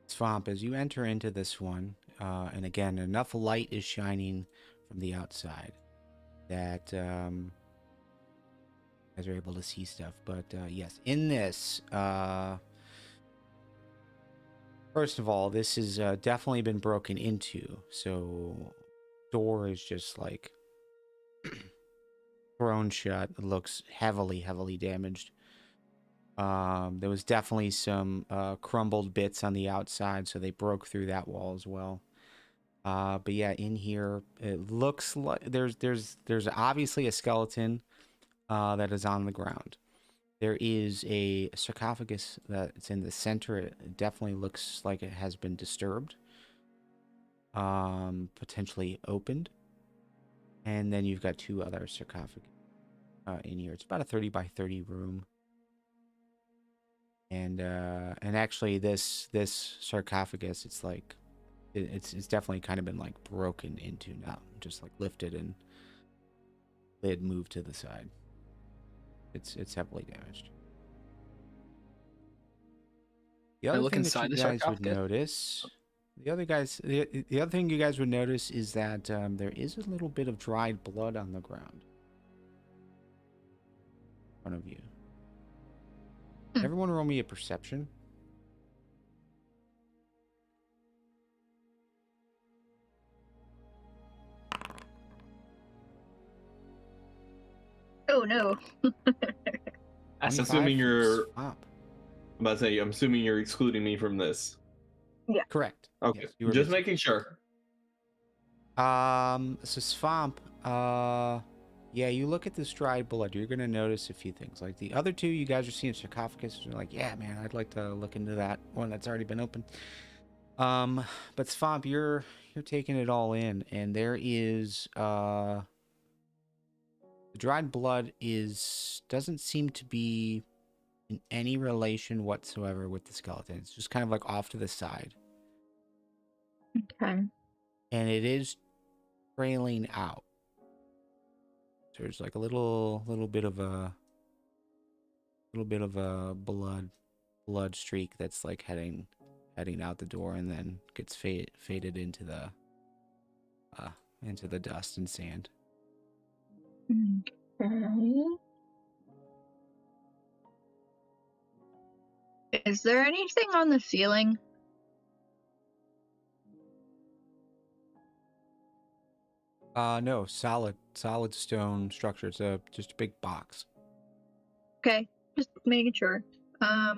Svamp, as you enter into this one, and again, enough light is shining from the outside that you guys are able to see stuff. But yes, in this, first of all, this has definitely been broken into. So, door is just like thrown shut. It looks heavily damaged. There was definitely some crumbled bits on the outside, so they broke through that wall as well. But yeah, in here it looks like there's obviously a skeleton that is on the ground. There is a sarcophagus that's in the center. It definitely looks like it has been disturbed, potentially opened. And then you've got 2 other sarcophagi in here. It's about a 30 by 30 room. And actually this sarcophagus, it's like it's definitely kind of been like broken into, not just like lifted and lid moved to the side. It's heavily damaged. The
I
other
look
thing that
inside
you
the
guys would
sarcophagus?
notice, the other thing you guys would notice is that there is a little bit of dried blood on the ground in front of you. Everyone roll me a perception.
Oh no.
That's
25
assuming
from
you're-
Svamp.
I'm about to say, I'm assuming you're excluding me from this.
Correct.
Okay,
Yes, you were
just
busy.
making sure.
So Svamp, yeah, you look at this dried blood, you're gonna notice a few things. Like the other 2, you guys are seeing sarcophagus, you're like, yeah, man, I'd like to look into that one that's already been opened. But Svamp, you're taking it all in, and there is the dried blood doesn't seem to be in any relation whatsoever with the skeleton. It's just kind of like off to the side.
Okay.
And it is trailing out. So there's like a little bit of a blood streak that's like heading out the door, and then gets faded into the dust and sand.
Okay. Is there anything on the ceiling?
No, solid stone structure. It's just a big box.
Okay, just making sure. That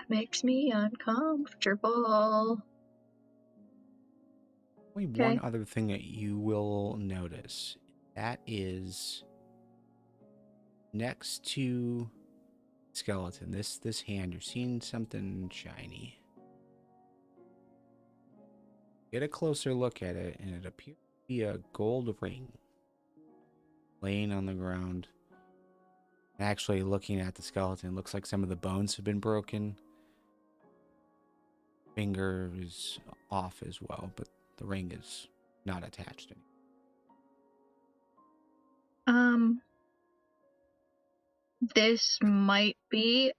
makes me uncomfortable.
Only
Okay.
one other thing that you will notice. That is next to skeleton. This hand, you're seeing something shiny. Get a closer look at it, and it appears to be a gold ring laying on the ground. Actually, looking at the skeleton, looks like some of the bones have been broken. Finger is off as well, but the ring is not attached anymore.
This might be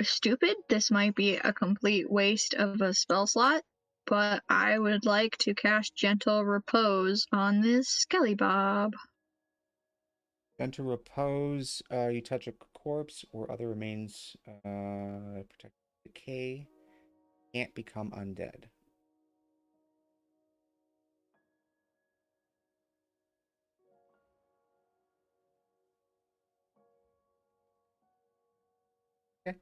stupid. This might be a complete waste of a spell slot, but I would like to cast Gentle Repose on this Skelly Bob.
Gentle Repose, you touch a corpse or other remains, protect decay, can't become undead. Okay.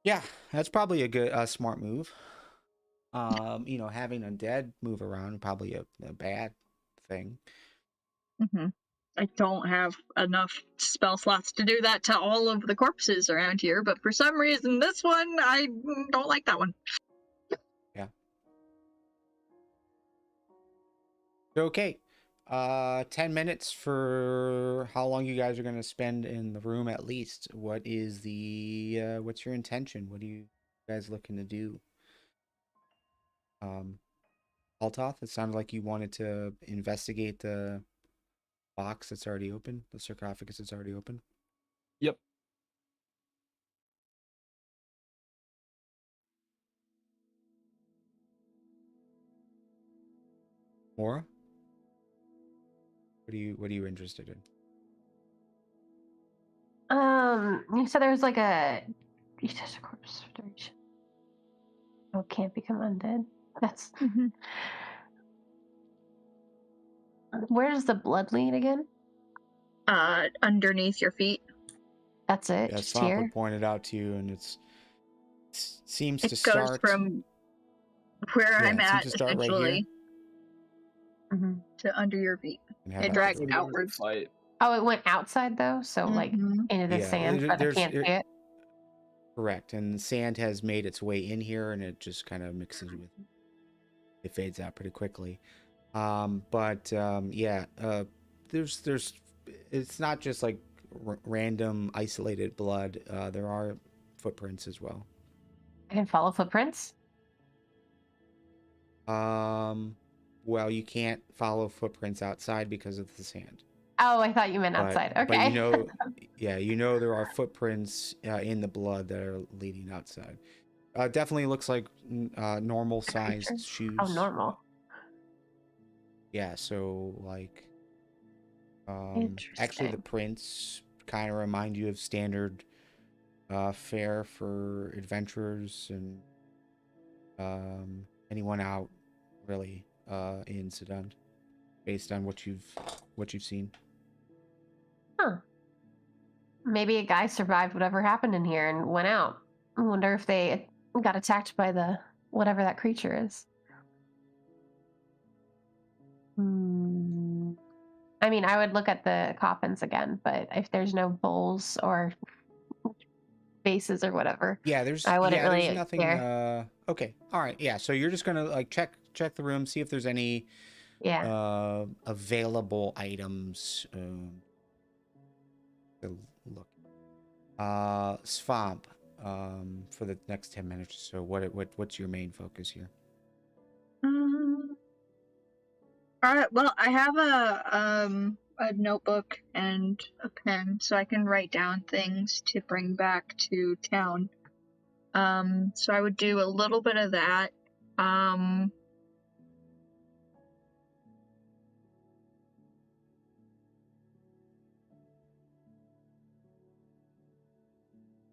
Yeah, that's probably a good, smart move. Having undead move around probably a bad thing.
I don't have enough spell slots to do that to all of the corpses around here, but for some reason, this one, I don't like that one.
Yeah. Okay. 10 minutes for how long you guys are going to spend in the room at least. What is what's your intention? What are you guys looking to do? Altoth, it sounded like you wanted to investigate the box that's already open, the sarcophagus that's already open.
Yep.
Moira? What are you interested in?
You said there was like you touch a corpse for duration. Oh, can't become undead. That's Where does the blood lead again?
Underneath your feet.
That's it.
Yeah,
Just
Svamp
here.
would point it out to you, and seems
It
to
goes
start
from where I'm
it seems
at,
to start right
essentially,
Mm-hmm.
to under your feet.
and have
It
that
drags
go.
outwards.
Fight.
Oh, it went outside though, so like into the
Yeah,
sand, but I can't see it.
Correct, and the sand has made its way in here, and it just kind of mixes with. It fades out pretty quickly, there's. It's not just like random isolated blood. There are footprints as well.
I can follow footprints.
Well, you can't follow footprints outside because of the sand.
Oh, I thought you meant outside. Okay.
But there are footprints in the blood that are leading outside. Definitely looks like normal sized shoes.
Oh, normal.
Yeah, so like actually the
Interesting.
prints kind of remind you of standard fare for adventurers and anyone out really in Sydund, based on what you've seen.
Huh. Maybe a guy survived whatever happened in here and went out. I wonder if they got attacked by the whatever that creature is. I mean, I would look at the coffins again, but if there's no bowls or bases or whatever,
Yeah, there's
really
nothing.
care.
Okay, all right, yeah. So you're just gonna like check the room, see if there's any available items. To look. Svamp. For the next 10 minutes or so, what's your main focus here?
All right. Well, I have a notebook and a pen, so I can write down things to bring back to town. So I would do a little bit of that.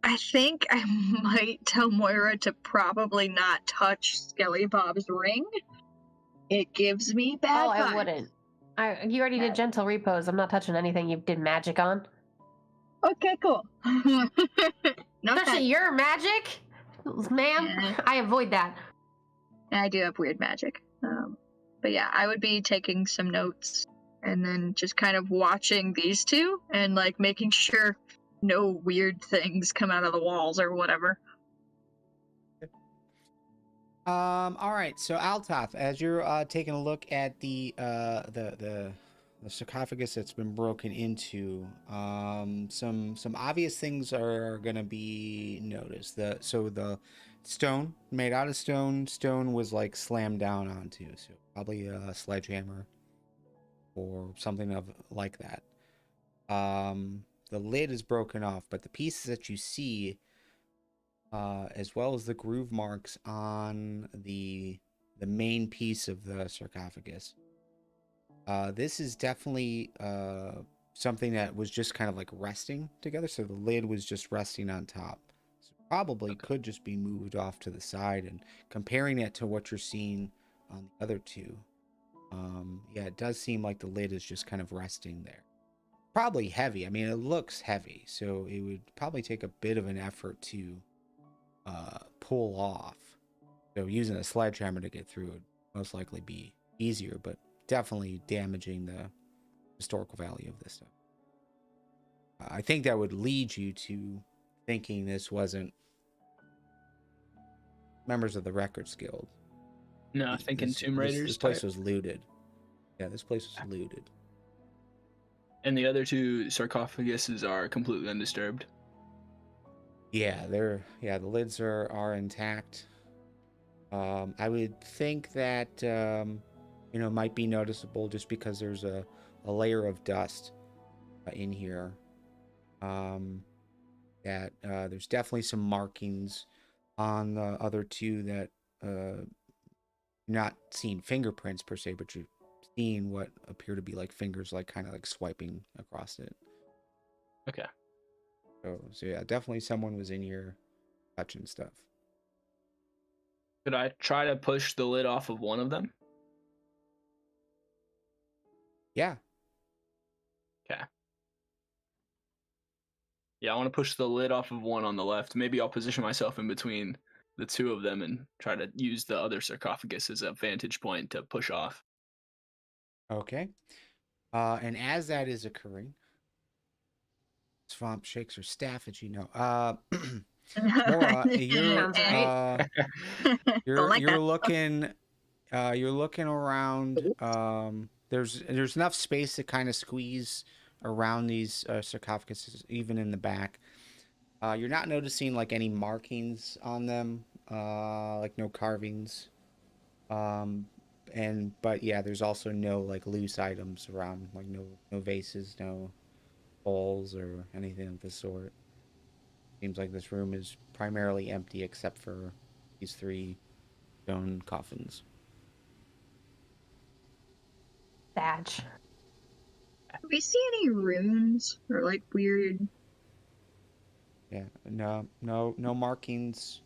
I think I might tell Moira to probably not touch Skelly Bob's ring. It gives me bad vibes.
I wouldn't. You already did gentle repose. I'm not touching anything you did magic on.
Okay, cool.
Especially your magic, ma'am.
Yeah.
I avoid that.
I do have weird magic. But yeah, I would be taking some notes and then just kind of watching these two and like making sure no weird things come out of the walls or whatever.
All right. So Altoth, as you're taking a look at the sarcophagus that's been broken into, some obvious things are gonna be noticed. The stone made out of stone was like slammed down onto, so probably a sledgehammer or something of like that. The lid is broken off, but the pieces that you see, as well as the groove marks on the main piece of the sarcophagus. This is definitely something that was just kind of like resting together. So the lid was just resting on top. So probably could just be moved off to the side. And comparing it to what you're seeing on the other two, yeah, it does seem like the lid is just kind of resting there. Probably heavy. I mean, it looks heavy, so it would probably take a bit of an effort to pull off. So using a sledgehammer to get through would most likely be easier, but definitely damaging the historical value of this stuff. I think that would lead you to thinking this wasn't members of the Records Guild.
No, thinking Tomb Raiders.
This place was looted. Yeah, this place was looted.
And the other two sarcophaguses are completely undisturbed.
Yeah, the lids are intact. I would think that might be noticeable just because there's a layer of dust in here. That there's definitely some markings on the other two that you're not seeing fingerprints per se, but you're seeing what appear to be like fingers, like kind of like swiping across it.
Okay.
So yeah, definitely someone was in here touching stuff.
Could I try to push the lid off of one of them?
Yeah.
Okay. Yeah, I want to push the lid off of one on the left. Maybe I'll position myself in between the two of them and try to use the other sarcophagus as a vantage point to push off.
Okay. And as that is occurring, Svamp shakes her staff at you. Moira,
Sounds right.
you're looking around. There's enough space to kind of squeeze around these sarcophaguses, even in the back. You're not noticing like any markings on them, like no carvings. But yeah, there's also no like loose items around, like no vases, no bowls or anything of the sort. Seems like this room is primarily empty except for these 3 stone coffins.
Badge.
Do we see any runes or like weird?
Yeah, no markings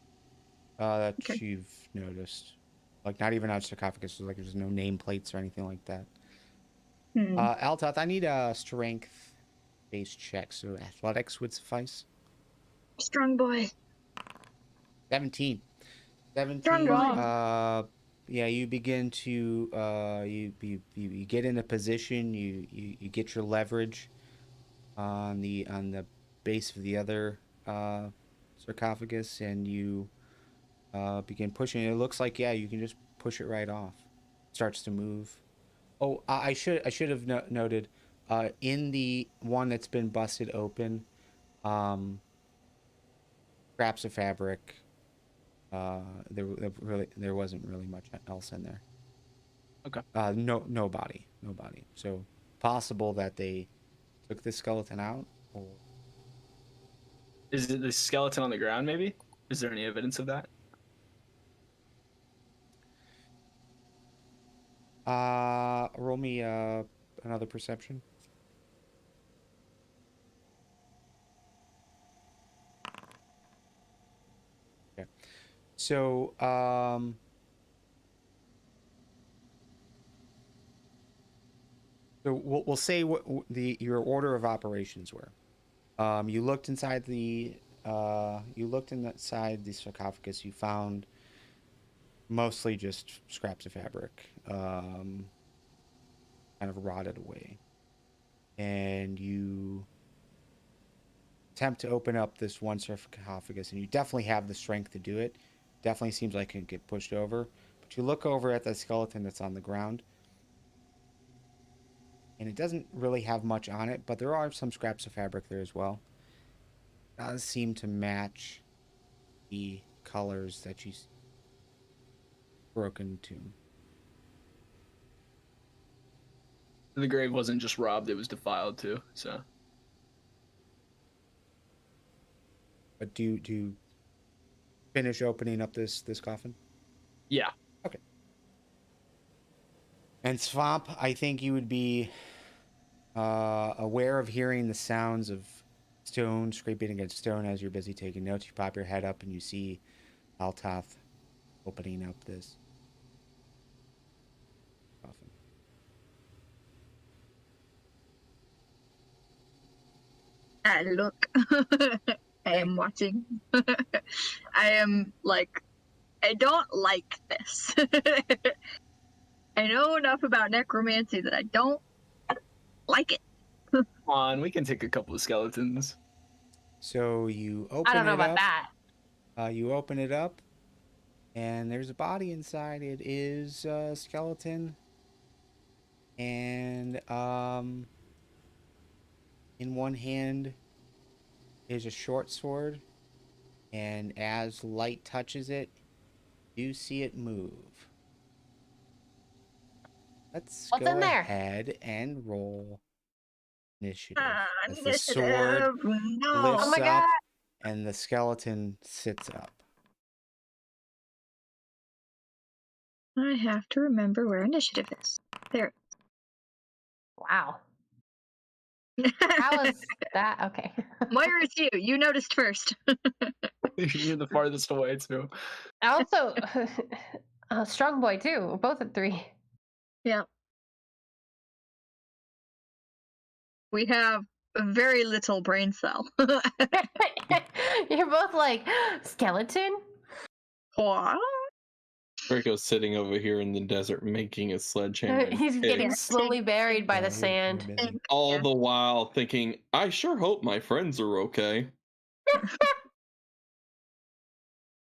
that
Okay.
you've noticed. Like not even on sarcophagus, like there's no nameplates or anything like that. Altoth, I need a strength-based check, so athletics would suffice.
Strong boy.
17.
Strong boy.
Yeah, you begin to you get in a position, you get your leverage on the base of the other sarcophagus, and you begin pushing. It looks like, yeah, you can just push it right off. It starts to move. Oh, I should have noted, in the one that's been busted open, scraps of fabric. There wasn't really much else in there.
Okay.
No body. So possible that they took the skeleton out, or
Is it the skeleton on the ground, maybe? Is there any evidence of that?
roll me another perception. Okay. So we'll say what your order of operations were. You looked inside the sarcophagus. You found mostly just scraps of fabric, kind of rotted away, and you attempt to open up this one sarcophagus, and you definitely have the strength to do it. definitely seems like it can get pushed over. But you look over at the skeleton that's on the ground, and it doesn't really have much on it, but there are some scraps of fabric there as well. It does seem to match the colors that you broken tomb.
The grave wasn't just robbed, it was defiled too, so.
But do you finish opening up this coffin?
Yeah.
Okay. And Svamp, I think you would be aware of hearing the sounds of stone scraping against stone as you're busy taking notes. You pop your head up and you see Altath opening up this coffin.
I look. I am watching. I am like, I don't like this. I know enough about necromancy that I don't like it.
Come on, we can take a couple of skeletons.
So you open
I don't know
it
about
up.
that.
You open it up, and there's a body inside. It is a skeleton, and in one hand is a short sword, and as light touches it, you see it move. Let's
What's
go
in there?
ahead and roll initiative. As the
Initiative.
sword
No.
lifts
Oh my
up,
God.
and the skeleton sits up.
I have to remember where initiative is. There.
Wow. How is that? Okay.
Moira, it's you. You noticed first.
You're the farthest away too.
Also, strong boy too. Both at 3.
Yeah. We have very little brain cell.
You're both like skeleton.
What?
Draco's sitting over here in the desert making a sledgehammer.
He's
and
getting
Yeah,
slowly buried by
Yeah,
the
you're
sand.
busy.
all
Yeah.
the while thinking, I sure hope my friends are okay.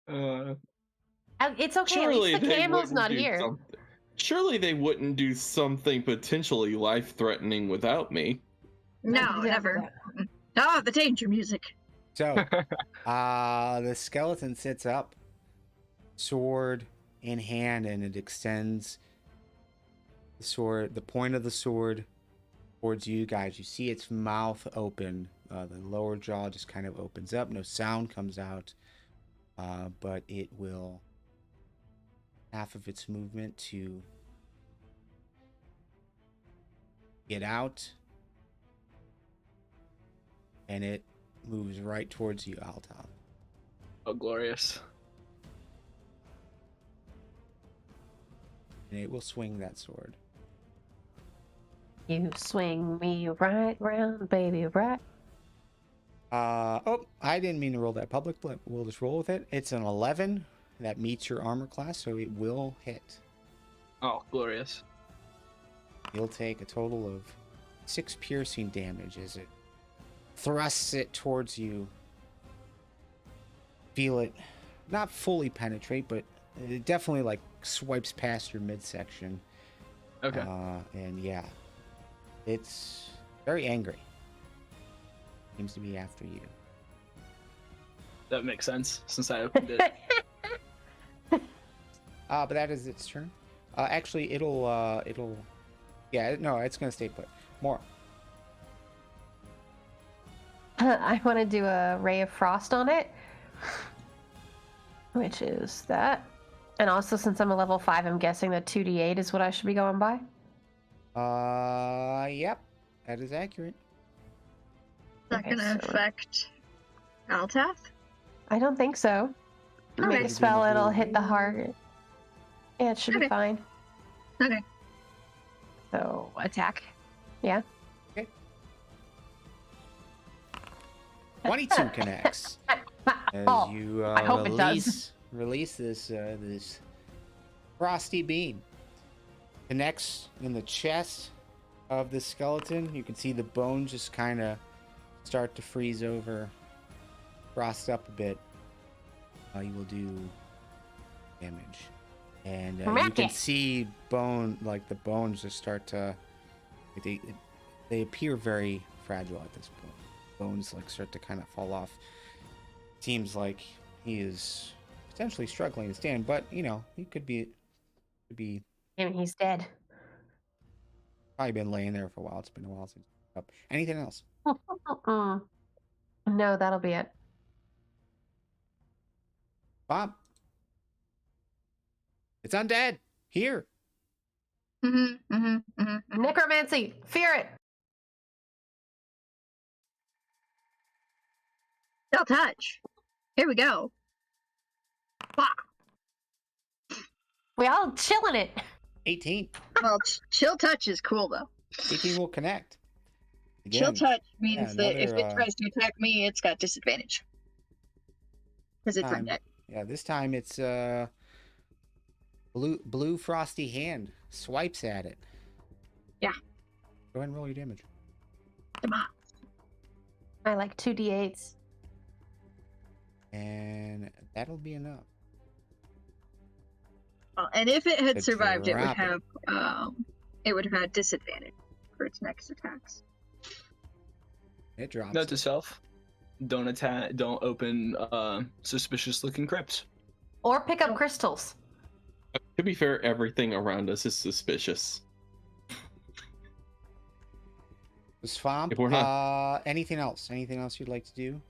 It's okay.
Surely
At least the
they
camel's
wouldn't
not
do
here.
something. Surely they wouldn't do something potentially life-threatening without me.
No, never. Ah, the danger music.
So, the skeleton sits up, sword in hand, and it extends the sword, the point of the sword, towards you guys. You see its mouth open. The lower jaw just kind of opens up. No sound comes out, but it will half of its movement to get out, and it moves right towards you, Altath.
Oh, glorious.
And it will swing that sword.
You swing me right round, baby, right.
Oh, I didn't mean to roll that public, but we'll just roll with it. It's an 11. That meets your armor class, so it will hit.
Oh, glorious.
You'll take a total of 6 piercing damage as it thrusts it towards you. Feel it not fully penetrate, but it definitely like swipes past your midsection.
Okay.
And yeah, it's very angry. Seems to be after you.
That makes sense since I opened it.
But that is its turn. Actually, yeah, no, it's gonna stay put. More.
I want to do a ray of frost on it, which is that. And also, since I'm a level 5, I'm guessing that 2d8 is what I should be going by.
Yep, that is accurate.
Is that
Okay,
gonna
so-
affect Altath?
I don't think so.
Okay.
Make a spell, it'll hit the heart. Yeah, it should be
Okay.
fine.
Okay.
So, attack. Yeah.
22 connects. As
Oh,
you
I hope it does.
release this frosty beam. Connects in the chest of the skeleton. You can see the bones just kind of start to freeze over, frost up a bit. You will do and you can see the bones just start to, they appear very fragile at this point. Bones start to kind of fall off. Seems like he is potentially struggling to stand, but he could be.
I mean, he's dead.
Probably been laying there for a while. It's been a while since. Up. Anything else?
No, that'll be it.
Bob, it's undead here.
Necromancy, fear it.
They'll touch. Here we go. Wow.
We all chilling it.
18.
Well, chill touch is cool though.
18 will connect. Again,
Chill touch means that if
another,
it tries to attack me, it's got disadvantage. Because it's
time.
undead.
Yeah, this time it's blue frosty hand swipes at it.
Yeah.
Go ahead and roll your damage.
Come on.
I like 2d8s.
And that'll be enough.
And if it had
To
survived, it would
drop it.
have had disadvantage for its next attacks.
It drops.
Note to
it.
self: don't open suspicious looking crypts.
Or pick up crystals.
To be fair, everything around us is suspicious.
Svamp,
If we're not-
anything else? Anything else you'd like to do?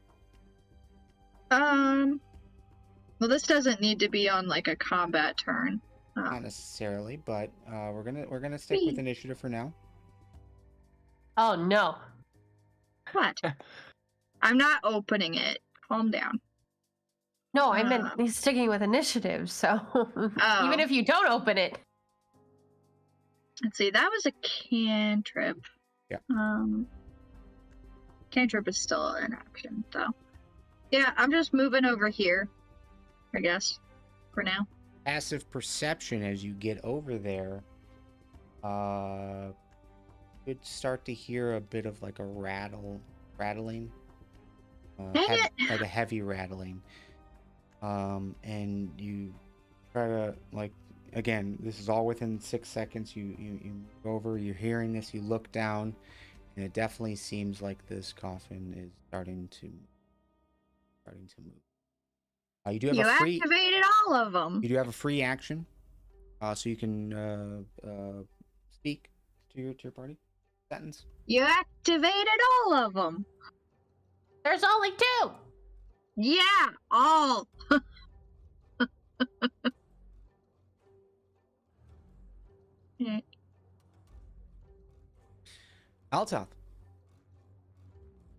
Well, this doesn't need to be on like a combat turn.
Not necessarily, but we're gonna stick with initiative for now.
Oh no.
What? I'm not opening it. Calm down.
No, I meant he's sticking with initiative, so even if you don't open it.
Let's see, that was a cantrip.
Yeah.
Cantrip is still in action, though. Yeah, I'm just moving over here, I guess, for now.
Passive perception as you get over there. You'd start to hear a bit of like a rattling. Like a heavy rattling. And you try to again, this is all within 6 seconds. You move over, you're hearing this, you look down, and it definitely seems like this coffin is starting to move. You do have
You
a free.
activated all of them.
You do have a free action, so you can speak to your party. Sentence.
You activated all of them.
There's only 2.
Yeah, all.
Altoth.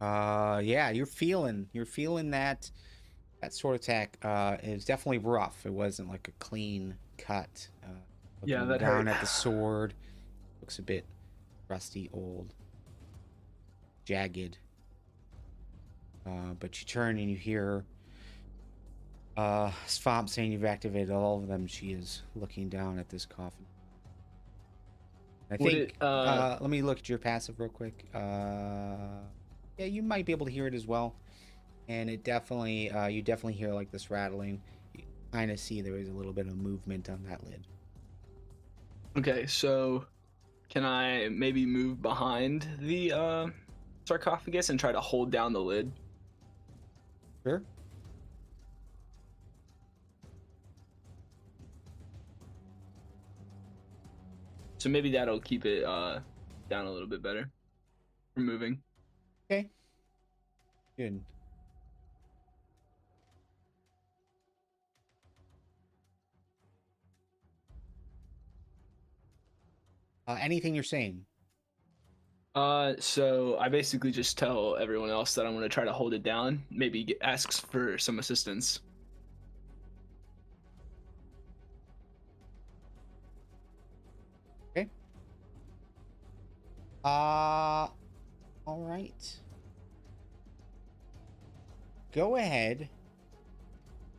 Yeah, you're feeling that sort of attack is definitely rough. It wasn't like a clean cut.
Yeah,
Looking
that
down
hurt.
at the sword. Looks a bit rusty, old, jagged. But you turn and you hear Svamp saying you've activated all of them. She is looking down at this coffin. I
Would
think.
it,
Let me look at your passive real quick. Yeah, you might be able to hear it as well, and it definitely, you definitely hear like this rattling. You kind of see there is a little bit of movement on that lid.
Okay, so can I maybe move behind the sarcophagus and try to hold down the lid?
Sure.
So maybe that'll keep it down a little bit better from moving.
Okay. Good. Anything you're saying?
So I basically just tell everyone else that I'm gonna try to hold it down. Maybe asks for some assistance.
Okay. All right. Go ahead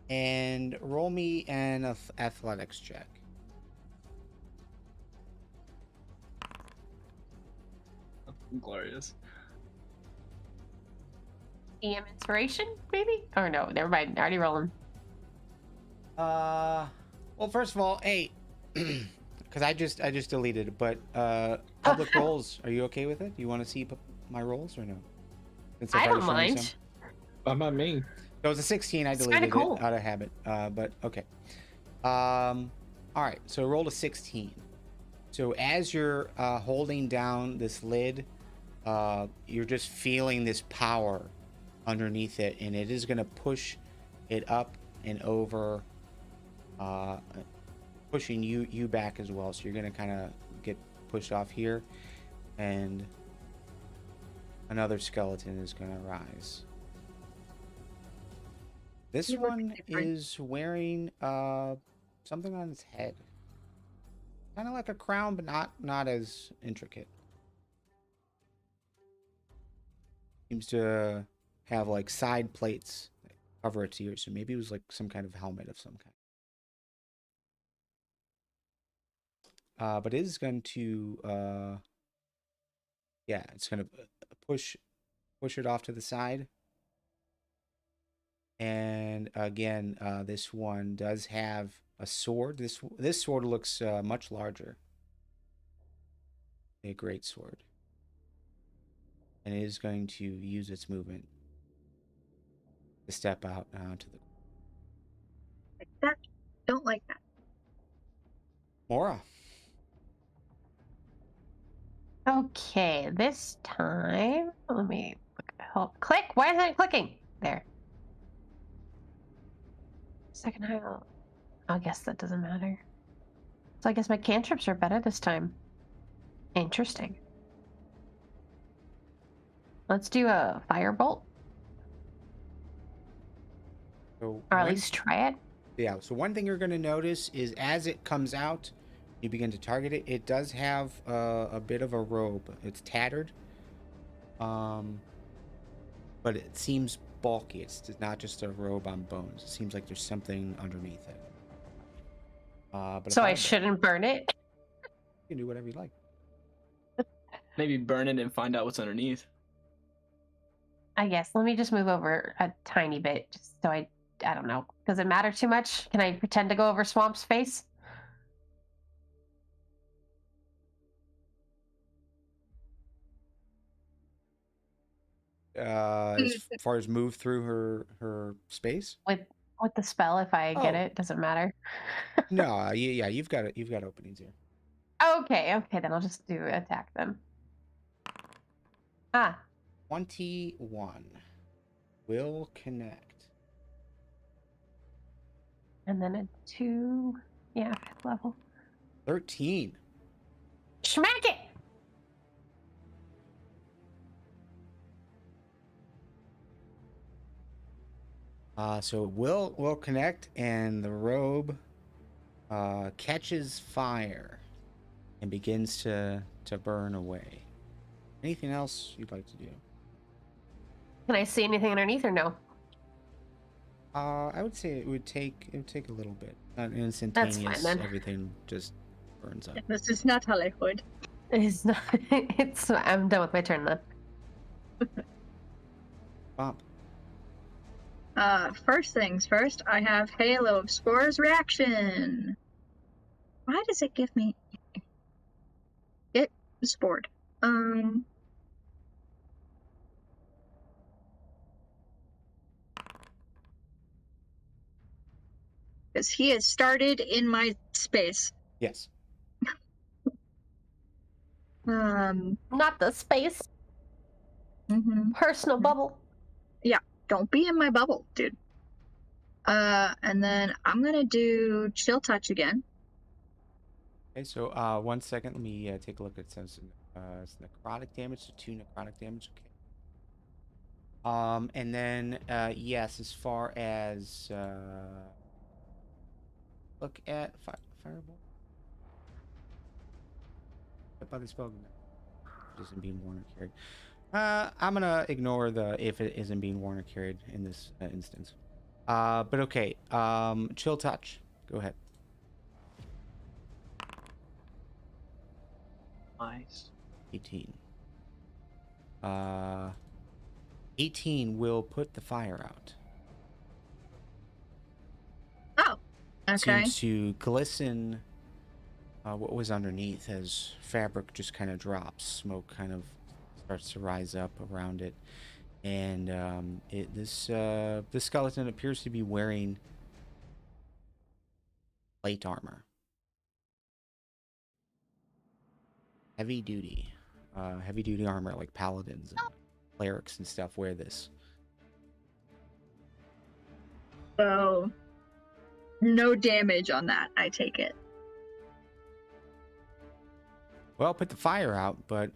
and roll me an athletics check.
Glorious.
EM inspiration, maybe? Or no, never mind. I already rolling.
Well, first of all, hey, because I just deleted it. But public roles, are you okay with it? You want to see my roles or no? Since
I
I've
don't
already shown you
mind.
some.
What about me?
So it was a 16. I
It's
deleted
kinda cool.
it out of habit. But okay. All right. So I rolled a 16. So as you're holding down this lid, you're just feeling this power underneath it, and it is going to push it up and over, pushing you back as well. So you're going to kind of get pushed off here, and another skeleton is going to rise. This
You look
one
different.
is wearing something on its head, kind of like a crown, but not as intricate. Seems to have like side plates that cover its ears, so maybe it was like some kind of helmet of some kind. But it is going to yeah, it's going to push it off to the side. And again, this one does have a sword. This sword looks much larger. A great sword. And it is going to use its movement to step out to the
Like that. Don't like that.
Moira.
Okay, this time, let me click. Why isn't it clicking? There. Second time. I guess that doesn't matter. So I guess my cantrips are better this time. Interesting. Let's do a firebolt,
So
or at
one-
least try it.
Yeah, so one thing you're going to notice is as it comes out, you begin to target it. It does have a bit of a robe. It's tattered, but it seems bulky. It's not just a robe on bones. It seems like there's something underneath it. But
So
a
I
firebolt,
shouldn't burn it.
you can do whatever you like.
Maybe burn it and find out what's underneath.
I guess. Let me just move over a tiny bit, just so I don't know. Does it matter too much? Can I pretend to go over Swamp's face?
As far as move through her space?
With the spell, if I get
Oh.
it, does it matter?
No, yeah, you've got openings here.
Okay, then I'll just do attack them.
21 will connect.
And then a 2, 5th level.
13.
Smack it!
So will connect, and the robe catches fire and begins to burn away. Anything else you'd like to do?
Can I see anything underneath or no?
I would say it would take a little bit. Not instantaneous.
then.
Everything just burns up.
This is not Hollywood.
It's not. It's. I'm done with my turn then.
Bump.
First things first, I have Halo of Spores reaction. Why does it give me it spored? Because he has started in my space.
Yes.
Not the space. Personal bubble.
Don't be in my bubble, dude. And then I'm gonna do Chill Touch again.
Okay, so 1 second. Let me take a look. It says it's necrotic damage, so 2 necrotic damage. Okay. And then yes, as far as look at fireball. By the spell isn't being worn or carried. I'm gonna ignore the if it isn't being worn or carried in this instance. But okay. Chill Touch. Go ahead.
Nice.
18. 18 will put the fire out.
Oh, okay.
Seems to glisten what was underneath as fabric just kind of drops. Smoke kind of starts to rise up around it. And this skeleton appears to be wearing plate armor. Heavy duty armor, like paladins and clerics and stuff wear this.
So, no damage on that, I take it.
Well, put the fire out, but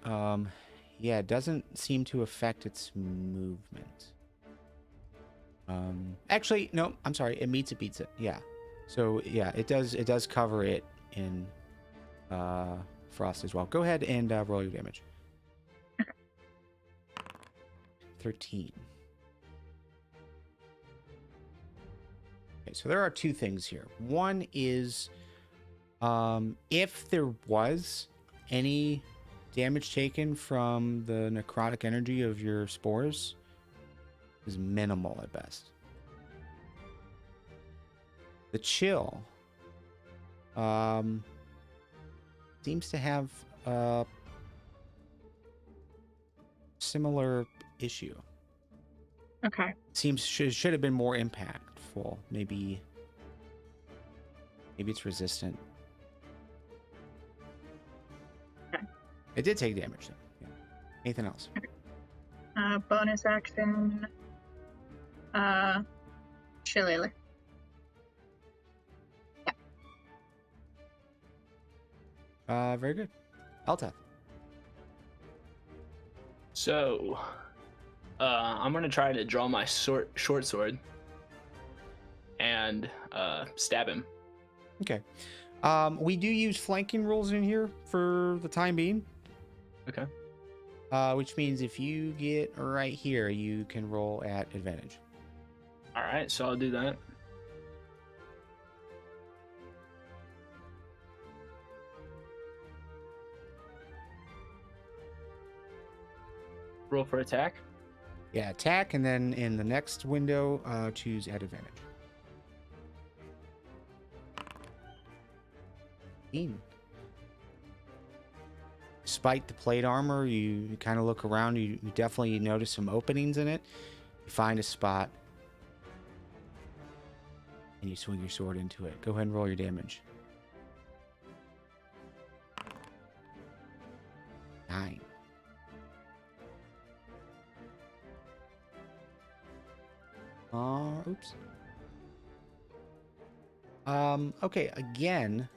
yeah, it doesn't seem to affect its movement. Actually, no, I'm sorry. It meets, it beats it. Yeah. So yeah, it does cover it in frost as well. Go ahead and roll your damage. 13. Okay, so there are two things here. One is, if there was any damage taken from the necrotic energy of your spores, is minimal at best. The chill seems to have a similar issue.
Okay.
Seems should have been more impactful. Maybe it's resistant.
Okay.
It did take damage though. Yeah. Anything else?
Bonus action. Shillelagh.
Very good. Elta.
So, I'm gonna try to draw my short sword and stab him.
Okay. We do use flanking rules in here for the time being.
Okay.
Which means if you get right here, you can roll at advantage.
All right, so I'll do that. Roll for attack.
Yeah, attack, and then in the next window, choose at advantage. 15. Despite the plate armor, you kind of look around, you definitely notice some openings in it. You find a spot, and you swing your sword into it. Go ahead and roll your damage. 9. Oops. Okay, again,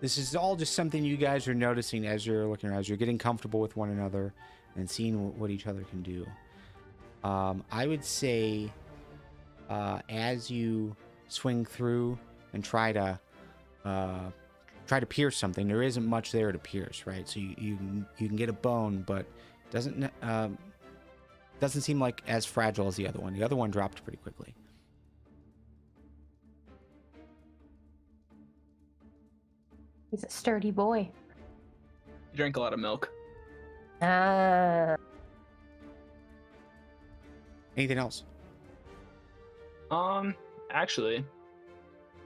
this is all just something you guys are noticing as you're looking around, as you're getting comfortable with one another and seeing what each other can do. I would say, as you swing through and try to pierce something, there isn't much there to pierce, right? So you can get a bone, but doesn't seem like as fragile as the other one. The other one dropped pretty quickly.
He's a sturdy boy.
You drank a lot of milk.
Anything else?
Actually,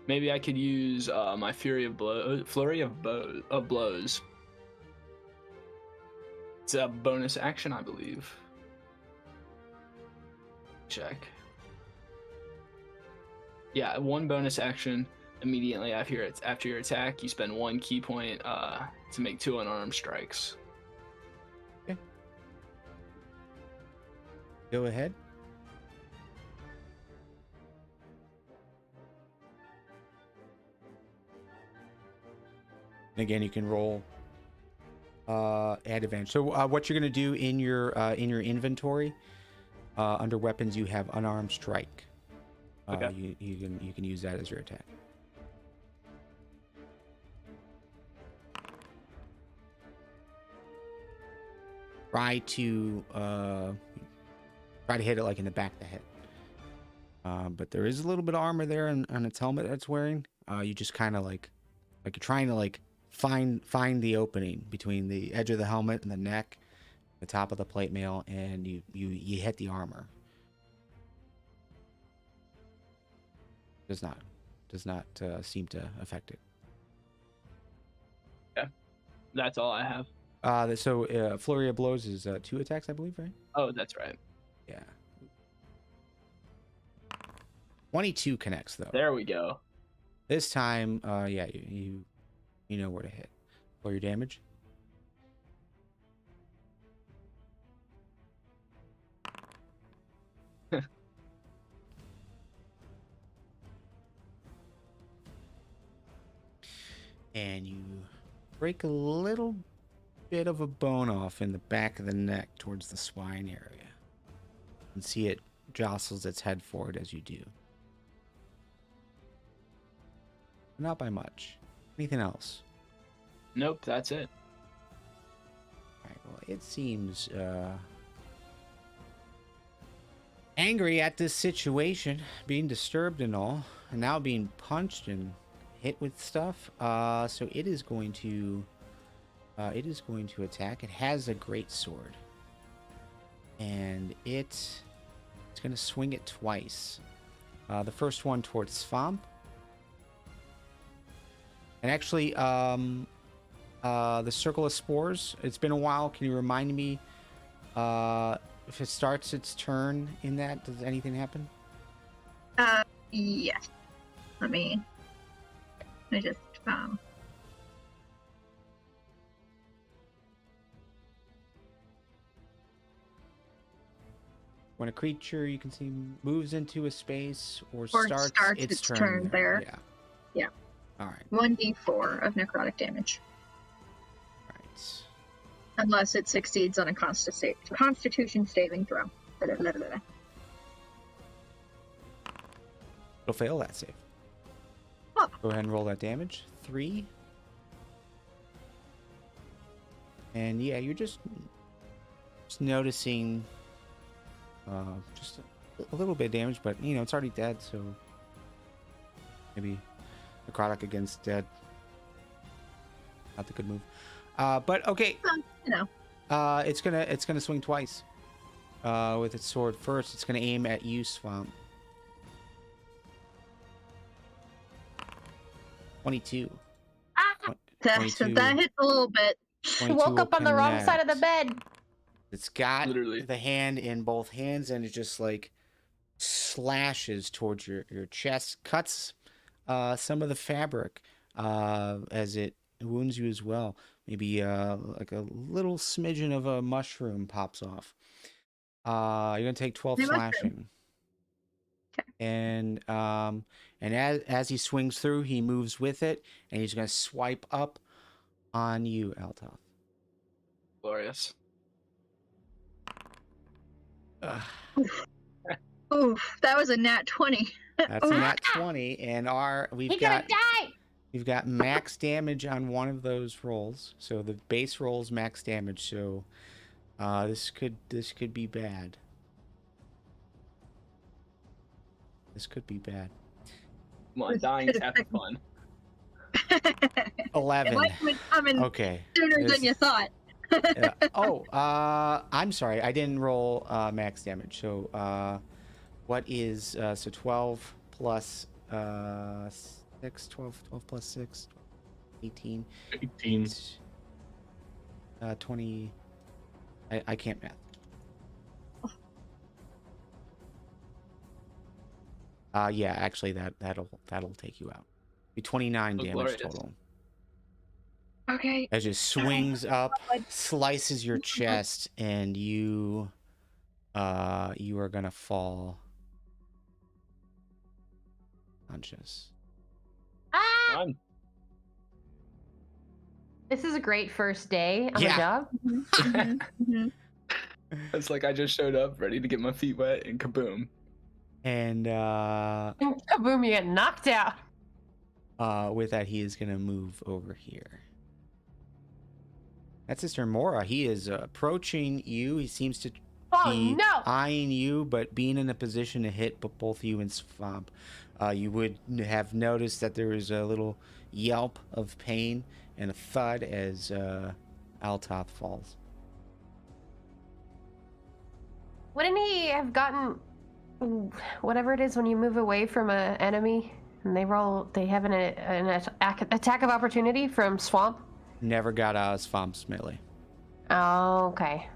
maybe I could use my flurry of blows. It's a bonus action, I believe. Check. Yeah, one bonus action immediately after your attack. You spend 1 key point to make 2 unarmed strikes.
Okay. Go ahead. Again, you can roll at advantage. So what you're going to do in your inventory, under weapons, you have unarmed strike.
Okay.
You can use that as your attack. Try to hit it like in the back of the head. But there is a little bit of armor there on its helmet that's wearing. You just kind of like you're trying to find the opening between the edge of the helmet and the neck, the top of the plate mail, and you hit the armor. Does not seem to affect it.
That's all I have.
So Flurry of Blows is 2 attacks, I believe, right?
Oh, that's right.
Yeah. 22 connects though.
There we go.
This time, yeah, you know where to hit. Roll your damage. And you break a little bit of a bone off in the back of the neck towards the spine area. You can see it jostles its head forward as you do. Not by much. Anything else?
Nope, that's it.
Alright, well, it seems angry at this situation, being disturbed and all, and now being punched and hit with stuff. So it is going to attack. It has a great sword, and it's going to swing it twice. The first one towards Svamp, and actually, the circle of spores. It's been a while. Can you remind me if it starts its turn in that? Does anything happen?
Yes. Let me just
When a creature you can see moves into a space or
starts
its turn
turn there.
Yeah.
Yeah.
All right.
1d4 of necrotic damage.
All right.
Unless it succeeds on a Constitution saving throw.
It'll fail that save.
Oh.
Go ahead and roll that damage. 3. And yeah, you're just noticing just a little bit of damage, but you know it's already dead, so maybe necrotic against dead. Not the good move. But okay.
You know.
It's gonna swing twice. With its sword. First, it's gonna aim at you, Svamp. 22.
That hits a little bit.
He woke up on the wrong side of the bed.
It's got
Literally.
the hand in both hands, and it just like slashes towards your chest, cuts some of the fabric as it wounds you as well. Maybe like a little smidgen of a mushroom pops off. You're gonna take 12 slashing.
Okay.
And as he swings through, he moves with it, and he's gonna swipe up on you, Althoff.
Glorious.
Oof, that was a nat 20.
That's a nat 20, and we've got max damage on one of those rolls. So the base roll is max damage. So this could be bad. This could be bad.
Come on, dying's having fun.
11.
It might have been coming
Okay.
sooner than you thought.
Yeah. Oh, I'm sorry. I didn't roll max damage. So what is so 12 plus 6, 12 plus 6, 18.
18.
20. I can't math. Yeah, actually that'll take you out. Be 29 damage
glorious.
total.
Okay.
As it swings up, slices your chest, and you are gonna fall unconscious.
Ah!
Fun.
This is a great first day on the job.
It's like I just showed up ready to get my feet wet, and kaboom.
And
Kaboom, you get knocked out.
with that, he is gonna move over here. That's Sister Moira. He is approaching you. He seems to be eyeing you, but being in a position to hit both you and Svamp. You would have noticed that there is a little yelp of pain and a thud as Althoff falls.
Wouldn't he have gotten whatever it is when you move away from an enemy and they have an attack of opportunity from Swamp?
never got out of Svamp's melee.
Oh, okay.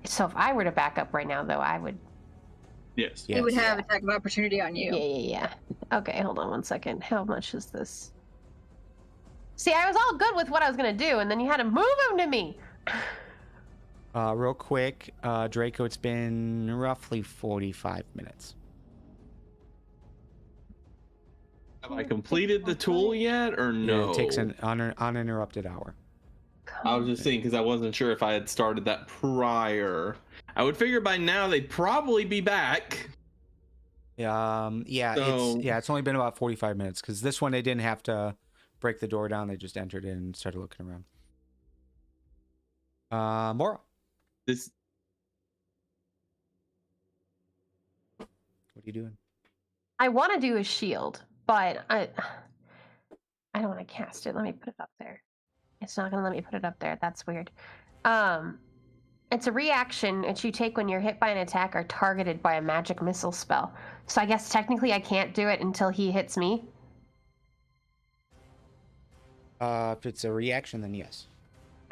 So if I were to back up right now, though, I would.
Yes.
He would
Yes.
have attack of opportunity on you.
Yeah. Okay, hold on one second. How much is this? See, I was all good with what I was gonna do, and then you had to move him to me.
Real quick, Draco, it's been roughly 45 minutes.
Have I completed the tool yet, or no?
It takes an uninterrupted hour.
I was just saying because I wasn't sure if I had started that prior. I would figure by now they'd probably be back.
Yeah,
So-
it's only been about 45 minutes because this one they didn't have to break the door down. They just entered in and started looking around. Moira,
This
what are you doing?
I want to do a shield, but I don't want to cast it. Let me put it up there. It's not gonna let me put it up there. That's weird. It's a reaction which you take when you're hit by an attack or targeted by a magic missile spell. So I guess technically I can't do it until he hits me.
If it's a reaction, then yes.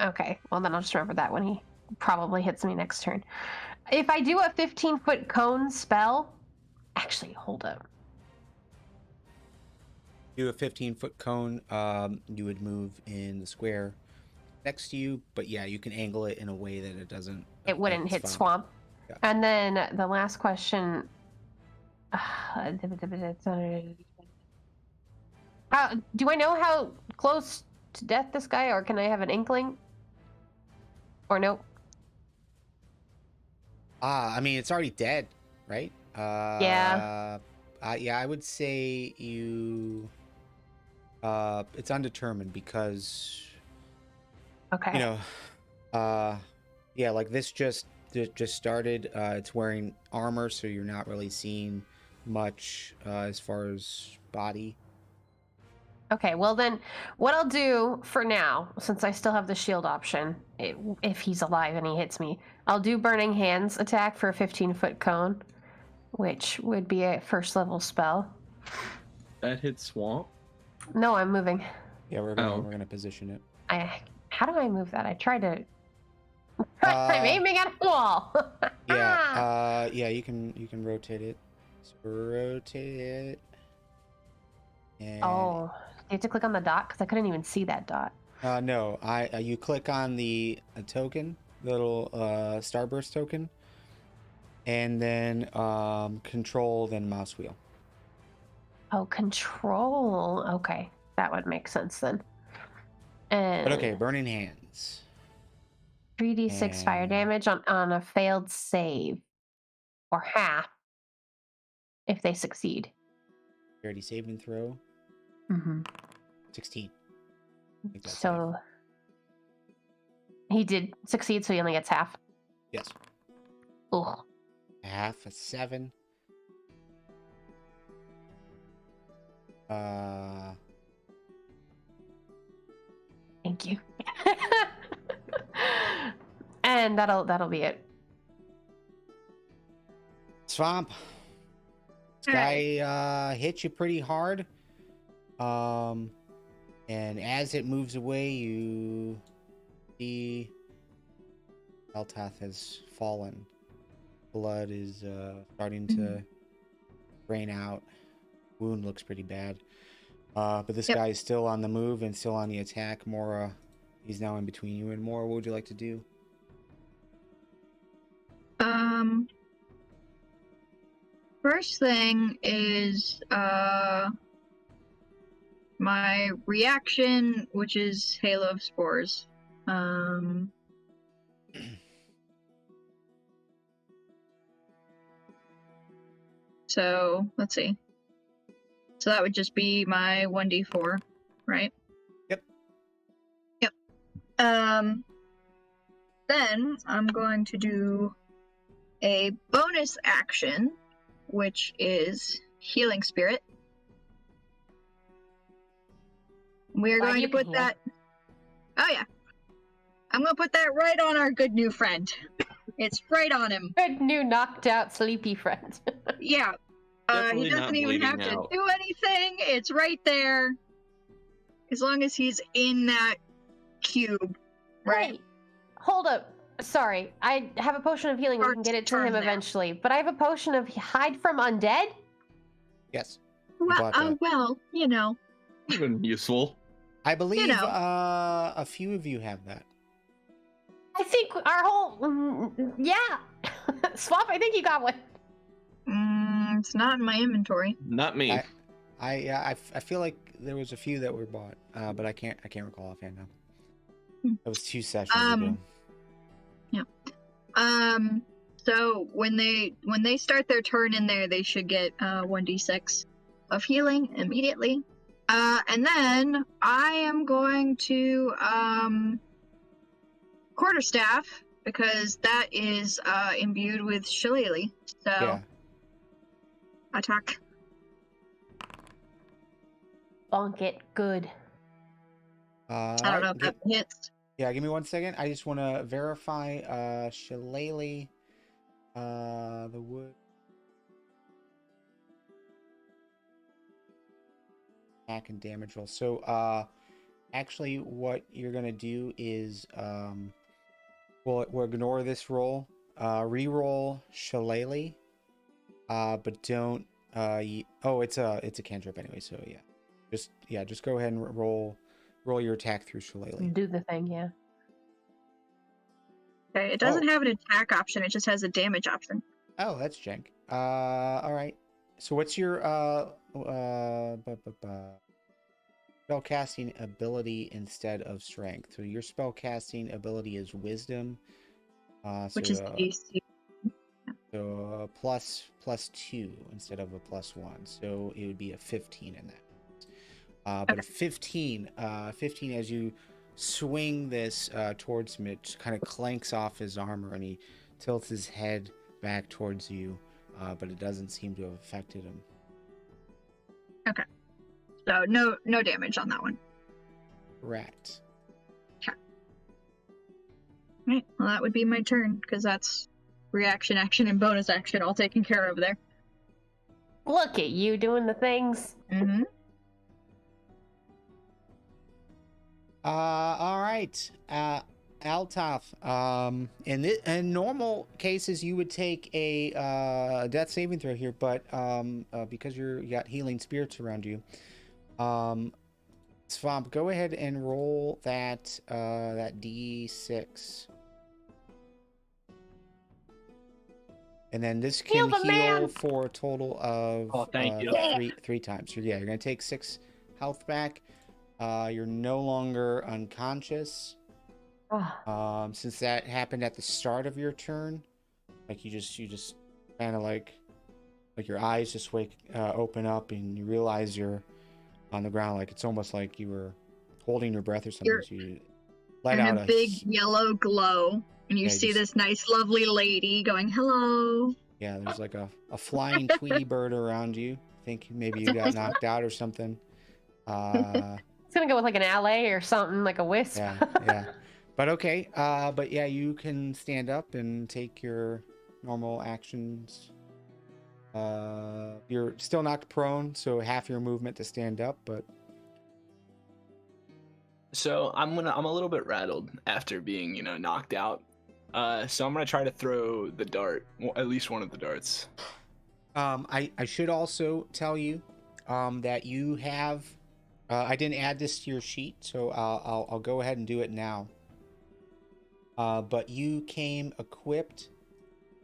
Okay, well then I'll just remember that when he probably hits me next turn. If I do a 15-foot cone spell, actually, hold up.
Do a 15-foot cone. You would move in the square next to you, but yeah, you can angle it in a way that it doesn't.
It wouldn't
affect
hit Swamp.
Yeah.
And then the last question. Do I know how close to death this guy, or can I have an inkling? Or nope?
I mean, it's already dead, right?
Yeah.
Yeah, I would say you. It's undetermined because
Okay.
you know, yeah, like this just started. It's wearing armor, so you're not really seeing much as far as body.
Okay, well then, what I'll do for now, since I still have the shield option, if he's alive and he hits me, I'll do Burning Hands attack for a 15-foot cone, which would be a first level spell.
that hit Swamp.
No, I'm moving.
Yeah, we're gonna position it.
How do I move that? I tried to. I'm aiming at a wall.
Yeah, yeah, you can rotate it. So rotate it. And
Oh, you have to click on the dot because I couldn't even see that dot.
no, you click on the token, little starburst token, and then control, then mouse wheel.
Oh, control. Okay, that would make sense then. And
But okay, burning hands.
3d6 fire
And-
damage on a failed save, or half if they succeed.
Already saving throw.
Mm-hmm.
16. I think that's
So he did succeed, so he only gets half.
Yes.
Ugh.
Half a 7.
Thank you. And that'll be it.
Svamp. This guy hit you pretty hard. And as it moves away, you see Eltath has fallen. Blood is starting to rain out. Wound looks pretty bad. But this guy is still on the move and still on the attack. Moira, he's now in between you and Moira. What would you like to do?
First thing is my reaction, which is Halo of Spores. So let's see. So that would just be my 1d4, right?
Yep.
Yep. Then I'm going to do a bonus action, which is Healing Spirit. We're
Why
going
do
to
you
put
heal?
that. Oh yeah. I'm going to put that right on our good new friend. It's right on him.
Good new knocked out sleepy friend.
Yeah.
Definitely
He
not
doesn't even have
bleeding
to
out.
do anything. It's right there. As long as he's in that cube, right?
Wait, hold up. Sorry, I have a potion of healing. We can get it to
Turn
him
there.
eventually. But I have a potion of hide from undead.
Yes.
Well,
bought that.
well, you know.
Even useful.
I believe
know.
a few of you have that.
I think our whole yeah. Swamp, I think you got one.
It's not in my inventory.
Not me.
I feel like there was a few that were bought, but I can't recall offhand now. That was 2 sessions ago.
So when they start their turn in there, they should get 1d6 of healing immediately. And then I am going to quarterstaff because that is imbued with shillelagh. So
Yeah.
attack.
Bonk it. Good.
I don't know if that hits.
Yeah, give me 1 second. I just want to verify shillelagh, the wood. Attack and damage roll. So, actually, what you're gonna do is, we'll ignore this roll. Reroll shillelagh, but don't. Oh, it's a cantrip anyway. So yeah, just go ahead and roll your attack through shillelagh.
Do the thing, yeah.
Okay, it doesn't have an attack option. It just has a damage option.
Oh, that's jank. All right. So what's your spellcasting ability instead of strength? So your spellcasting ability is wisdom,
Which is AC.
so +2 instead of a +1. So it would be a 15 in that. But a 15 as you swing this towards him, it kind of clanks off his armor and he tilts his head back towards you, but it doesn't seem to have affected him.
Okay. So no damage on that one.
Correct.
Right. Well, that would be my turn because that's reaction, action, and bonus action all taken care of there.
Look at you doing the things.
Mm-hmm.
All right. Altaf. In normal cases, you would take a death saving throw here, but because you got healing spirits around you, Svamp, go ahead and roll that D6. And then this can heal for a total of
thank you.
three times. So yeah, you're gonna take 6 health back. You're no longer unconscious. Since that happened at the start of your turn, like you just kind of like your eyes just open up and you realize you're on the ground. Like it's almost like you were holding your breath or something. So you let out
a big yellow glow, and you see this nice, lovely lady going, "Hello."
Yeah, there's like a flying Tweety bird around you. I think maybe you got knocked out or something.
It's gonna go with like an alley or something, like a wisp.
Yeah. But okay. But yeah, you can stand up and take your normal actions. You're still knocked prone, so half your movement to stand up, but.
So I'm a little bit rattled after being, knocked out. So I'm gonna try to throw the dart, at least one of the darts.
I should also tell you that you have. I didn't add this to your sheet, so I'll go ahead and do it now. But you came equipped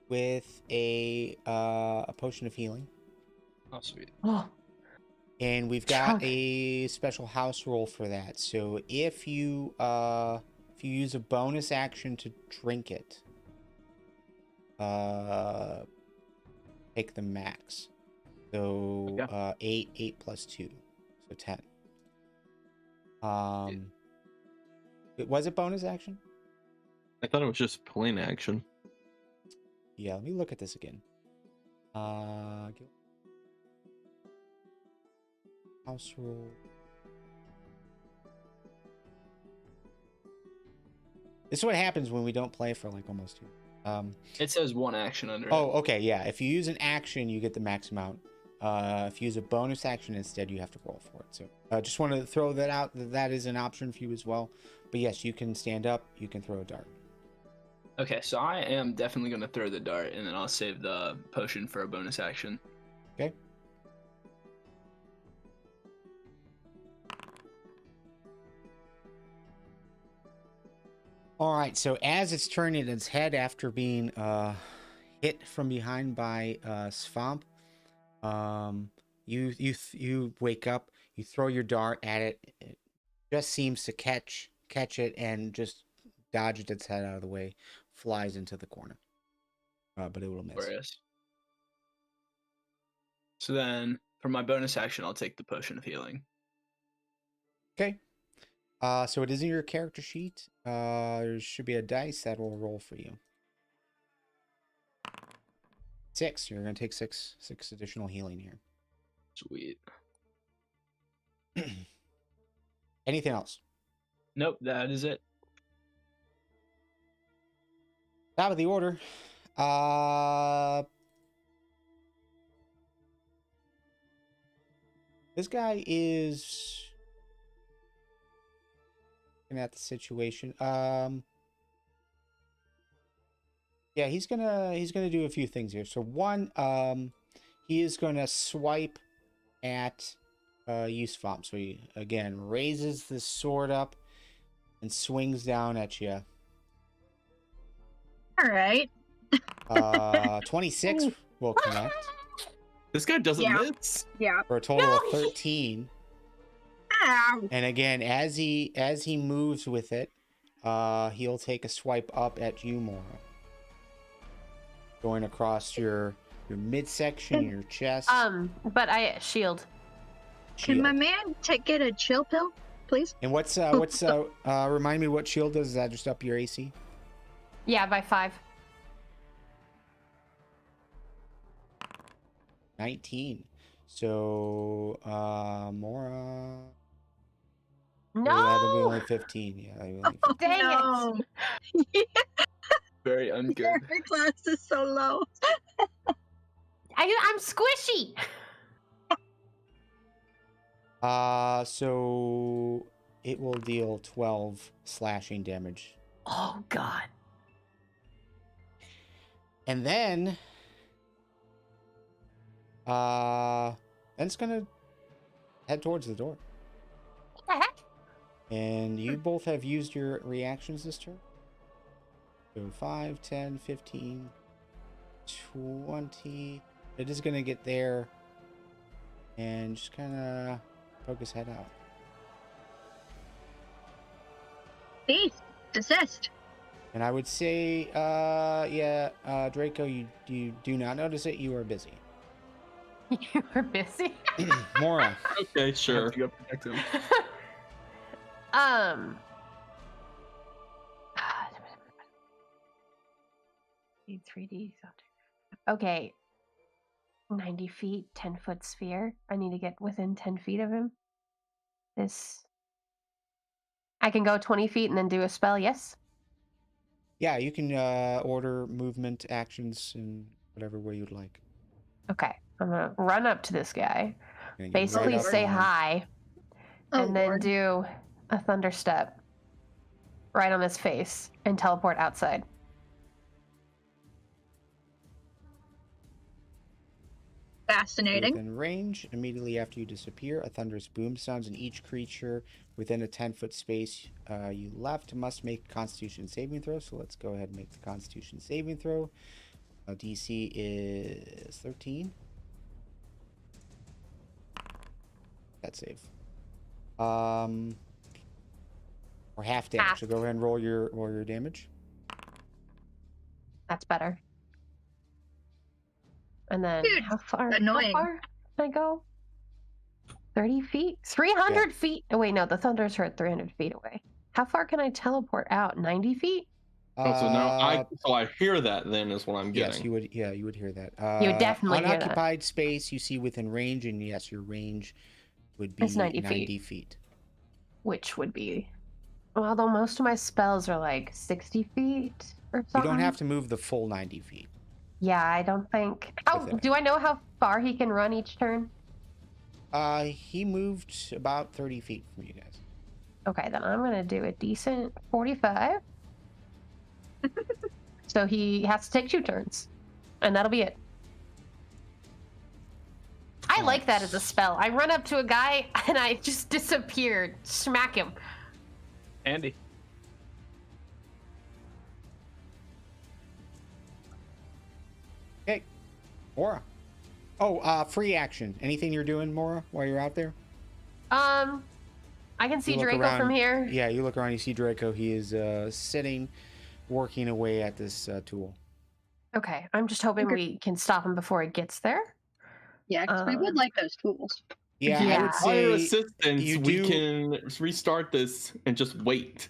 with a potion of healing.
Oh, sweet.
Oh,
And we've got a special house rule for that. So if you use a bonus action to drink it, take the max. So 8 plus 2, so 10. Was it bonus action?
I thought it was just plain action.
Yeah, let me look at this again. House rule. This is what happens when we don't play for like almost 2.
It says one action under it.
Oh, okay, yeah. If you use an action, you get the max amount If you use a bonus action instead, you have to roll for it. So just want to throw that out. That is an option for you as well. But yes, you can stand up. You can throw a dart.
Okay, so I am definitely going to throw the dart, and then I'll save the potion for a bonus action.
Okay. All right, so as it's turning its head after being hit from behind by Svamp, you wake up, you throw your dart at it. It just seems to catch it and just dodges its head out of the way, flies into the corner. But it will miss.
Glorious. So then, for my bonus action, I'll take the potion of healing.
Okay. So it is in your character sheet. There should be a dice that will roll for you. 6. You're gonna take six additional healing here.
Sweet.
Anything else?
Nope, that is it.
Top of the order. This guy is looking at the situation. Yeah, he's gonna do a few things here. So one, he is gonna swipe at you, Svamp. So he again raises the sword up and swings down at you.
All right.
26 will connect
This guy doesn't
Yeah.
miss.
Yeah.
for a total of 13.
Ow.
And again, as he moves with it, he'll take a swipe up at you, Moira. Going across your midsection, your chest.
But I shield.
Can my
shield.
man get a chill pill, please?
And what's remind me what shield does? Is that just up your AC?
Yeah, by 5.
19. So Moira.
No.
That'll be only 15. Yeah. That'll be only 15.
Dang it.
Very ungood.
Your class is so low.
I'm squishy.
So it will deal 12 slashing damage.
Oh God.
And then it's gonna head towards the door.
What the heck?
And you both have used your reactions this turn. So 5, 10, 15, 20. It is gonna get there and just kinda poke his head out.
Cease. Desist.
And I would say, Draco, you do not notice it. You are busy.
You were busy.
Mora.
Okay,
Have
sure.
to go protect him.
Need 3D. Okay. 90 feet, 10-foot sphere. I need to get within 10 feet of him. I can go 20 feet and then do a spell, yes?
Yeah, you can order movement actions in whatever way you'd like.
Okay. I'm gonna run up to this guy,
Gonna get
basically
right up
say
on him.
hi,
Oh,
and then
Lord.
do a thunder step right on his face and teleport outside.
Fascinating.
Within range, immediately after you disappear, a thunderous boom sounds, and each creature within a 10-foot space you left must make a Constitution saving throw. So let's go ahead and make the Constitution saving throw. DC is 13. That's safe. Or half damage.
Half.
So go ahead and roll your damage.
That's better. And then
Dude,
how far?
annoying.
How far can I go? 30 feet? 300 feet? Oh, wait, no, the thunders are at 300 feet away. How far can I teleport out? 90 feet?
Oh, so now I hear that then is what I'm getting.
Yes, you would. Yeah, you would hear that.
You would definitely hear that.
Unoccupied space you see within range, and yes, your range would be
It's 90 feet.
feet.
Which would be... Although most of my spells are like 60 feet or
You
something.
don't have to move the full 90 feet.
Yeah, I don't think... Oh,
Within it.
do I know how far he can run each turn?
He moved about 30 feet from you guys.
Okay, then I'm gonna do a decent 45. So he has to take 2 turns, and that'll be it. I like that as a spell. I run up to a guy and I just disappeared. Smack him.
Andy.
Okay, Moira. Oh, free action. Anything you're doing, Moira, while you're out there?
I can see
You look
Draco
around-
from here.
Yeah, you look around, you see Draco. He is sitting, working away at this tool.
Okay, I'm just hoping
Okay.
we can stop him before it gets there.
Yeah, because we would like those tools.
Yeah, I
Yeah.
would
By your
say.
assistance,
you
we
do-
can restart this and just wait.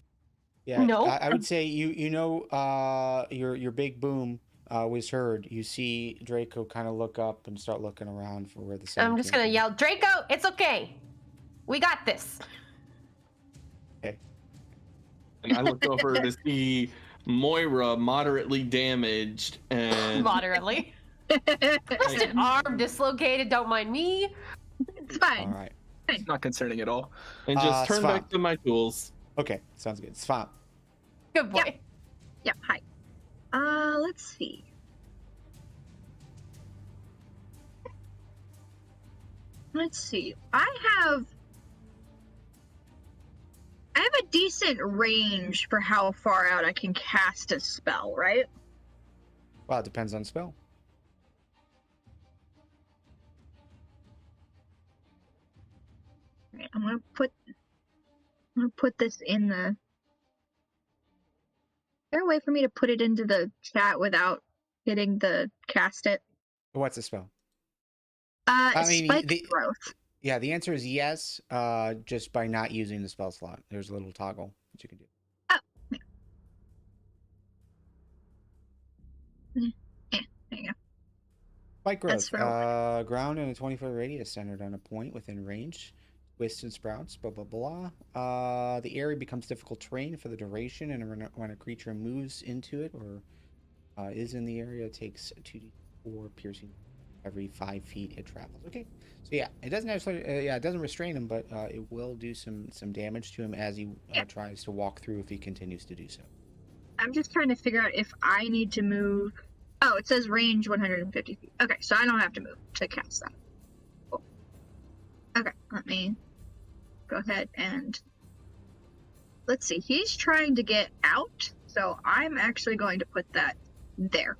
Yeah,
No.
I would say your big boom was heard. You see Draco kind of look up and start looking around for where the sound
I'm just
came
gonna
from.
yell, Draco, it's okay. We got this.
And I look over to see Moira moderately damaged and
Moderately. Just an arm dislocated, don't mind me.
It's
All
fine.
right.
It's not concerning at all.
and just turn
Svamp.
back to my tools.
Okay, sounds good. Svamp.
Good boy.
Yeah, hi. Let's see. Let's see. I have a decent range for how far out I can cast a spell, right?
Well, it depends on spell.
Right, I'm gonna put this in the. Is there a way for me to put it into the chat without hitting the cast it?
What's the spell? I mean,
Spike
the-
growth.
Yeah, the answer is yes. Just by not using the spell slot, there's a little toggle that you can do.
There you go.
Spike
That's
growth. Ground in a 20-foot radius centered on a point within range. Twists and sprouts, blah, blah, blah. The area becomes difficult terrain for the duration, and when a creature moves into it or is in the area, it takes 2d4 piercing every 5 feet it travels. Okay, so yeah, it doesn't actually, it doesn't restrain him, but it will do some damage to him as he tries to walk through if he continues to do so.
I'm just trying to figure out if I need to move. Oh, it says range 150 feet. Okay, so I don't have to move to cast that. Cool. Okay, let me go ahead and let's see. He's trying to get out, so I'm actually going to put that there.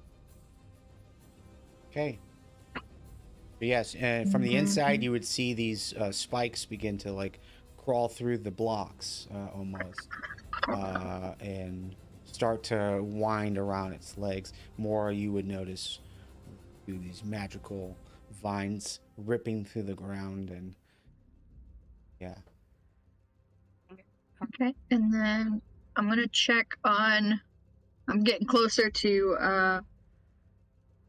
Okay. But yes, and from the inside, you would see these spikes begin to like crawl through the blocks almost, and start to wind around its legs. More, you would notice these magical vines ripping through the ground, and yeah.
Okay, and then I'm gonna check on. I'm getting closer to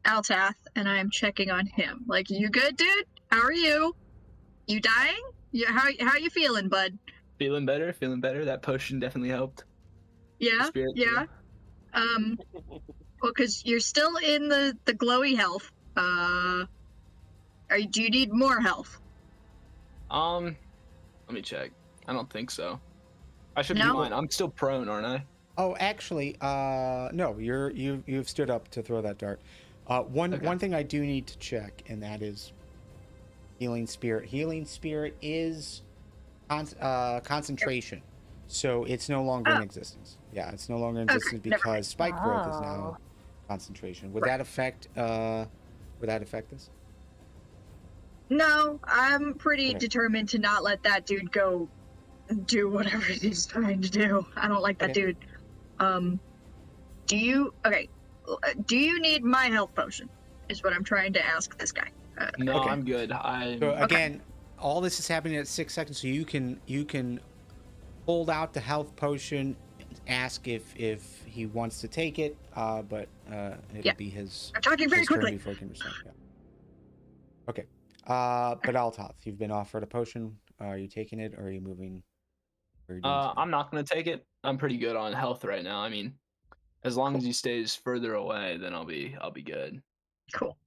Altath, and I'm checking on him. Like, you good, dude? How are you? You dying? How you feeling, bud?
Feeling better, feeling better. That potion definitely helped.
Yeah,
Spirit,
yeah. Well, because you're still in the glowy health. Do you need more health?
Let me check. I don't think so. I should be
No?
fine. I'm still prone, aren't I?
Oh, actually, no. You've stood up to throw that dart. One thing I do need to check, and that is healing spirit. Healing spirit is concentration, so it's no longer in existence. Yeah, it's no longer in existence
never mind.
because spike growth is
Oh.
now concentration. Would that affect? Would that affect this?
No, I'm pretty
Okay.
determined to not let that dude go do whatever he's trying to do. I don't like that
Okay.
dude. Do you need my health potion? Is what I'm trying to ask this guy.
No,
Okay.
I'm good.
So again, all this is happening at 6 seconds, so you can hold out the health potion, ask if he wants to take it, but it'll be his.
I'm talking very
his turn
quickly.
before he can respond. Yeah. Okay. But Altoth, you've been offered a potion. Are you taking it, or are you moving? Or are you doing something?
I'm not gonna take it. I'm pretty good on health right now. I mean, as long as he stays further away, then I'll be good.
Cool.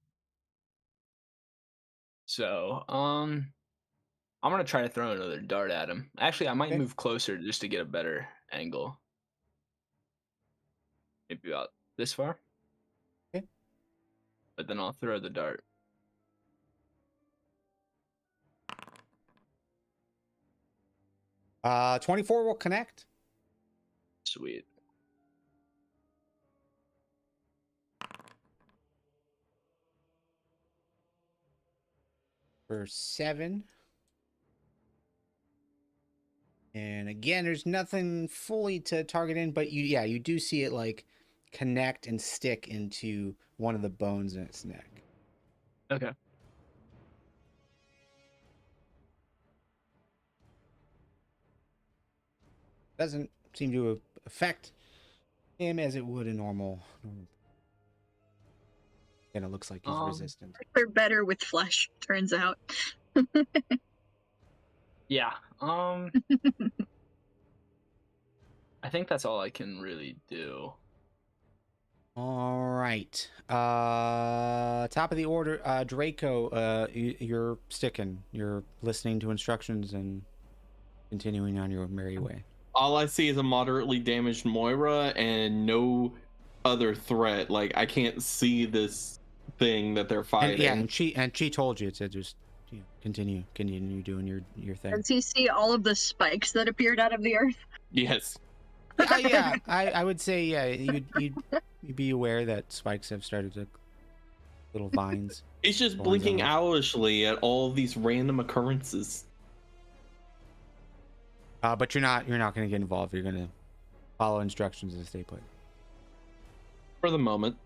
So, I'm gonna try to throw another dart at him. Actually, I might
Okay.
move closer just to get a better angle. Maybe about this far.
Okay.
But then I'll throw the dart.
Uh, 24 will connect.
Sweet.
For 7. And again, there's nothing fully to target in, but you do see it like connect and stick into one of the bones in its neck.
Okay.
Doesn't seem to affect him as it would a normal. And it looks like he's resistant.
They're better with flesh, turns out.
Yeah. I think that's all I can really do.
All right. Top of the order, Draco. You're sticking. You're listening to instructions and continuing on your merry way.
All I see is a moderately damaged Moira and no other threat. Like, I can't see this thing that they're fighting.
And she told you to just continue doing your thing.
Does he see all of the spikes that appeared out of the earth?
Yes.
Yeah, I would say you'd be aware that spikes have started to little vines.
It's just
Vines
blinking
on
owlishly at all these random occurrences.
But you're not going to get involved. You're going to follow instructions as they put.
For the moment.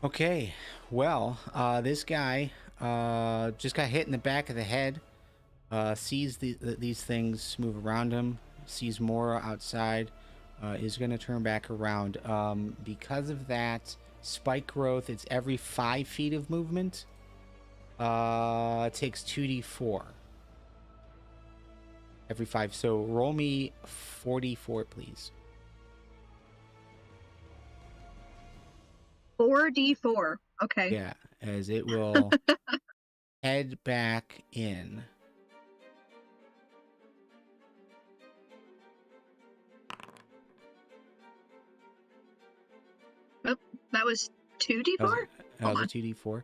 Okay, well, this guy just got hit in the back of the head. Sees these things move around him. Sees Moira outside. Is going to turn back around. Because of that spike growth, it's every 5 feet of movement. It takes 2d4. Every 5. So roll me 44, please.
4d4. Okay.
Yeah, as it will head back in.
Oh, that was 2d4?
That was a 2d4.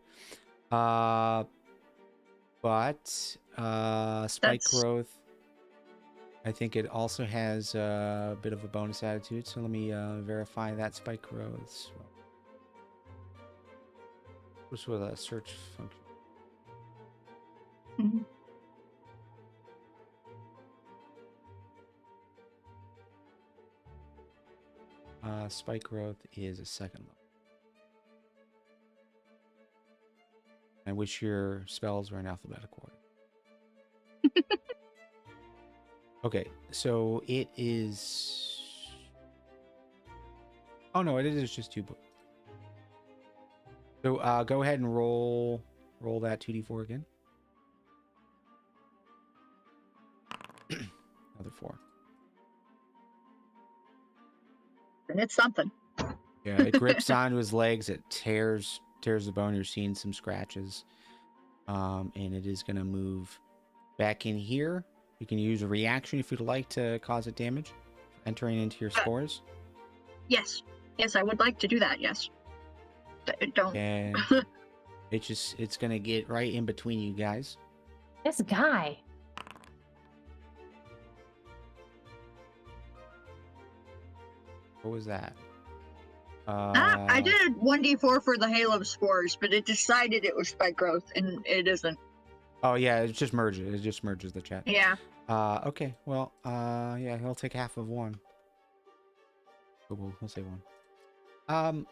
But spike growth, I think it also has a bit of a bonus attitude. So let me verify that spike growth. What's with a search function?
Mm-hmm.
Spike growth is a 2nd level. I wish your spells were in alphabetical order. Okay, so it is. Oh no, it is just 2 books. So go ahead and roll that 2d4 again. Another 4.
And it's something.
Yeah, it grips onto his legs. It tears the bone. You're seeing some scratches. And it is going to move back in here. You can use a reaction if you'd like to cause it damage, entering into your spores.
Yes. Yes, I would like to do that, yes. Don't.
And it's going to get right in between you guys.
This guy.
What was that?
I did 1d4 for the Halo spores, but it decided it was spike growth, and it isn't.
Oh yeah, it just merges. It just merges the chat.
Yeah.
Okay. Well, yeah, he'll take half of 1. But we'll say 1.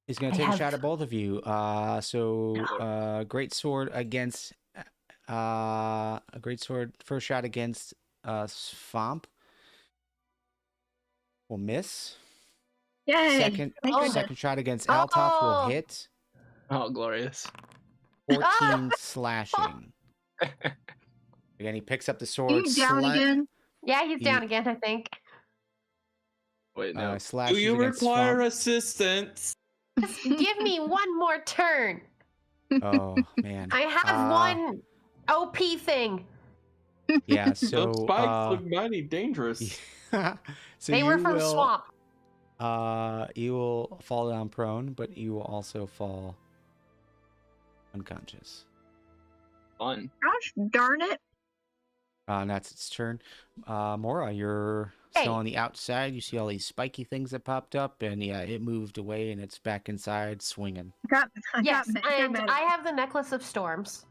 He's gonna take a shot at both of you. Great sword against a great sword. First shot against Svamp will miss.
Yay!
Second shot against Altop will hit.
Oh, glorious.
14 slashing. Again, he picks up the sword.
You down again?
Yeah, he's down again, I think.
Wait, no.
Do you require assistance?
Just give me one more turn.
Oh man.
I have one OP thing.
Yeah.
Those
So
spikes look mighty dangerous.
so
They were from Swamp.
You will fall down prone, but you will also fall unconscious.
Fun.
Gosh darn it.
And that's its turn. Moira, you're still on the outside. You see all these spiky things that popped up, and yeah, it moved away, and it's back inside swinging.
Yes, and I have the Necklace of Storms,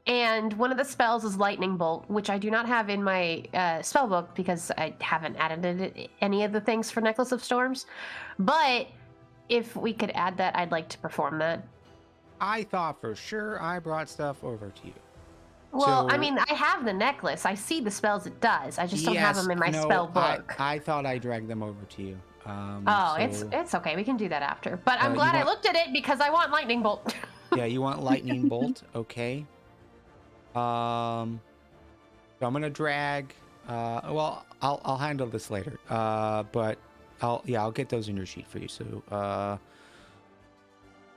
and one of the spells is Lightning Bolt, which I do not have in my spell book because I haven't added any of the things for Necklace of Storms. But if we could add that, I'd like to perform that.
I thought for sure I brought stuff over to you.
Well,
So-
I mean, I have the necklace. I see the spells it does. I just don't have them in my spell book.
I thought I dragged them over to you.
It's okay. We can do that after. But I'm
you
glad I
want-
looked at it because I want Lightning Bolt.
Yeah, you want Lightning Bolt, okay. So I'm gonna drag. Well, I'll handle this later. But I'll get those in your sheet for you. So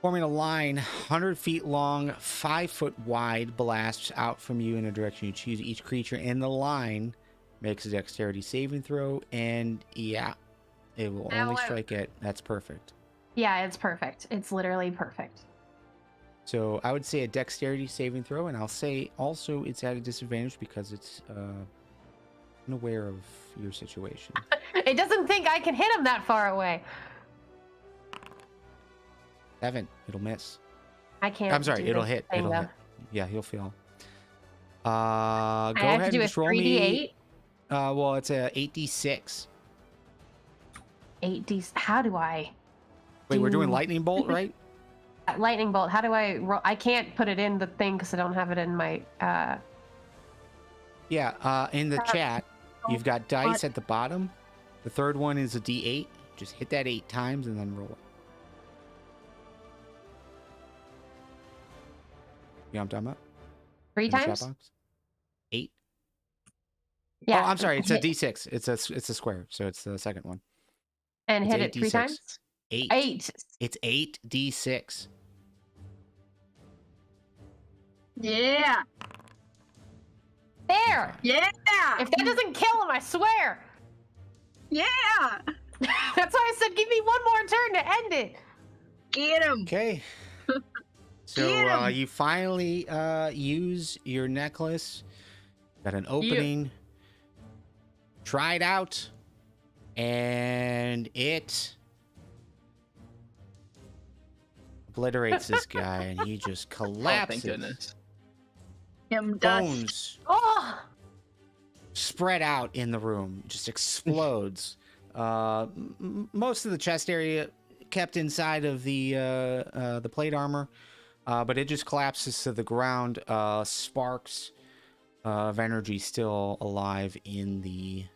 forming a line 100 feet long, 5 foot wide blasts out from you in a direction you choose. Each creature in the line makes a dexterity saving throw, and yeah, it will only strike it. That's perfect.
Yeah, it's perfect. It's literally perfect.
So I would say a dexterity saving throw, and I'll say also it's at a disadvantage because it's unaware of your situation.
It doesn't think I can hit him that far away.
7. It'll miss.
I can't.
I'm sorry.
do
It'll
this
hit.
thing,
It'll
though.
hit. Yeah, he'll fail. Go
I have
ahead
to
and
do a
just roll me.
3d8.
Well, it's a 8d6.
8d. How do I?
Wait, we're doing
do-
lightning bolt, right?
Lightning bolt. How do I roll? I can't put it in the thing because I don't have it in my.
Yeah. In the chat, you've got dice at the bottom. The third one is a d8. Just hit that 8 times and then roll it. You know what I'm talking about?
3
In the chat
times.
box? 8.
Yeah.
Oh, I'm sorry. It's a
hit-
d6. It's a square, so it's the second one.
And
it's
hit it 3
8d6.
times.
8.
8.
It's 8d6.
Yeah.
There.
Yeah.
If that doesn't kill him, I swear.
Yeah.
That's why I said give me one more turn to end it.
Get him.
Okay. So
Get 'em.
you finally use your necklace. Got an opening. Try it out. And it obliterates this guy, and he just
Oh,
collapses.
thank goodness.
Him dust.
Bones
Oh.
spread out in the room, just explodes. Most of the chest area kept inside of the plate armor, but it just collapses to the ground. Sparks of energy still alive in the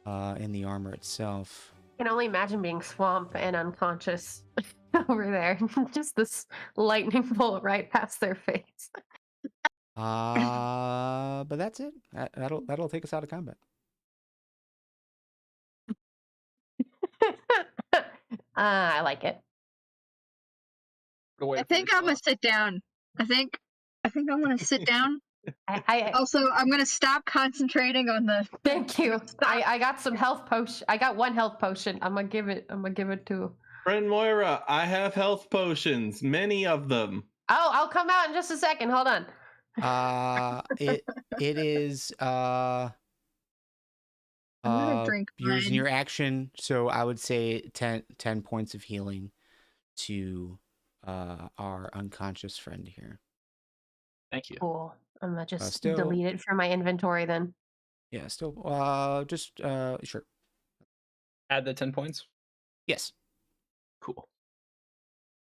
armor itself.
I can only imagine being Swamp and unconscious over there. Just this lightning bolt right past their face.
But that's it. That'll take us out of combat.
I like it.
I think I'm gonna sit down. I think I'm gonna sit down.
I
Also, I'm gonna stop concentrating on the.
thank you. I got some health potion. I got one health potion. I'm gonna give it to.
Friend Moira, I have health potions, many of them.
Oh, I'll come out in just a second. Hold on.
It is
I'm gonna drink
using
mine.
your action, so I would say 10 points of healing to our unconscious friend here.
Thank you.
Cool. I'm gonna just
still-
delete it from my inventory then.
Yeah, still just sure.
Add the 10 points.
Yes.
Cool.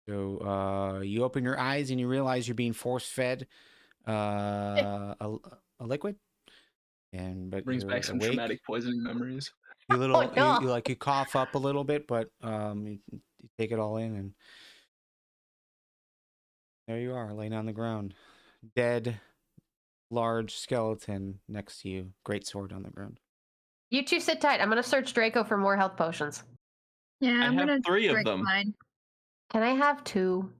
So you open your eyes and you realize you're being force fed a liquid, but
Brings
you're
back some
awake.
traumatic poisoning memories.
You little
Oh, no.
you cough up a little bit, but you take it all in, and there you are, laying on the ground, dead, large skeleton next to you, great sword on the ground.
You two sit tight. I'm gonna search Draco for more health potions.
Yeah,
I
I'm
have
gonna
3 of
drink
them.
mine.
Can I have 2?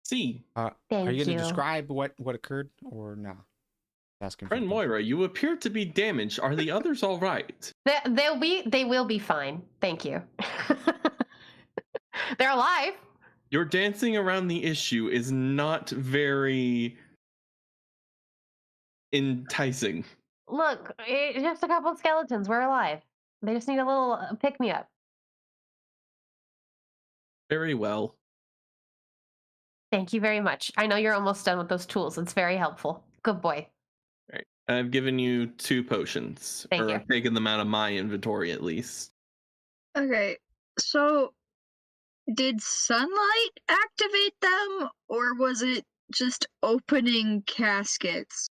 See,
Are
Thank
you going to
you.
describe what occurred or no? Asking for
friend
attention.
Moira, you appear to be damaged. Are the others all right?
They will be fine. Thank you. They're alive.
Your dancing around the issue is not very enticing.
Look, it's just a couple of skeletons. We're alive. They just need a little pick me up.
Very well.
Thank you very much. I know you're almost done with those tools. It's very helpful. Good boy.
Right. I've given you 2 potions.
Thank
or
you.
I've taken them out of my inventory at least.
Okay, so did sunlight activate them, or was it just opening caskets?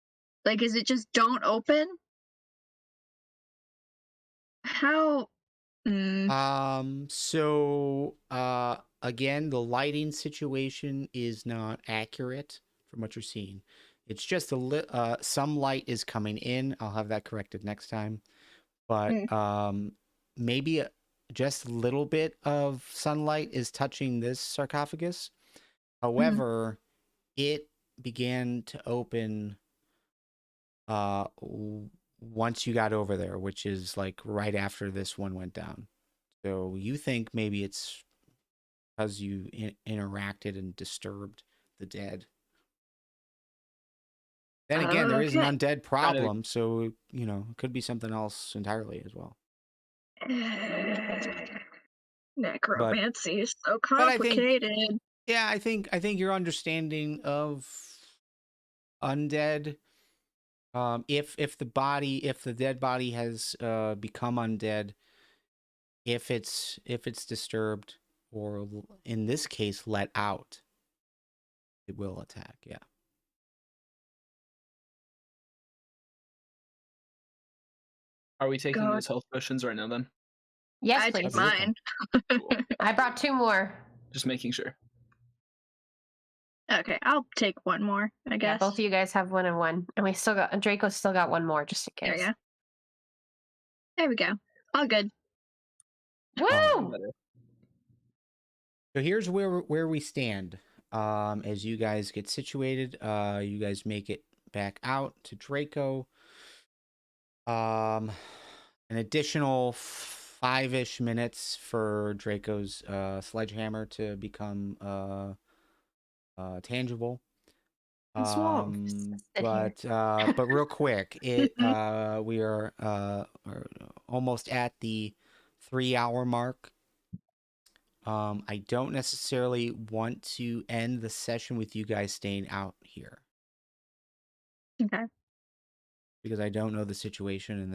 Like, is it just don't open? How?
So again, the lighting situation is not accurate from what you're seeing. It's just some light is coming in. I'll have that corrected next time. But maybe just a little bit of sunlight is touching this sarcophagus. However, it began to open once you got over there, which is like right after this one went down. So you think maybe it's because you interacted and disturbed the dead. Then again, there is an undead problem, so it could be something else entirely as well.
Necromancy is so complicated.
I think your understanding of undead, if the dead body has become undead, if it's disturbed, or in this case let out, it will attack. Yeah.
Are we taking those health potions right now then?
Yes,
I
please.
took mine.
Cool.
I brought 2 more.
Just making sure.
Okay, I'll take one more, I guess.
Yeah, both of you guys have 1 and 1. And Draco's still got 1 more, just in case.
There we go. All good.
Woo!
So here's where we stand. As you guys get situated, you guys make it back out to Draco. An additional 5-ish minutes for Draco's sledgehammer to become tangible. But real quick, we are almost at the 3-hour mark. I don't necessarily want to end the session with you guys staying out here.
Okay.
Because I don't know the situation, and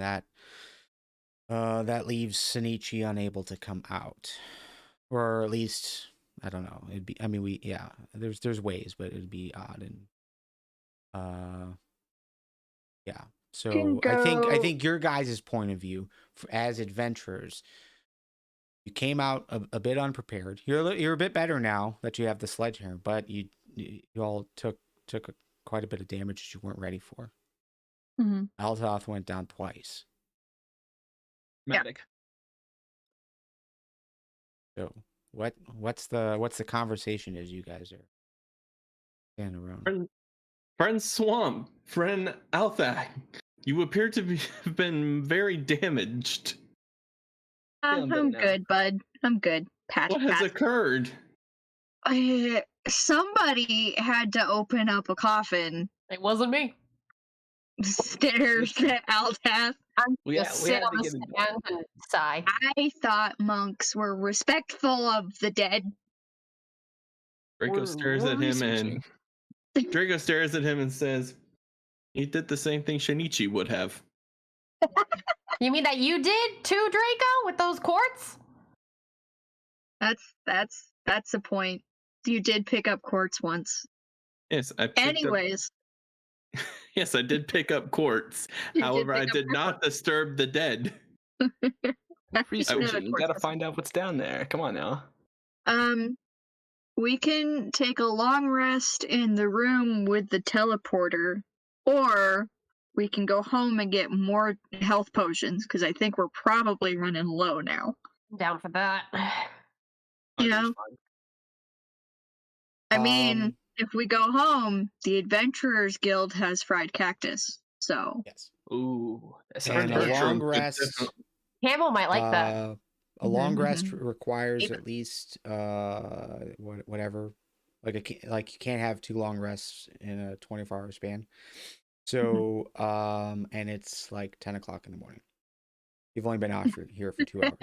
that leaves Shinichi unable to come out, or at least I don't know. It'd be. I mean, there's ways, but it'd be odd, and yeah. So I think your guys' point of view as adventurers, you came out a bit unprepared. You're a bit better now that you have the sledgehammer, but you all took quite a bit of damage that you weren't ready for. Altoth went down twice.
Matic.
So what's the conversation as you guys are standing around?
Friend Svamp, friend Althak, you appear to have been very damaged.
I'm good, bud. I'm good.
What has occurred?
Somebody had to open up a coffin.
It wasn't me.
Stares at Altath.
We had to get
stand and sigh.
I thought monks were respectful of the dead.
Draco stares at him and says, "He did the same thing Shinichi would have."
You mean that you did too, Draco, with those quartz?
That's the point. You did pick up quartz once.
Yes, Yes, I did pick up quartz. However, I did not disturb the dead.
Researching. You gotta find out what's down there. Come on now.
We can take a long rest in the room with the teleporter, or we can go home and get more health potions, because I think we're probably running low now.
Down for that.
I mean,
Um,
if we go home, the Adventurers Guild has fried cactus. So
yes.
Ooh, that
And
sounds
a
good.
long
Bertram could
rest.
definitely-
Camel might like that.
A long rest
Mhm.
requires
Yep.
at least whatever. Like you can't have 2 long rests in a 24-hour span. So and it's like 10 o'clock in the morning. You've only been out here for 2 hours.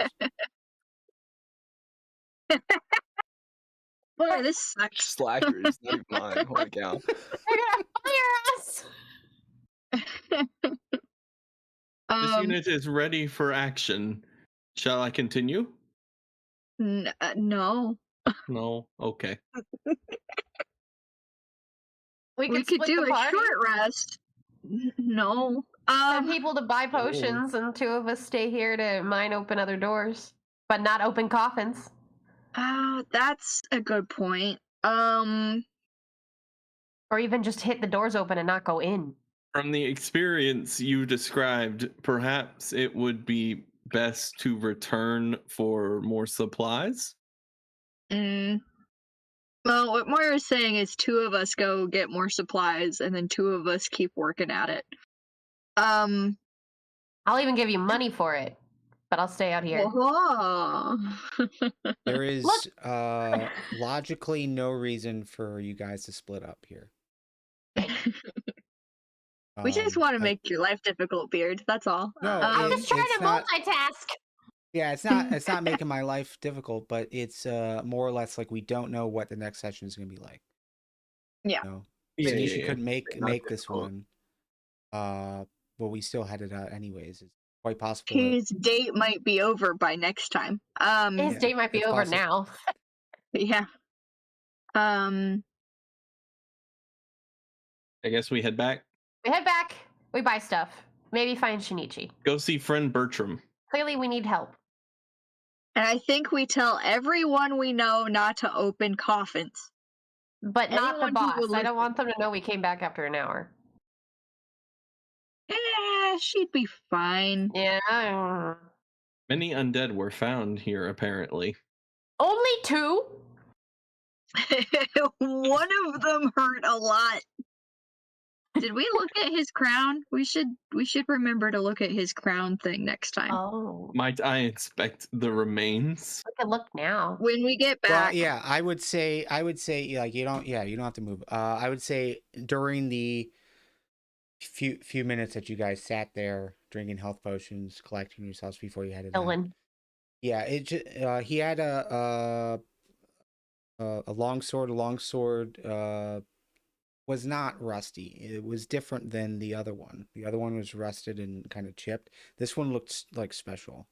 boy, this sucks.
Slackers, not even lying. Holy cow.
They're gonna fire us.
This unit is ready for action. Shall I continue?
No.
No. Okay.
We
We
could
could
split
do
the
a
party.
short rest. No.
Send people to buy potions, and 2 of us stay here to mine open other doors, but not open coffins.
That's a good point.
Or even just hit the doors open and not go in.
From the experience you described, perhaps it would be best to return for more supplies.
Well, what Moira's saying is 2 of us go get more supplies, and then 2 of us keep working at it.
I'll even give you money for it, but I'll stay out here.
Whoa.
There is
Look.
logically no reason for you guys to split up here.
We just want to
Like,
make your life difficult, Beard. That's all.
No,
I'm
it-
just trying
it's
to
not-
multitask.
yeah, it's not making my life difficult, but it's more or less like we don't know what the next session is going to be like.
Yeah.
You know?
Yeah,
Shinichi
yeah,
couldn't
Not
make this
difficult.
one. But we still had it out anyways. It's quite possible.
His date might be over by next time.
His
Yeah,
date might be
it's
over
possible.
now.
Yeah.
I guess we head back.
We head back. We buy stuff. Maybe find Shinichi.
Go see friend Bertram.
Clearly, we need help.
And I think we tell everyone we know not to open coffins.
But not the
Anyone who
boss.
will
I don't
listen.
want them to know we came back after an hour.
She'd be fine.
Yeah.
Many undead were found here, apparently.
Only 2?
One of them hurt a lot. Did we look at his crown? We should remember to look at his crown thing next time.
Oh.
Might I inspect the remains?
We can look now.
When we get
Well,
back.
yeah, I would say like you don't have to move. I would say during the few minutes that you guys sat there drinking health potions, collecting yourselves before you headed out.
Dylan.
Yeah, he had a longsword. A longsword was not rusty. It was different than the other one. The other one was rusted and kind of chipped. This one looked like special.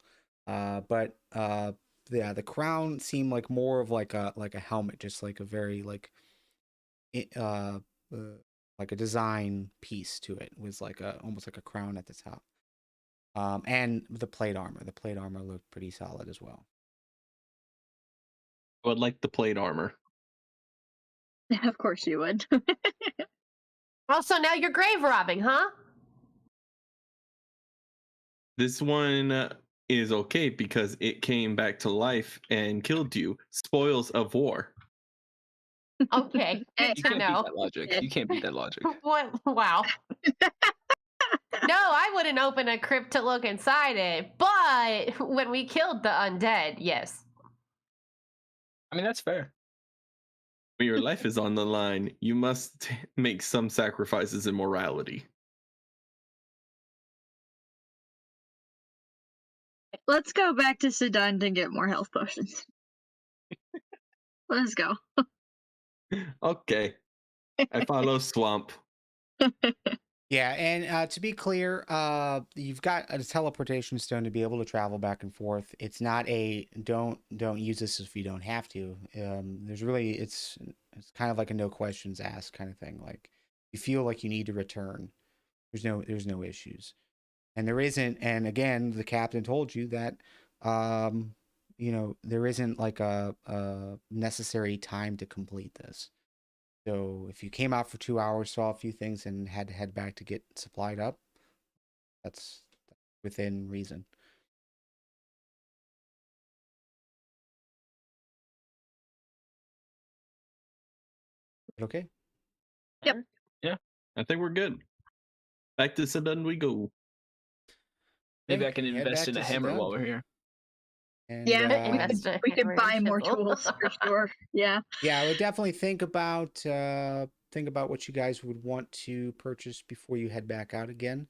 But the crown seemed like more of like a helmet, just like a very like a design piece to it. It was like almost like a crown at the top. And the plate armor. The plate armor looked pretty solid as well.
I would like the plate armor.
Of course you would.
Oh, so now you're grave robbing, huh?
This one is okay because it came back to life and killed you. Spoils of war.
Okay, good
You
to
can't
know.
beat that logic. You can't beat that logic.
What? Wow. No, I wouldn't open a crypt to look inside it, but when we killed the undead, yes.
I mean, that's fair.
When your life is on the line, you must make some sacrifices in morality.
Let's go back to Sydund and get more health potions. Let's go.
Okay. I follow Svamp.
Yeah, and to be clear, you've got a teleportation stone to be able to travel back and forth. It's not a don't use this if you don't have to. There's really it's kind of like a no questions asked kind of thing. Like you feel like you need to return. There's no issues. And there isn't, and again, the captain told you that there isn't like a necessary time to complete this. So if you came out for 2 hours, saw a few things, and had to head back to get supplied up, that's within reason. Okay.
Yep.
Yeah, I think we're good. Back to Sydund we go.
Maybe I
Okay,
can
head
invest
back
in a
to
hammer while
Sydund.
we're here.
And
Yeah,
Invest in a
we could
hammer
buy
and
more
chisel.
tools for sure. Yeah.
yeah, I would definitely think about what you guys would want to purchase before you head back out again.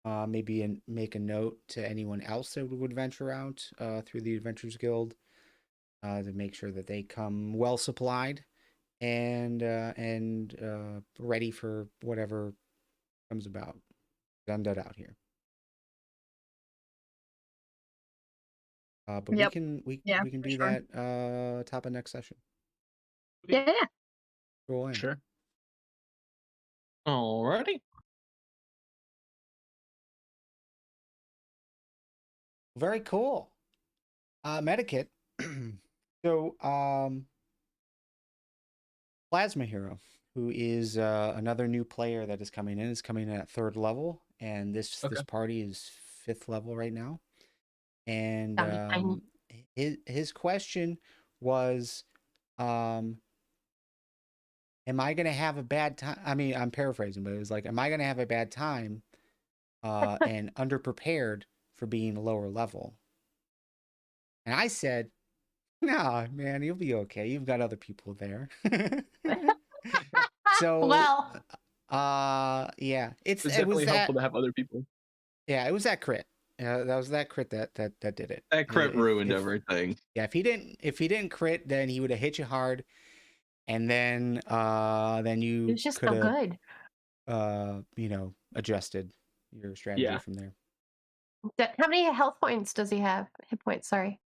Maybe make a note to anyone else that would venture out through the Adventurers Guild to make sure that they come well supplied and ready for whatever comes about. I'm dead out here. But
Yep.
we
Yeah,
can
for
do
sure.
that top of next session.
Yeah.
Roll in.
Sure.
Alrighty.
Very cool. Medikit. So, Plasma Hero, who is another new player that is coming in, is coming in at 3rd level, and this
Okay.
party is 5th level right now. And
Tiny.
his question was, am I gonna have a bad time? I mean, I'm paraphrasing, but it was like, am I gonna have a bad time and underprepared for being lower level? And I said, no, man, you'll be okay. You've got other people there. So,
Well,
yeah,
It's
it was
definitely
that.
helpful to have other people.
Yeah, it was that crit. Yeah, that was that crit that did it.
That crit ruined
If-
everything.
Yeah, if he didn't crit, then he would have hit you hard, and then
it
you
was just
could
so
have
good.
adjusted your strategy
Yeah.
from there.
How many health points does he have? Hit points, sorry.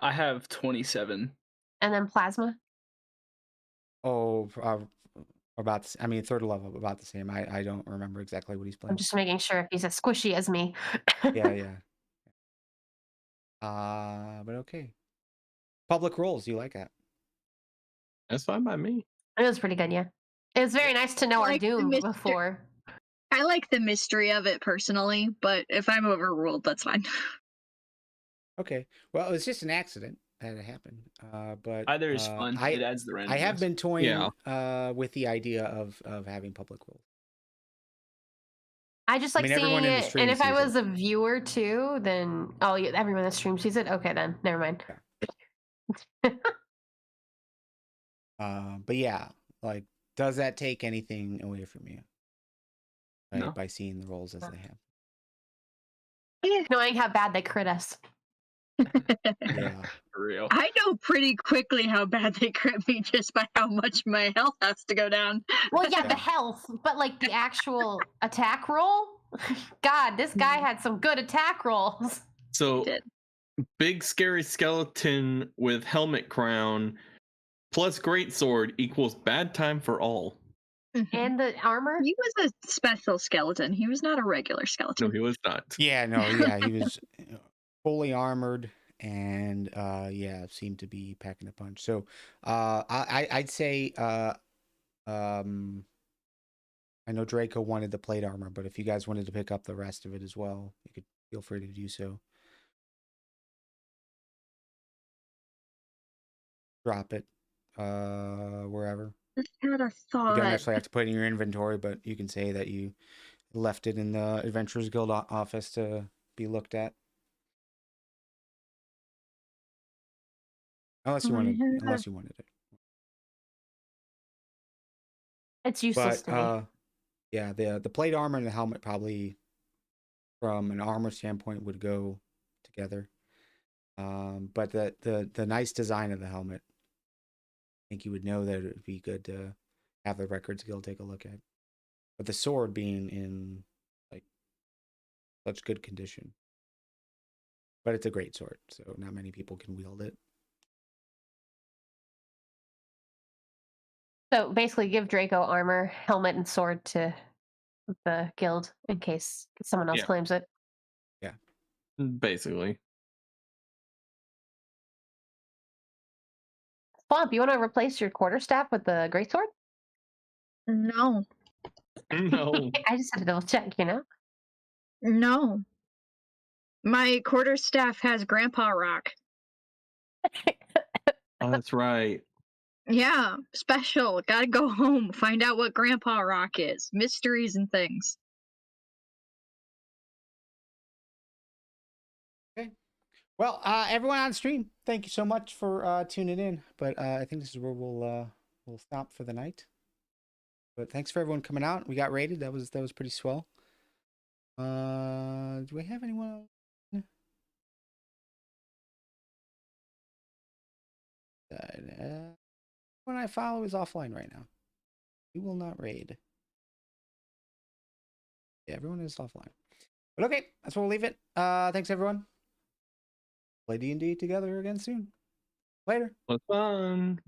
I have 27.
And then plasma?
Oh, about I mean 3rd level, about the same. I don't remember exactly what he's
I'm
playing.
just making sure if he's as squishy as me.
Yeah. But okay. Public roles, you like that?
That's fine by me.
It was pretty good, yeah. It was very nice to know our
Like the
doom
mystery-
before.
I like the mystery of it personally, but if I'm overruled, that's fine.
Okay. Well, it was just an accident that it happened. But
Either is fun. It adds the randomness.
I have been toying
Yeah.
with the idea of having public roles.
I just
I
like
mean, everyone
seeing
in the
it.
stream
And if I
sees
was a viewer too, then yeah, everyone in the stream sees it. Okay, then never mind.
But yeah, like, does that take anything away from you? Right,
No.
by seeing the roles as they have.
Knowing how bad they crit us.
Yeah.
For real.
I know pretty quickly how bad they crit me just by how much my health has to go down.
Well, yeah,
Yeah.
the health, but like the actual attack roll. God, this guy had some good attack rolls.
So,
Did.
big scary skeleton with helmet crown plus greatsword equals bad time for all.
And the armor.
He was a special skeleton. He was not a regular skeleton.
No, he was not.
Yeah, no, yeah, he was fully armored and seemed to be packing a punch. So I'd say I know Draco wanted the plate armor, but if you guys wanted to pick up the rest of it as well, you could feel free to do so. Drop it wherever.
Just had a
You
thought.
don't necessarily have to put it in your inventory, but you can say that you left it in the Adventurers Guild office to be looked at. Unless you wanted it.
It's useless
But
to me.
yeah, the plate armor and the helmet probably, from an armor standpoint, would go together. But the nice design of the helmet, I think you would know that it would be good to have the Records Guild take a look at. But the sword being in like such good condition, but it's a great sword, so not many people can wield it.
So basically, give Draco armor, helmet, and sword to the guild in case someone else
Yeah.
claims it.
Basically.
Swamp, you want to replace your quarterstaff with the greatsword?
No.
No.
I just had to double check, you know?
No. My quarterstaff has Grandpa Rock.
Oh, that's right.
Yeah, special. Gotta go home. Find out what Grandpa Rock is. Mysteries and things.
Okay. Well, everyone on stream, thank you so much for tuning in. But I think this is where we'll stop for the night. But thanks for everyone coming out. We got rated. That was pretty swell. Do we have anyone? When I follow is offline right now. We will not raid. Yeah, everyone is offline. But okay, that's where we'll leave it. Thanks everyone. Play D&D together again soon. Later.
Was fun. Bye.